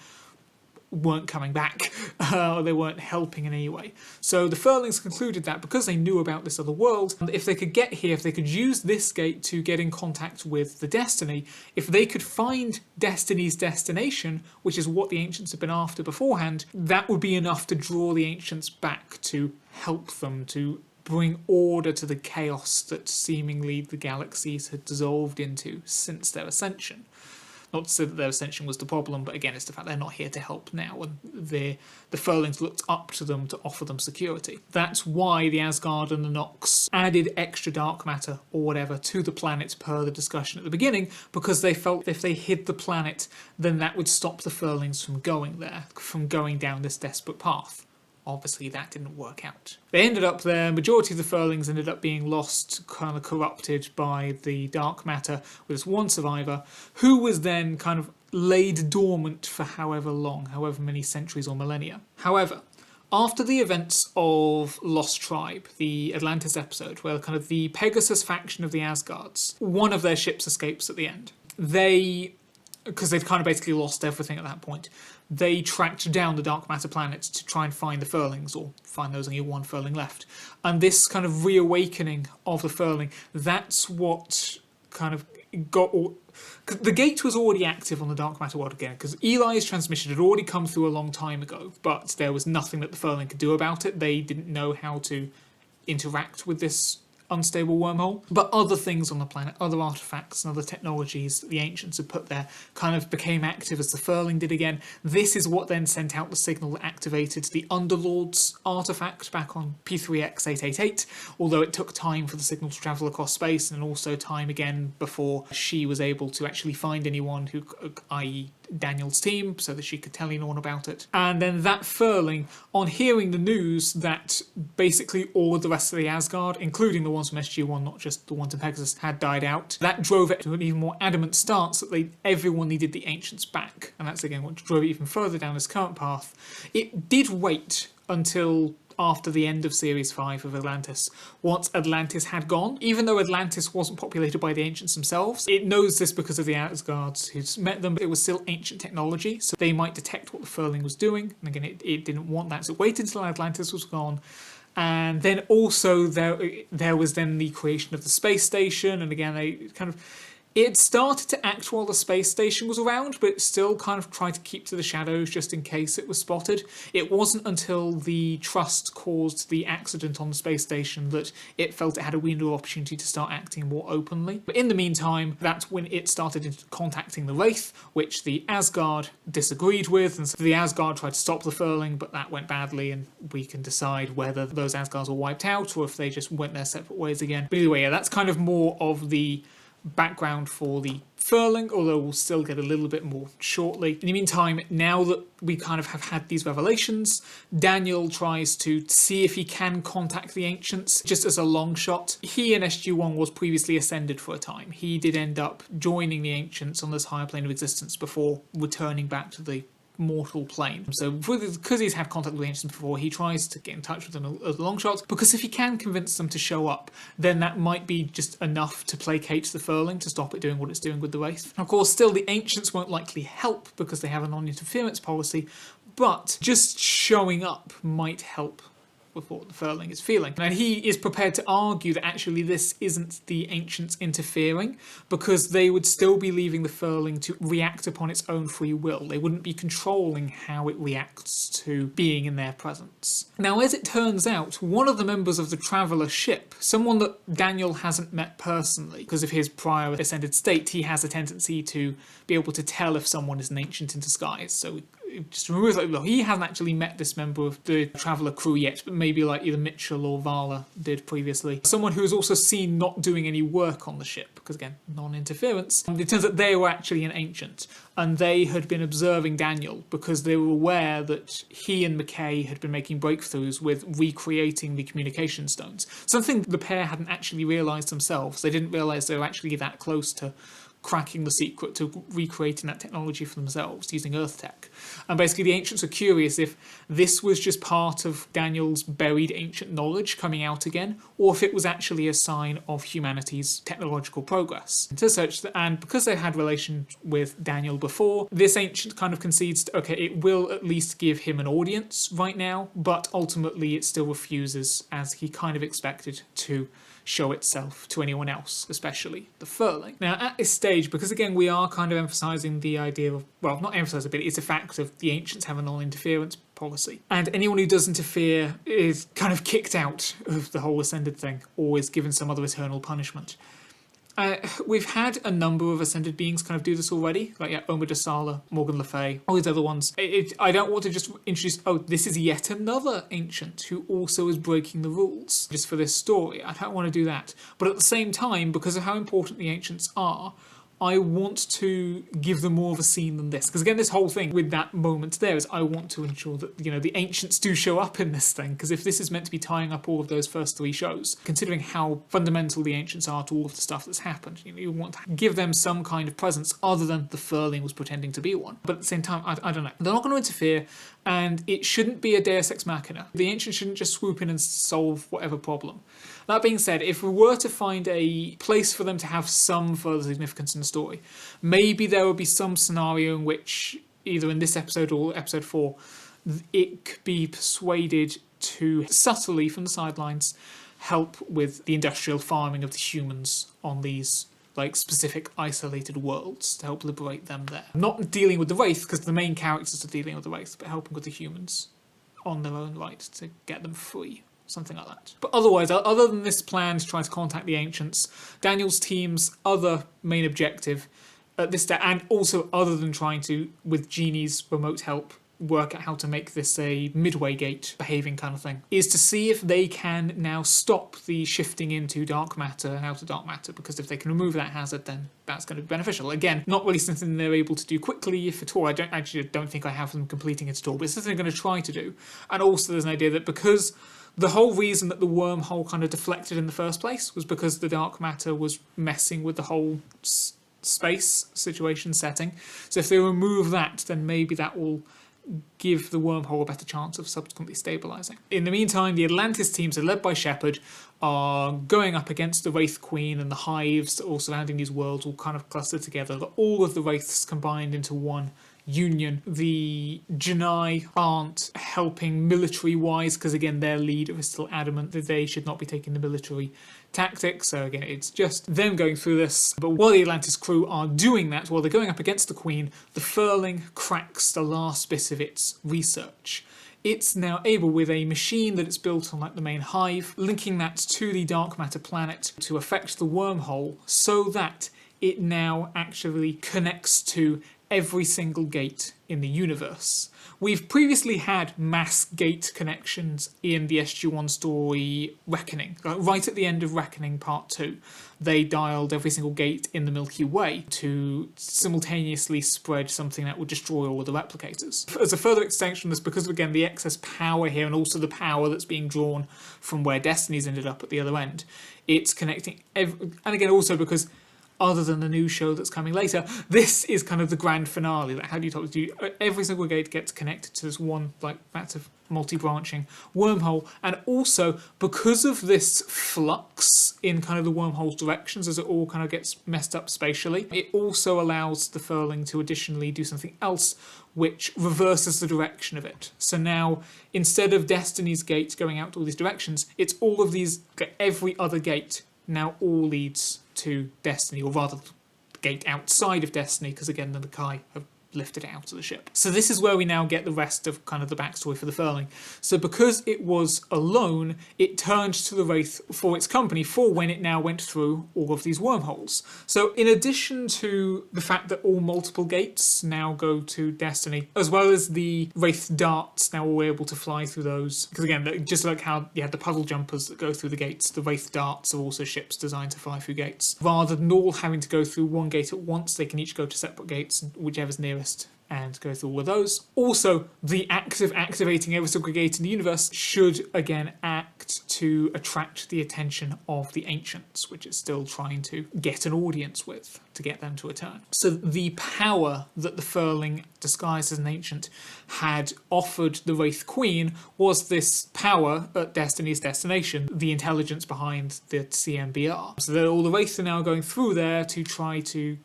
weren't coming back, or they weren't helping in any way. So the Furlings concluded that because they knew about this other world, if they could get here, if they could use this gate to get in contact with the Destiny, if they could find Destiny's destination, which is what the Ancients had been after beforehand, that would be enough to draw the Ancients back to help them, to bring order to the chaos that seemingly the galaxies had dissolved into since their ascension. Not to say that their ascension was the problem, but again, it's the fact they're not here to help now, and the Furlings looked up to them to offer them security. That's why the Asgard and the Nox added extra dark matter, or whatever, to the planet per the discussion at the beginning, because they felt if they hid the planet, then that would stop the Furlings from going there, from going down this desperate path. Obviously, that didn't work out. They ended up there, majority of the Furlings ended up being lost, kind of corrupted by the dark matter, with this one survivor, who was then kind of laid dormant for however long, however many centuries or millennia. However, after the events of Lost Tribe, the Atlantis episode, where kind of the Pegasus faction of the Asgards, one of their ships escapes at the end. Because they've kind of basically lost everything at that point, they tracked down the dark matter planets to try and find the Furlings, or find those only one Furling left. And this kind of reawakening of the Furling, that's what kind of got the gate was already active on the dark matter world again, because Eli's transmission had already come through a long time ago, but there was nothing that the Furling could do about it. They didn't know how to interact with this unstable wormhole. But other things on the planet, other artifacts and other technologies that the ancients had put there kind of became active as the furling did again. This is what then sent out the signal that activated the Underlord's artifact back on P3X888, although it took time for the signal to travel across space and also time again before she was able to actually find anyone who, i.e. Daniel's team, so that she could tell anyone about it. And then that furling, on hearing the news that basically all of the rest of the Asgard, including the ones from SG-1, not just the ones in Pegasus, had died out, that drove it to an even more adamant stance that everyone needed the Ancients back. And that's again what drove it even further down this current path. It did wait until after the end of Series 5 of Atlantis, once Atlantis had gone. Even though Atlantis wasn't populated by the Ancients themselves, it knows this because of the Asgards who'd met them, but it was still ancient technology, so they might detect what the furling was doing, and again, it didn't want that, so it waited until Atlantis was gone. And then also there was then the creation of the space station, and again, they kind of... It started to act while the space station was around, but still kind of tried to keep to the shadows just in case it was spotted. It wasn't until the Trust caused the accident on the space station that it felt it had a window of opportunity to start acting more openly. But in the meantime, that's when it started contacting the Wraith, which the Asgard disagreed with, and so the Asgard tried to stop the furling, but that went badly, and we can decide whether those Asgards were wiped out or if they just went their separate ways again. But either way, yeah, that's kind of more of the background for the furling, although we'll still get a little bit more shortly. In the meantime, now that we kind of have had these revelations, Daniel tries to see if he can contact the Ancients, just as a long shot. He and SG-1 was previously ascended for a time. He did end up joining the Ancients on this higher plane of existence before returning back to the mortal plane. So because he's had contact with the Ancients before, he tries to get in touch with them as a long shot, because if he can convince them to show up, then that might be just enough to placate the furling, to stop it doing what it's doing with the Wraith. Of course, still the Ancients won't likely help because they have a non-interference policy, but just showing up might help with what the furling is feeling. And he is prepared to argue that actually this isn't the Ancients interfering, because they would still be leaving the furling to react upon its own free will. They wouldn't be controlling how it reacts to being in their presence. Now, as it turns out, one of the members of the Traveller ship, someone that Daniel hasn't met personally, because of his prior ascended state, he has a tendency to be able to tell if someone is an Ancient in disguise. So just remove that. Look, he hasn't actually met this member of the Traveller crew yet, but maybe like either Mitchell or Vala did previously. Someone who is also seen not doing any work on the ship, because again, non-interference. It turns out they were actually an Ancient, and they had been observing Daniel because they were aware that he and McKay had been making breakthroughs with recreating the communication stones. Something the pair hadn't actually realised themselves. They didn't realise they were actually that close to cracking the secret to recreating that technology for themselves using Earth tech. And basically the Ancients are curious if this was just part of Daniel's buried ancient knowledge coming out again, or if it was actually a sign of humanity's technological progress. And because they had relations with Daniel before, this Ancient kind of concedes to, okay, it will at least give him an audience right now, but ultimately it still refuses, as he kind of expected, to show itself to anyone else, especially the furling. Now, at this stage, because again we are kind of emphasising the idea of, well, not emphasising, but it's a fact of the Ancients have a non-interference policy, and anyone who does interfere is kind of kicked out of the whole Ascended thing, or is given some other eternal punishment. We've had a number of Ascended beings kind of do this already, like Omar Dasala, Morgan Le Fay, all these other ones. I don't want to just introduce, oh, this is yet another Ancient who also is breaking the rules just for this story. I don't want to do that. But at the same time, because of how important the Ancients are, I want to give them more of a scene than this. Because again, this whole thing with that moment there is I want to ensure that, you know, the Ancients do show up in this thing. Because if this is meant to be tying up all of those first three shows, considering how fundamental the Ancients are to all of the stuff that's happened, you know, you want to give them some kind of presence other than the furling was pretending to be one. But at the same time, I don't know. They're not going to interfere, and it shouldn't be a Deus Ex Machina. The Ancients shouldn't just swoop in and solve whatever problem. That being said, if we were to find a place for them to have some further significance in the story, maybe there would be some scenario in which, either in this episode or episode 4, it could be persuaded to subtly, from the sidelines, help with the industrial farming of the humans on these like specific isolated worlds to help liberate them there. Not dealing with the Wraith, because the main characters are dealing with the Wraith, but helping with the humans on their own right to get them free. something like that. But otherwise, other than this plan to try to contact the Ancients, Daniel's team's other main objective at this stage, and also other than trying to, with Genie's remote help, work out how to make this a Midway gate behaving kind of thing, is to see if they can now stop the shifting into dark matter and out of dark matter, because if they can remove that hazard, then that's going to be beneficial. Again, not really something they're able to do quickly, if at all. I don't think I have them completing it at all, but it's something they're going to try to do. And also there's an idea that because the whole reason that the wormhole kind of deflected in the first place was because the dark matter was messing with the whole space situation setting. So if they remove that, then maybe that will give the wormhole a better chance of subsequently stabilising. In the meantime, the Atlantis teams, are led by Shepard, are going up against the Wraith Queen, and the hives that are all surrounding these worlds all kind of clustered together. All of the Wraiths combined into one union. The Janai aren't helping military-wise, because again, their leader is still adamant that they should not be taking the military tactics. So again, it's just them going through this. But while the Atlantis crew are doing that, while they're going up against the Queen, the Furling cracks the last bit of its research. It's now able, with a machine that it's built on like the main hive, linking that to the dark matter planet to affect the wormhole, so that it now actually connects to every single gate in the universe. We've previously had mass gate connections in the SG-1 story Reckoning. Right at the end of Reckoning Part 2, they dialed every single gate in the Milky Way to simultaneously spread something that would destroy all of the replicators. As a further extension of this, because of, again, the excess power here and also the power that's being drawn from where Destiny's ended up at the other end, it's connecting and again, also because other than the new show that's coming later, this is kind of the grand finale. Like, how do you talk to you? Every single gate gets connected to this one, like, massive multi-branching wormhole. And also, because of this flux in kind of the wormhole's directions as it all kind of gets messed up spatially, it also allows the Furling to additionally do something else which reverses the direction of it. So now, instead of Destiny's gate going out to all these directions, it's all of these, every other gate now all leads to Destiny, or rather the gate outside of Destiny, because again the Nakai have lifted it out of the ship. So this is where we now get the rest of kind of the backstory for the Furling. So because it was alone, it turned to the Wraith for its company for when it now went through all of these wormholes. So in addition to the fact that all multiple gates now go to Destiny, as well as the Wraith darts now all able to fly through those, because again, just like how you had the Puddle Jumpers that go through the gates, the Wraith darts are also ships designed to fly through gates. Rather than all having to go through one gate at once, they can each go to separate gates, whichever's nearest, and go through all of those. Also, the act of activating every single gate in the universe should again act to attract the attention of the Ancients, which it's still trying to get an audience with, to get them to return. So the power that the Furling, disguised as an Ancient, had offered the Wraith Queen was this power at Destiny's destination, the intelligence behind the CMBR. So all the Wraith are now going through there to try to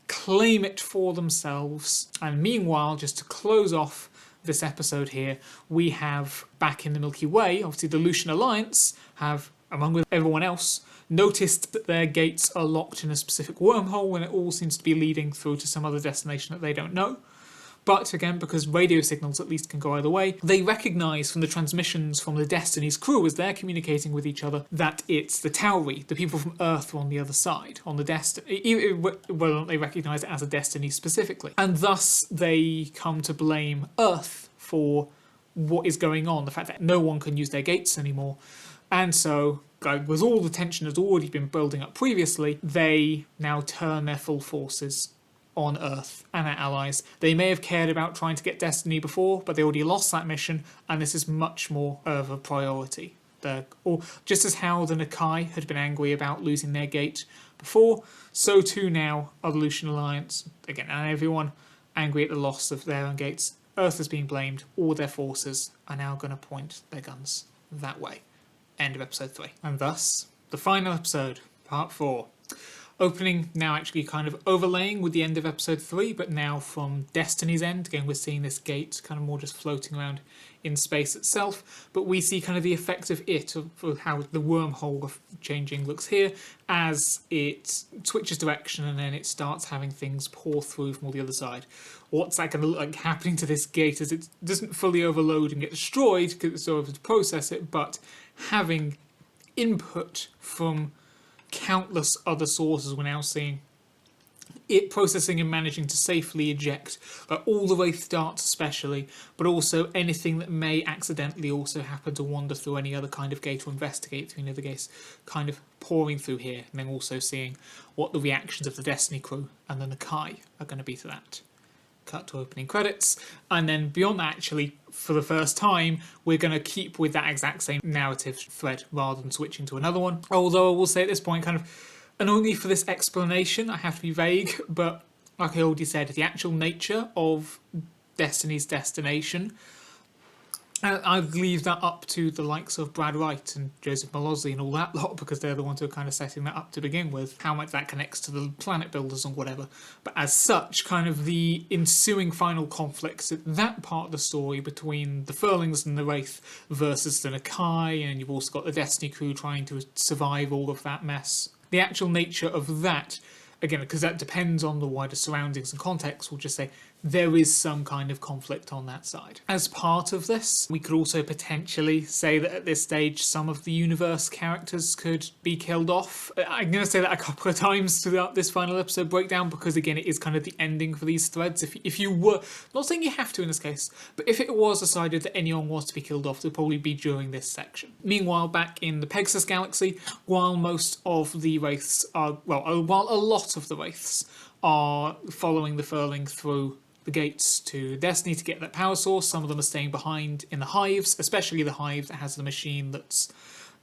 claim it for themselves. And meanwhile, just to close off this episode here, we have back in the Milky Way, obviously the Lucian Alliance have, along with everyone else, noticed that their gates are locked in a specific wormhole when it all seems to be leading through to some other destination that they don't know. But again, because radio signals at least can go either way, they recognise from the transmissions from the Destiny's crew as they're communicating with each other that it's the Tauri, the people from Earth, are on the other side, on the Destiny, whether or not they recognise it as a Destiny specifically. And thus they come to blame Earth for what is going on, the fact that no one can use their gates anymore. And so, with all the tension that's already been building up previously, they now turn their full forces on Earth and our allies. They may have cared about trying to get Destiny before, but they already lost that mission, and this is much more of a priority. Just as how the Nakai had been angry about losing their gate before, so too now are the Lucian Alliance, again, and everyone angry at the loss of their own gates. Earth is being blamed, all their forces are now going to point their guns that way. End of episode 3. And thus, the final episode, part 4. Opening now actually kind of overlaying with the end of episode 3, but now from Destiny's end. Again, we're seeing this gate kind of more just floating around in space itself, but we see kind of the effect of it, of how the wormhole of changing looks here, as it switches direction and then it starts having things pour through from all the other side. What's that going to look like happening to this gate as it doesn't fully overload and get destroyed because it's still able to process it, but having input from countless other sources. We're now seeing it processing and managing to safely eject all the Wraith darts especially, but also anything that may accidentally also happen to wander through any other kind of gate or investigate through any other gates, kind of pouring through here, and then also seeing what the reactions of the Destiny crew and the Nakai are going to be to that. Cut to opening credits, and then beyond that, actually, for the first time, we're going to keep with that exact same narrative thread rather than switching to another one. Although I will say at this point, kind of, and only for this explanation, I have to be vague, but like I already said, the actual nature of Destiny's destination, I'd leave that up to the likes of Brad Wright and Joseph Malozzi and all that lot, because they're the ones who are kind of setting that up to begin with, how much that connects to the planet builders and whatever. But as such, kind of the ensuing final conflicts, that part of the story between the Furlings and the Wraith versus the Nakai, and you've also got the Destiny crew trying to survive all of that mess. The actual nature of that, again, because that depends on the wider surroundings and context, we'll just say there is some kind of conflict on that side. As part of this, we could also potentially say that at this stage some of the universe characters could be killed off. I'm going to say that a couple of times throughout this final episode breakdown, because again it is kind of the ending for these threads. If you were, not saying you have to in this case, but if it was decided that anyone was to be killed off, it would probably be during this section. Meanwhile, back in the Pegasus galaxy, while most of the Wraiths are, well, while a lot of the Wraiths are following the Furling through the gates to Destiny to get that power source, some of them are staying behind in the hives, especially the hive that has the machine that's,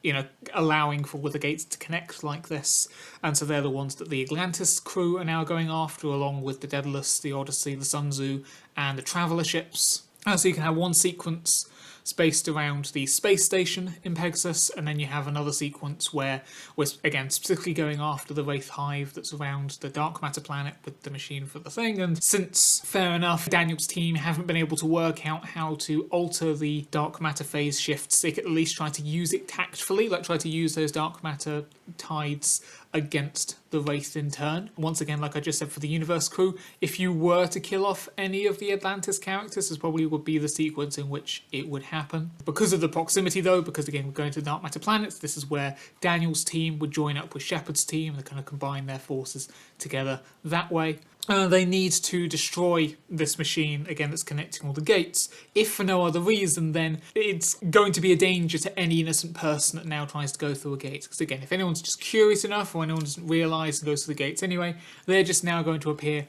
you know, allowing for the gates to connect like this. And so they're the ones that the Atlantis crew are now going after, along with the Daedalus, the Odyssey, the Sun Tzu, and the Traveller ships. So you can have one sequence spaced around the space station in Pegasus, and then you have another sequence where we're again specifically going after the Wraith hive that's around the dark matter planet with the machine for the thing. And since, fair enough, Daniel's team haven't been able to work out how to alter the dark matter phase shifts, they could at least try to use it tactfully, like try to use those dark matter tides against the Wraith in turn. Once again, like I just said for the Universe crew, if you were to kill off any of the Atlantis characters, this probably would be the sequence in which it would happen. Because of the proximity though, because again we're going to the dark matter planets, this is where Daniel's team would join up with Shepard's team and kind of combine their forces together that way. They need to destroy this machine, again, that's connecting all the gates. If for no other reason, then it's going to be a danger to any innocent person that now tries to go through a gate. Because again, if anyone's just curious enough, or anyone doesn't realise and goes through the gates anyway, they're just now going to appear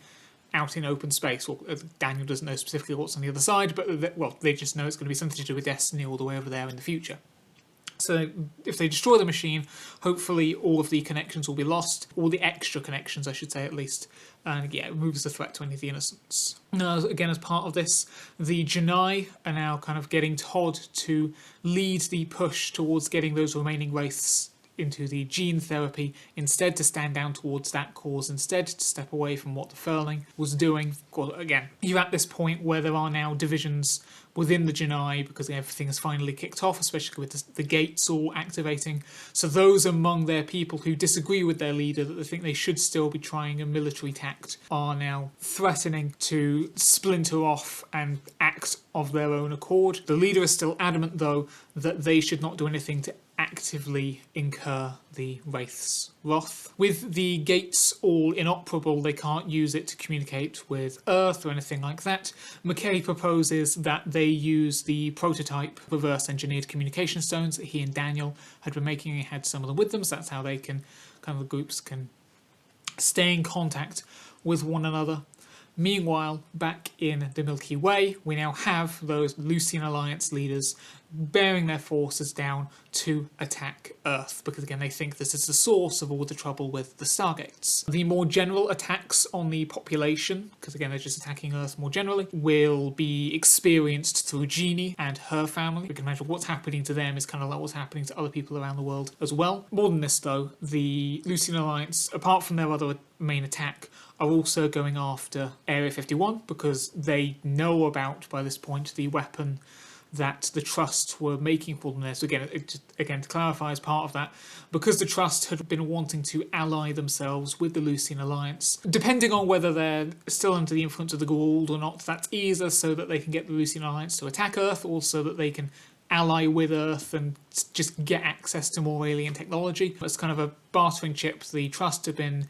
out in open space. Well, Daniel doesn't know specifically what's on the other side, but well, they just know it's going to be something to do with Destiny all the way over there in the future. So if they destroy the machine, hopefully all of the connections will be lost, all the extra connections I should say at least, and yeah, it removes the threat to any of the innocents. Now again, as part of this, the Janai are now kind of getting Todd to lead the push towards getting those remaining Wraiths into the gene therapy, instead to stand down towards that cause, instead to step away from what the Furling was doing. Again, you're at this point where there are now divisions within the Janai, because everything has finally kicked off, especially with the gates all activating. So those among their people who disagree with their leader, that they think they should still be trying a military tact, are now threatening to splinter off and act of their own accord. The leader is still adamant, though, that they should not do anything to actively incur the Wraith's wrath. With the gates all inoperable, they can't use it to communicate with Earth or anything like that. McKay proposes that they use the prototype reverse-engineered communication stones that he and Daniel had been making. He had some of them with them, so that's how they can, kind of the groups can stay in contact with one another. Meanwhile, back in the Milky Way, we now have those Lucian Alliance leaders bearing their forces down to attack Earth, because again they think this is the source of all the trouble with the Stargates. The more general attacks on the population, because again they're just attacking Earth more generally, will be experienced through Jeannie and her family. We can imagine what's happening to them is kind of like what's happening to other people around the world as well. More than this though, the Lucian Alliance, apart from their other main attack, are also going after Area 51, because they know about, by this point, the weapon that the Trust were making for them there. So again, to clarify, as part of that, because the Trust had been wanting to ally themselves with the Lucian Alliance, depending on whether they're still under the influence of the Goa'uld or not, that's either so that they can get the Lucian Alliance to attack Earth, or so that they can ally with Earth and just get access to more alien technology. It's kind of a bartering chip. The Trust have been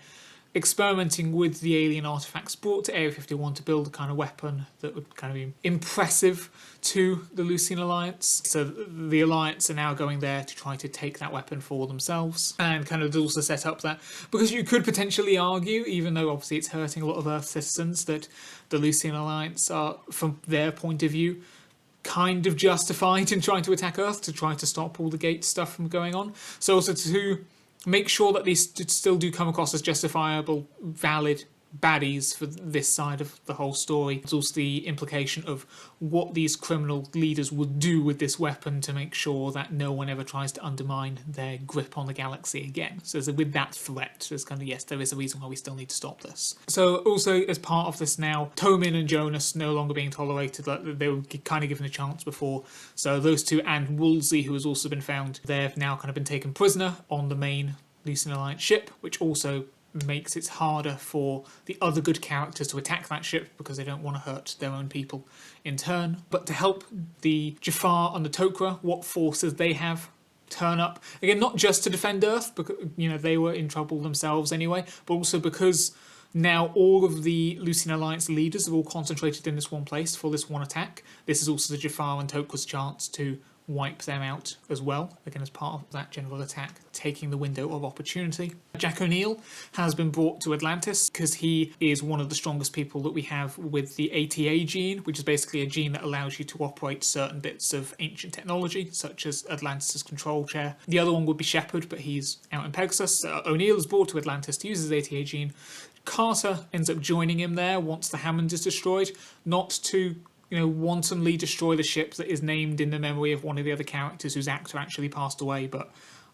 experimenting with the alien artifacts brought to Area 51 to build a kind of weapon that would kind of be impressive to the Lucian Alliance. So the Alliance are now going there to try to take that weapon for themselves, and kind of also set up that, because you could potentially argue, even though obviously it's hurting a lot of Earth citizens, that the Lucian Alliance are, from their point of view, kind of justified in trying to attack Earth to try to stop all the gate stuff from going on. So also to make sure that these still do come across as justifiable, valid baddies for this side of the whole story. There's also the implication of what these criminal leaders would do with this weapon to make sure that no one ever tries to undermine their grip on the galaxy again. So with that threat, there's kind of, yes, there is a reason why we still need to stop this. So also as part of this now, Tomin and Jonas no longer being tolerated, like they were kind of given a chance before. So those two, and Woolsey, who has also been found, they've now kind of been taken prisoner on the main Lucian Alliance ship, which also makes it harder for the other good characters to attack that ship because they don't want to hurt their own people in turn. But to help the Jafar and the Tok'ra, what forces they have turn up, again, not just to defend Earth, because they were in trouble themselves anyway, but also because now all of the Lucian Alliance leaders are all concentrated in this one place for this one attack. This is also the Jafar and Tok'ra's chance to wipe them out as well, again as part of that general attack, taking the window of opportunity. Jack O'Neill has been brought to Atlantis because he is one of the strongest people that we have with the ATA gene, which is basically a gene that allows you to operate certain bits of ancient technology, such as Atlantis' control chair. The other one would be Shepard, but he's out in Pegasus. O'Neill is brought to Atlantis to use his ATA gene. Carter ends up joining him there once the Hammond is destroyed, not to wantonly destroy the ship that is named in the memory of one of the other characters whose actor actually passed away, but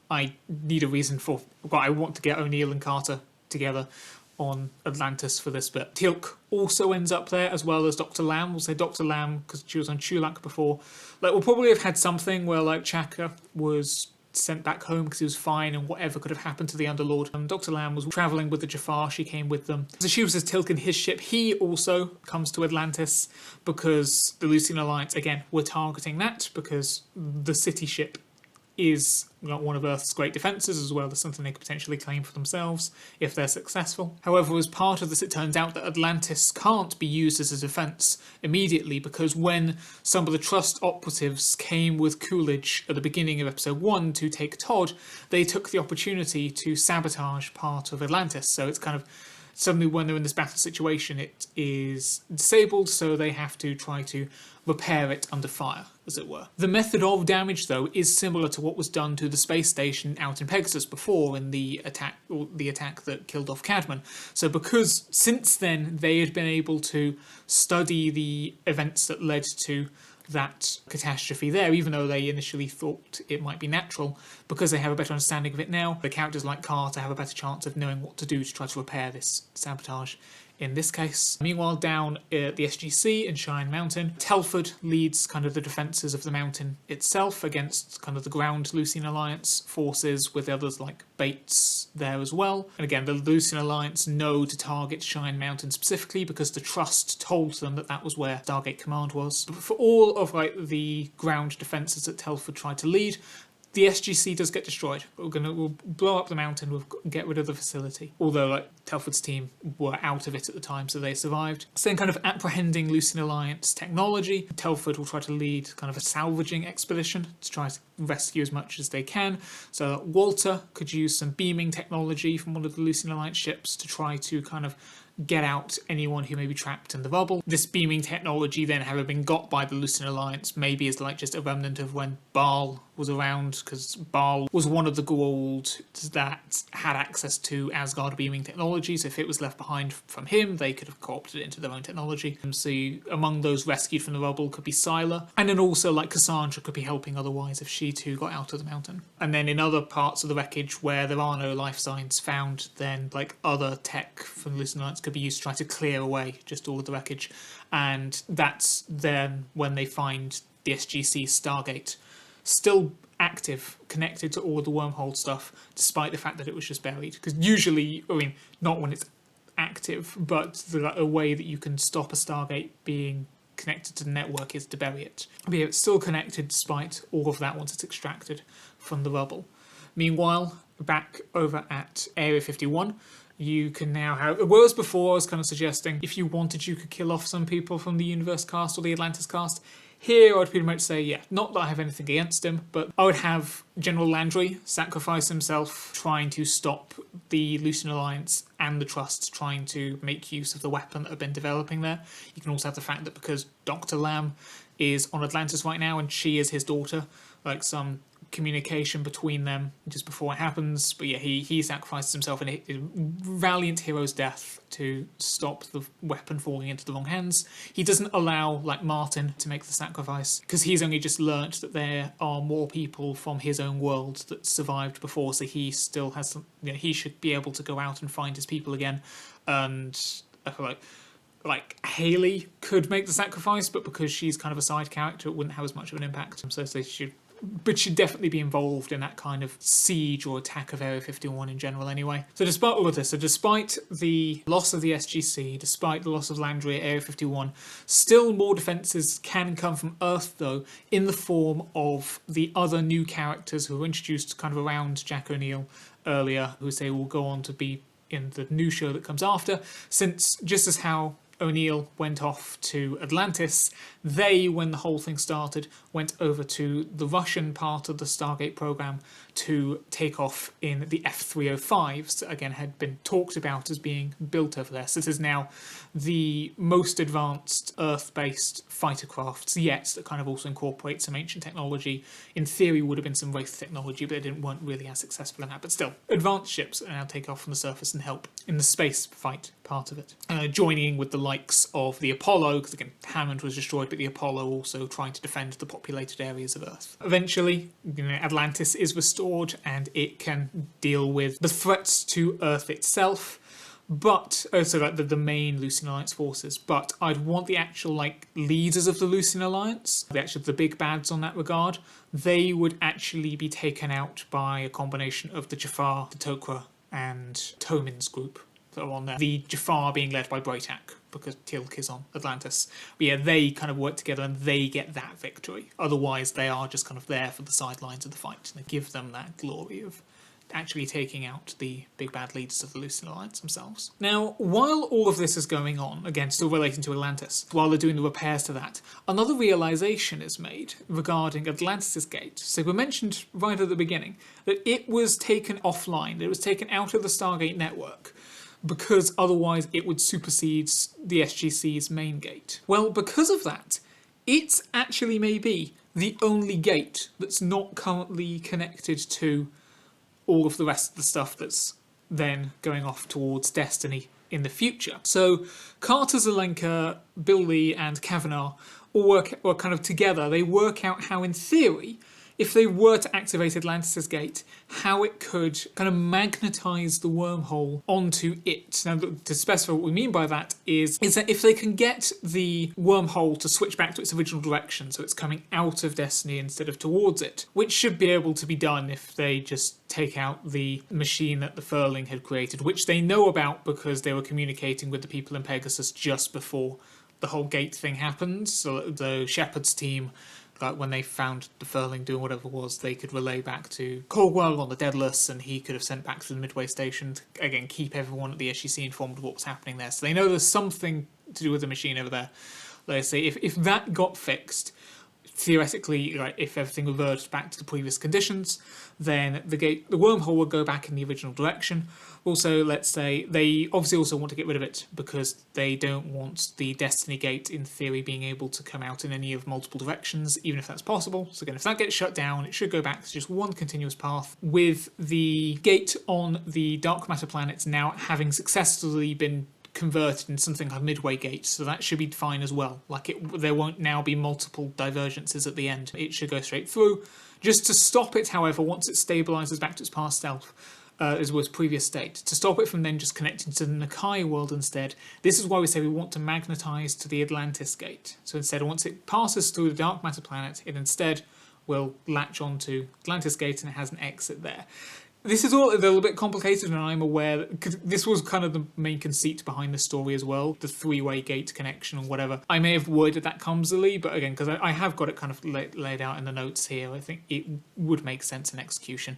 I need a reason for why I want to get O'Neill and Carter together on Atlantis for this bit. Teal'c also ends up there, as well as Dr. Lamb. We'll say Dr. Lamb because she was on Chulak before. We'll probably have had something where Chaka was sent back home because he was fine and whatever could have happened to the Underlord. Dr. Lamb was travelling with the Jafar, she came with them. So she was as Teal'c in his ship. He also comes to Atlantis because the Lucian Alliance, again, were targeting that because the city ship is one of Earth's great defences, as well as something they could potentially claim for themselves if they're successful. However, as part of this, it turns out that Atlantis can't be used as a defence immediately, because when some of the Trust operatives came with Coolidge at the beginning of episode 1 to take Todd, they took the opportunity to sabotage part of Atlantis. So it's kind of suddenly, when they're in this battle situation, it is disabled, so they have to try to repair it under fire, as it were. The method of damage, though, is similar to what was done to the space station out in Pegasus before in the attack that killed off Cadman. So because since then they had been able to study the events that led to that catastrophe there, even though they initially thought it might be natural, because they have a better understanding of it now, the characters like Carter have a better chance of knowing what to do to try to repair this sabotage in this case. Meanwhile, down at the SGC in Cheyenne Mountain, Telford leads kind of the defences of the mountain itself against kind of the ground Lucian Alliance forces, with others like Bates there as well. And again, the Lucian Alliance know to target Cheyenne Mountain specifically because the Trust told them that that was where Stargate Command was. But for all of the ground defences that Telford tried to lead, the SGC does get destroyed. We'll blow up the mountain, we'll get rid of the facility. Although Telford's team were out of it at the time, so they survived. So then kind of apprehending Lucian Alliance technology, Telford will try to lead kind of a salvaging expedition to try to rescue as much as they can. So Walter could use some beaming technology from one of the Lucian Alliance ships to try to kind of get out anyone who may be trapped in the rubble. This beaming technology then, having been got by the Lucian Alliance, maybe is just a remnant of when Baal was around, because Baal was one of the Goa'uld that had access to Asgard beaming technology, so if it was left behind from him, they could have co-opted it into their own technology. So among those rescued from the rubble could be Sylar, and then also Cassandra could be helping otherwise if she too got out of the mountain. And then in other parts of the wreckage where there are no life signs found, then other tech from the Lucian Alliance could be used to try to clear away just all of the wreckage. And that's then when they find the SGC Stargate still active, connected to all of the wormhole stuff, despite the fact that it was just buried. Because usually, not when it's active, but a way that you can stop a Stargate being connected to the network is to bury it. But yeah, it's still connected despite all of that once it's extracted from the rubble. Meanwhile, back over at Area 51, you can now have, whereas before I was kind of suggesting if you wanted you could kill off some people from the Universe cast or the Atlantis cast, here I would pretty much say, yeah, not that I have anything against him, but I would have General Landry sacrifice himself trying to stop the Lucian Alliance and the Trust trying to make use of the weapon that have been developing there. You can also have the fact that because Dr. Lamb is on Atlantis right now and she is his daughter, like some communication between them just before it happens. But yeah, he sacrifices himself in a valiant hero's death to stop the weapon falling into the wrong hands. He doesn't allow, like, Martin to make the sacrifice because he's only just learnt that there are more people from his own world that survived before, so he still has, he should be able to go out and find his people again. And I feel like Hayley could make the sacrifice, but because she's kind of a side character, it wouldn't have as much of an impact. So they should definitely be involved in that kind of siege or attack of Area 51 in general anyway. So despite all of this, so despite the loss of the SGC, despite the loss of Landry at Area 51, still more defences can come from Earth though, in the form of the other new characters who were introduced kind of around Jack O'Neill earlier, who say will go on to be in the new show that comes after, since just as how O'Neill went off to Atlantis, they, when the whole thing started, went over to the Russian part of the Stargate program to take off in the F-305s that again had been talked about as being built over there. So this is now the most advanced Earth-based fighter crafts yet that kind of also incorporate some ancient technology. In theory would have been some Wraith technology, but they weren't really as successful in that. But still, advanced ships that now take off from the surface and help in the space fight part of it. Joining with the likes of the Apollo, because again, Hammond was destroyed, but the Apollo also trying to defend the populated areas of Earth. Eventually, Atlantis is restored and it can deal with the threats to Earth itself, but also like the main Lucian Alliance forces. But I'd want the actual leaders of the Lucian Alliance, the big bads on that regard, they would actually be taken out by a combination of the Jafar, the Tok'ra, and Tomin's group that are on there. The Jafar being led by Braytak, because Teal'c is on Atlantis. But yeah, they kind of work together and they get that victory. Otherwise, they are just kind of there for the sidelines of the fight. And they give them that glory of actually taking out the big bad leaders of the Lucian Alliance themselves. Now, while all of this is going on, again, still relating to Atlantis, while they're doing the repairs to that, another realisation is made regarding Atlantis' gate. So we mentioned right at the beginning that it was taken offline, it was taken out of the Stargate network, because otherwise it would supersede the SGC's main gate. Well, because of that, it's actually maybe the only gate that's not currently connected to all of the rest of the stuff that's then going off towards Destiny in the future. So Carter, Zelenka, Bill Lee and Kavanagh all work kind of together. They work out how, in theory, if they were to activate Atlantis' gate, how it could kind of magnetise the wormhole onto it. Now, to specify what we mean by that is that if they can get the wormhole to switch back to its original direction, so it's coming out of Destiny instead of towards it, which should be able to be done if they just take out the machine that the Furling had created, which they know about because they were communicating with the people in Pegasus just before the whole gate thing happened. So the Shepard's team, when they found the Furling doing whatever it was, they could relay back to Caldwell on the Daedalus, and he could have sent back to the Midway station to, again, keep everyone at the SGC informed of what was happening there. So they know there's something to do with the machine over there. Let's say if that got fixed, theoretically, if everything reverted back to the previous conditions, then the wormhole would go back in the original direction. Also, let's say they obviously also want to get rid of it because they don't want the Destiny gate, in theory, being able to come out in any of multiple directions, even if that's possible. So again, if that gets shut down, it should go back to just one continuous path, with the gate on the dark matter planets now having successfully been converted in something like Midway gate, so that should be fine as well. There won't now be multiple divergences at the end. It should go straight through. Just to stop it, however, once it stabilises back to its past self, as was previous state, to stop it from then just connecting to the Nakai world instead, this is why we say we want to magnetise to the Atlantis gate. So instead, once it passes through the dark matter planet, it instead will latch onto Atlantis gate and it has an exit there. This is all a little bit complicated, and I'm aware that, because this was kind of the main conceit behind the story as well, the three-way gate connection or whatever. I may have worded that clumsily, but again, because I have got it kind of laid out in the notes here, I think it would make sense in execution.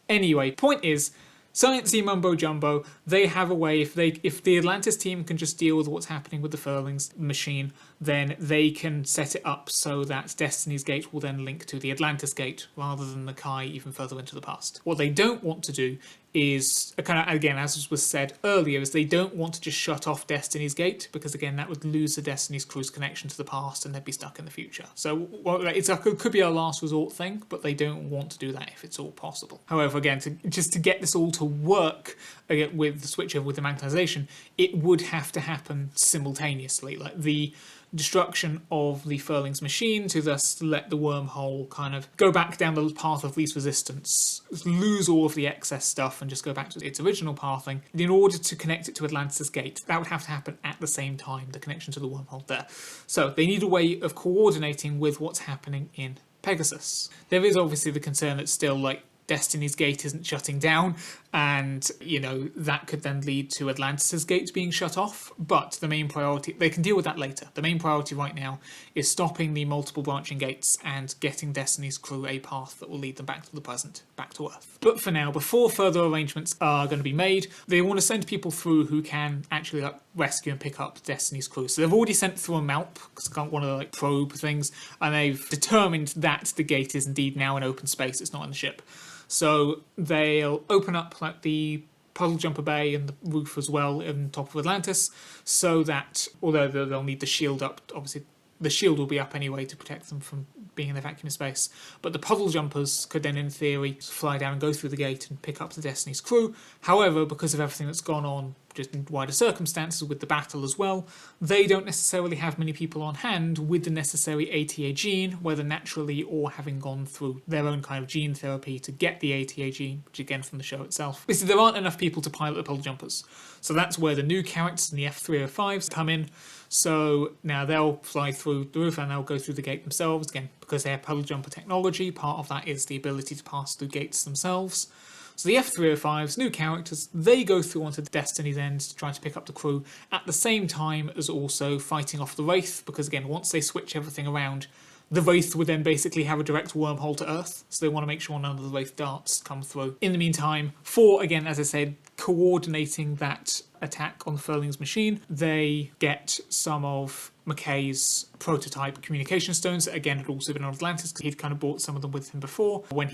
Anyway, point is, sciencey mumbo jumbo, they have a way, if the Atlantis team can just deal with what's happening with the Furling's machine, then they can set it up so that Destiny's Gate will then link to the Atlantis Gate rather than the Nakai even further into the past. What they don't want to do is, kind of, again, as was said earlier, is they don't want to just shut off Destiny's Gate, because again, that would lose the Destiny's crew's connection to the past and they'd be stuck in the future. So it could be a last resort thing, but they don't want to do that if it's all possible. However, again, just to get this all to work again, with the switchover with the magnetization, it would have to happen simultaneously. Like the destruction of the Furling's machine to thus let the wormhole kind of go back down the path of least resistance, lose all of the excess stuff and just go back to its original pathing. In order to connect it to Atlantis Gate, that would have to happen at the same time, the connection to the wormhole there. So they need a way of coordinating with what's happening in Pegasus. There is obviously the concern that still, like, Destiny's Gate isn't shutting down, and, you know, that could then lead to Atlantis' gates being shut off, but the main priority, they can deal with that later. The main priority right now is stopping the multiple branching gates and getting Destiny's crew a path that will lead them back to the present, back to Earth. But for now, before further arrangements are going to be made, they want to send people through who can actually, like, rescue and pick up Destiny's crew. So they've already sent through a MALP, because they can't one of the, like, probe things, and they've determined that the gate is indeed now in open space, it's not in the ship. So they'll open up like the Puddle Jumper Bay and the roof as well on top of Atlantis, so that, although they'll need the shield up, obviously the shield will be up anyway to protect them from being in the vacuum of space, but the Puddle Jumpers could then in theory fly down and go through the gate and pick up the Destiny's crew. However, because of everything that's gone on just in wider circumstances with the battle as well, they don't necessarily have many people on hand with the necessary ATA gene, whether naturally or having gone through their own kind of gene therapy to get the ATA gene, which again from the show itself. Basically, there aren't enough people to pilot the Puddle Jumpers. So that's where the new characters in the F305s come in. So now they'll fly through the roof and they'll go through the gate themselves, again, because they have Puddle Jumper technology. Part of that is the ability to pass through gates themselves. So the F305's new characters, they go through onto Destiny's End to try to pick up the crew at the same time as also fighting off the Wraith, because again, once they switch everything around, the Wraith would then basically have a direct wormhole to Earth, so they want to make sure none of the Wraith darts come through. In the meantime, for, again, as I said, coordinating that attack on the Furling's machine, they get some of McKay's prototype communication stones that again had also been on Atlantis, because he'd kind of brought some of them with him before when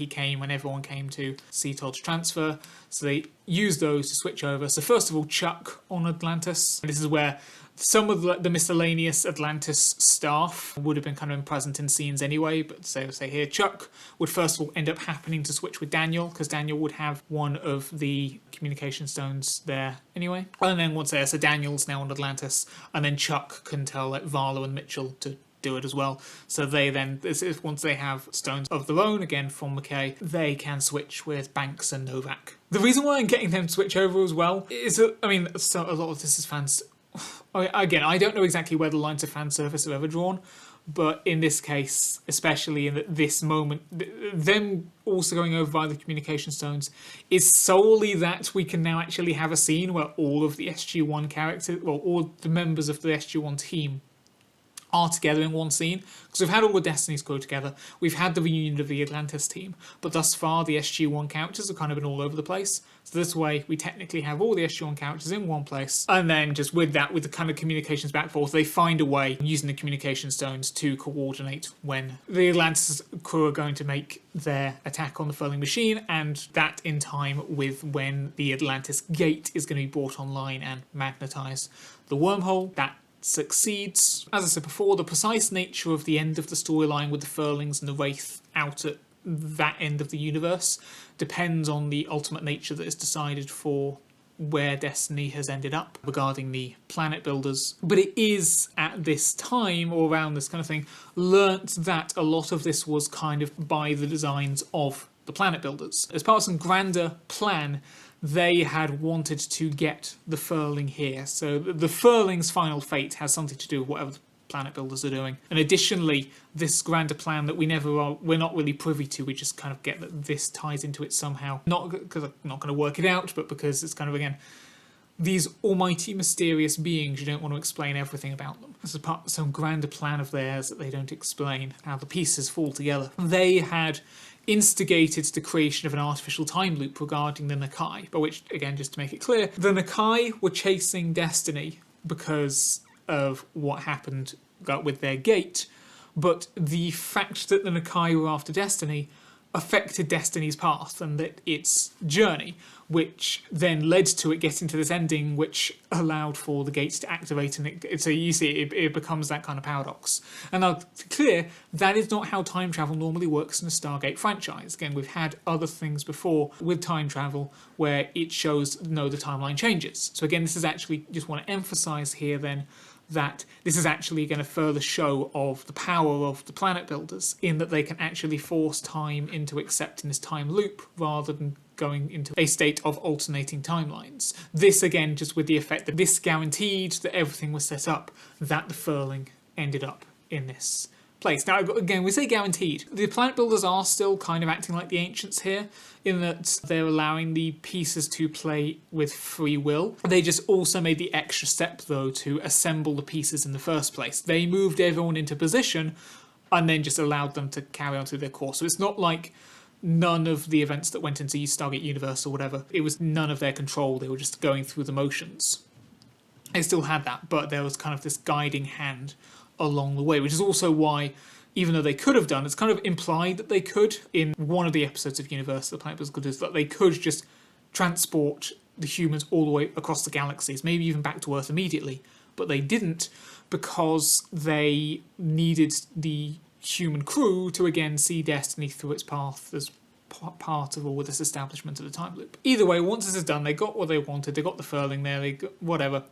everyone came to see Todd's transfer. So they use those to switch over. So first of all, Chuck on Atlantis. This is where some of the miscellaneous Atlantis staff would have been kind of present in scenes anyway, but say here, Chuck would first of all end up happening to switch with Daniel, because Daniel would have one of the communication stones there anyway. And then once so Daniel's now on Atlantis, and then Chuck can tell like Varlo and Mitchell to do it as well. So they then, once they have stones of their own, again from McKay, they can switch with Banks and Novak. The reason why I'm getting them to switch over as well is that, I mean, so a lot of this is fans. Again, I don't know exactly where the lines of fan service are ever drawn, but in this case, especially in this moment, them also going over via the communication stones is solely that we can now actually have a scene where all of the SG-1 characters, well, all the members of the SG-1 team are together in one scene, because we've had all the Destiny's crew together, we've had the reunion of the Atlantis team, but thus far the SG-1 characters have kind of been all over the place. So this way we technically have all the SG-1 characters in one place, and then just with that, with the kind of communications back and forth, they find a way using the communication stones to coordinate when the Atlantis crew are going to make their attack on the Furling machine, and that in time with when the Atlantis gate is going to be brought online and magnetize the wormhole. That succeeds. As I said before, the precise nature of the end of the storyline with the Furlings and the Wraith out at that end of the universe depends on the ultimate nature that is decided for where Destiny has ended up regarding the planet builders. But it is at this time, or around this kind of thing, learnt that a lot of this was kind of by the designs of the planet builders. As part of some grander plan, they had wanted to get the Furling here. So the Furling's final fate has something to do with whatever planet builders are doing. And additionally, this grander plan that we're not really privy to, we just kind of get that this ties into it somehow. Not because I'm not going to work it out, but because it's kind of, again, these almighty mysterious beings, you don't want to explain everything about them. This is part of some grander plan of theirs that they don't explain how the pieces fall together. They had instigated the creation of an artificial time loop regarding the Nakai, by which, again, just to make it clear, the Nakai were chasing Destiny because of what happened with their gate, but the fact that the Nakai were after Destiny affected Destiny's path and that its journey, which then led to it getting to this ending, which allowed for the gates to activate, and so you see it becomes that kind of paradox. And now, to be clear, that is not how time travel normally works in a Stargate franchise. Again, we've had other things before with time travel where it shows, no, the timeline changes. So again, this is actually, just want to emphasise here then, that this is actually going to further show of the power of the planet builders in that they can actually force time into accepting this time loop rather than going into a state of alternating timelines. This again just with the effect that this guaranteed that everything was set up, that the furling ended up in this place. Now again, we say guaranteed. The planet builders are still kind of acting like the ancients here in that they're allowing the pieces to play with free will. They just also made the extra step though to assemble the pieces in the first place. They moved everyone into position and then just allowed them to carry on through their course. So it's not like none of the events that went into Stargate Universe or whatever, it was none of their control. They were just going through the motions. They still had that, but there was kind of this guiding hand along the way, which is also why, even though they could have done, it's kind of implied that they could in one of the episodes of Universe, the planet was good, is that they could just transport the humans all the way across the galaxies, maybe even back to Earth immediately, but they didn't because they needed the human crew to again see Destiny through its path as part of all this establishment of the time loop. Either way, once this is done, they got what they wanted, they got the furling there, they got whatever.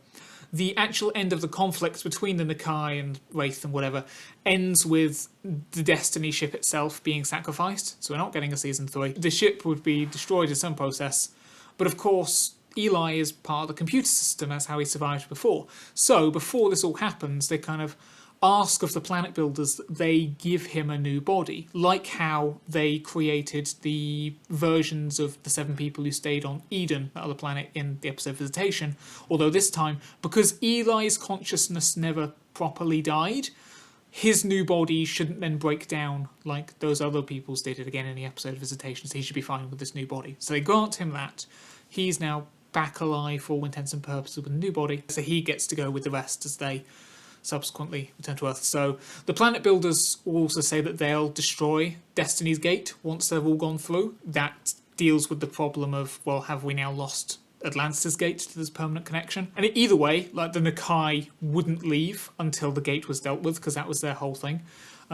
The actual end of the conflict between the Nakai and Wraith and whatever ends with the Destiny ship itself being sacrificed, so we're not getting a season 3. The ship would be destroyed in some process, but of course Eli is part of the computer system, that's how he survived before. So before this all happens, they kind of ask of the planet builders that they give him a new body, like how they created the versions of the 7 people who stayed on Eden, that other planet, in the episode Visitation, although this time, because Eli's consciousness never properly died, his new body shouldn't then break down like those other people's did it again in the episode Visitation, so he should be fine with this new body. So they grant him that. He's now back alive for all intents and purposes with a new body, so he gets to go with the rest as they subsequently return to Earth. So the planet builders will also say that they'll destroy Destiny's Gate once they've all gone through. That deals with the problem of, well, have we now lost Atlantis' gate to this permanent connection? And either way, like the Nakai wouldn't leave until the gate was dealt with, because that was their whole thing.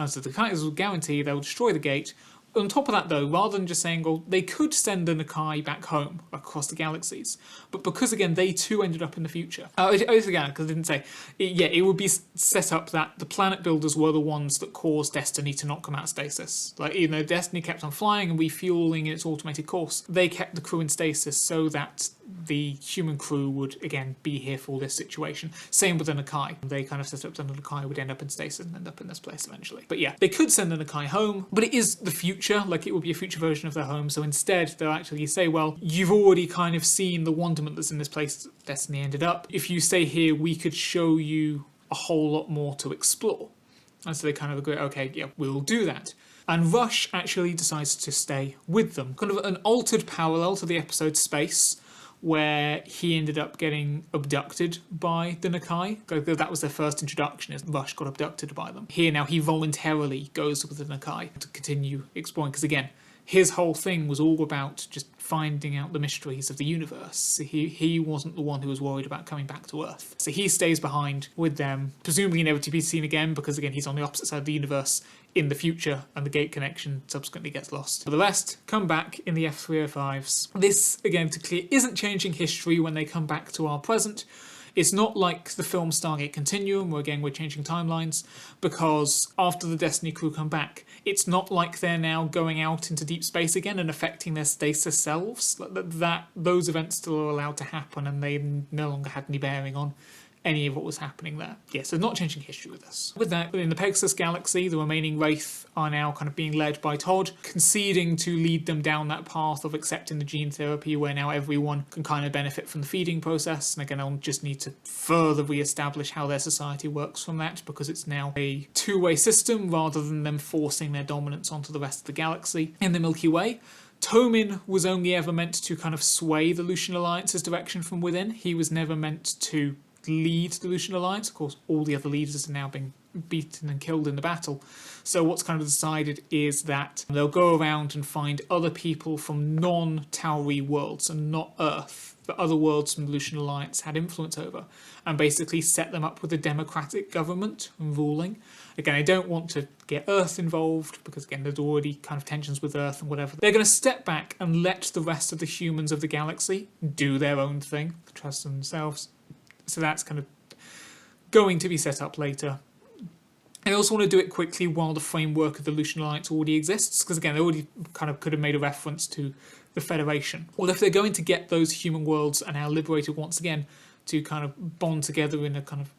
So the Nakai will guarantee they'll destroy the gate. On top of that, though, rather than just saying, well, they could send the Nakai back home across the galaxies, but because, again, they too ended up in the future. Again, because I didn't say, it would be set up that the planet builders were the ones that caused Destiny to not come out of stasis. Like, even though Destiny kept on flying and refueling in its automated course, they kept the crew in stasis so that the human crew would, again, be here for this situation. Same with the Nakai. They kind of set up that the Nakai would end up in stasis and end up in this place eventually. But yeah, they could send the Nakai home, but it is the future, like it would be a future version of their home, so instead they'll actually say, well, you've already kind of seen the wonderment that's in this place Destiny ended up. If you stay here, we could show you a whole lot more to explore. And so they kind of agree, okay, yeah, we'll do that. And Rush actually decides to stay with them. Kind of an altered parallel to the episode Space, where he ended up getting abducted by the Nakai. That was their first introduction, as Rush got abducted by them. Here now he voluntarily goes with the Nakai to continue exploring, because again, his whole thing was all about just finding out the mysteries of the universe. He wasn't the one who was worried about coming back to Earth. So he stays behind with them, presumably never to be seen again, because again, he's on the opposite side of the universe in the future, and the gate connection subsequently gets lost. For the rest, come back in the F305s. This, again, to clear, isn't changing history when they come back to our present. It's not like the film Stargate Continuum, where again we're changing timelines, because after the Destiny crew come back, it's not like they're now going out into deep space again and affecting their stasis selves. Those events still are allowed to happen, and they no longer had any bearing on any of what was happening there. Yeah, so not changing history with us. With that, in the Pegasus galaxy, the remaining Wraith are now kind of being led by Todd, conceding to lead them down that path of accepting the gene therapy, where now everyone can kind of benefit from the feeding process. And again, I'll just need to further re-establish how their society works from that, because it's now a two-way system rather than them forcing their dominance onto the rest of the galaxy. In the Milky Way, Tomin was only ever meant to kind of sway the Lucian Alliance's direction from within. He was never meant to lead the Lucian Alliance. Of course, all the other leaders are now being beaten and killed in the battle. So what's kind of decided is that they'll go around and find other people from non-Tauri worlds and not Earth, but other worlds from the Lucian Alliance had influence over, and basically set them up with a democratic government and ruling. Again, I don't want to get Earth involved, because again, there's already kind of tensions with Earth and whatever. They're going to step back and let the rest of the humans of the galaxy do their own thing, trust themselves. So that's kind of going to be set up later. I also want to do it quickly while the framework of the Lucian Alliance already exists, because again, they already kind of could have made a reference to the Federation. Well, if they're going to get those human worlds and now liberated once again to kind of bond together in a kind of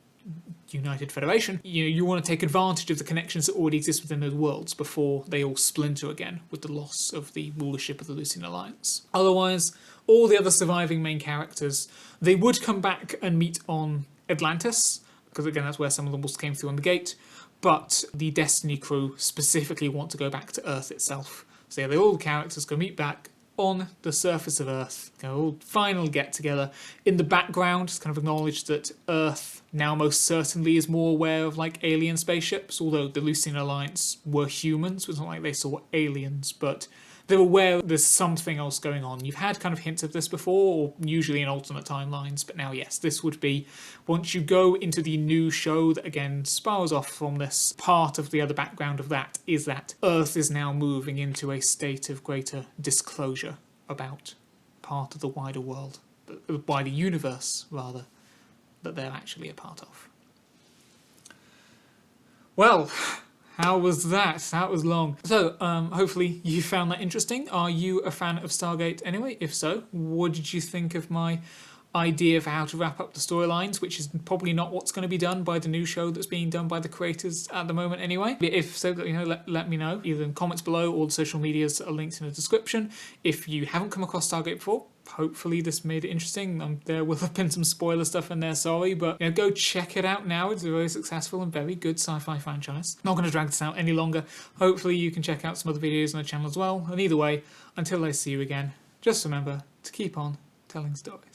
united federation, you want to take advantage of the connections that already exist within those worlds before they all splinter again with the loss of the rulership of the Lucian Alliance. Otherwise, all the other surviving main characters, they would come back and meet on Atlantis, because again, that's where some of them also came through on the gate, but the Destiny crew specifically want to go back to Earth itself. So yeah, all the characters go meet back on the surface of Earth, all final get together. In the background, it's kind of acknowledged that Earth now most certainly is more aware of like alien spaceships, although the Lucian Alliance were humans, so it's not like they saw aliens, but they're aware there's something else going on. You've had kind of hints of this before, or usually in alternate timelines, but now yes, this would be, once you go into the new show that again spirals off from this, part of the other background of that is that Earth is now moving into a state of greater disclosure about part of the wider world, the wider universe rather, that they're actually a part of. Well, how was that? That was long. So, hopefully you found that interesting. Are you a fan of Stargate anyway? If so, what did you think of my idea of how to wrap up the storylines, which is probably not what's going to be done by the new show that's being done by the creators at the moment anyway? If so, let me know, either in comments below or the social medias that are linked in the description. If you haven't come across Stargate before, hopefully this made it interesting. There will have been some spoiler stuff in there, sorry, but go check it out now. It's a very successful and very good sci-fi franchise. Not going to drag this out any longer. Hopefully you can check out some other videos on the channel as well. And either way, until I see you again, just remember to keep on telling stories.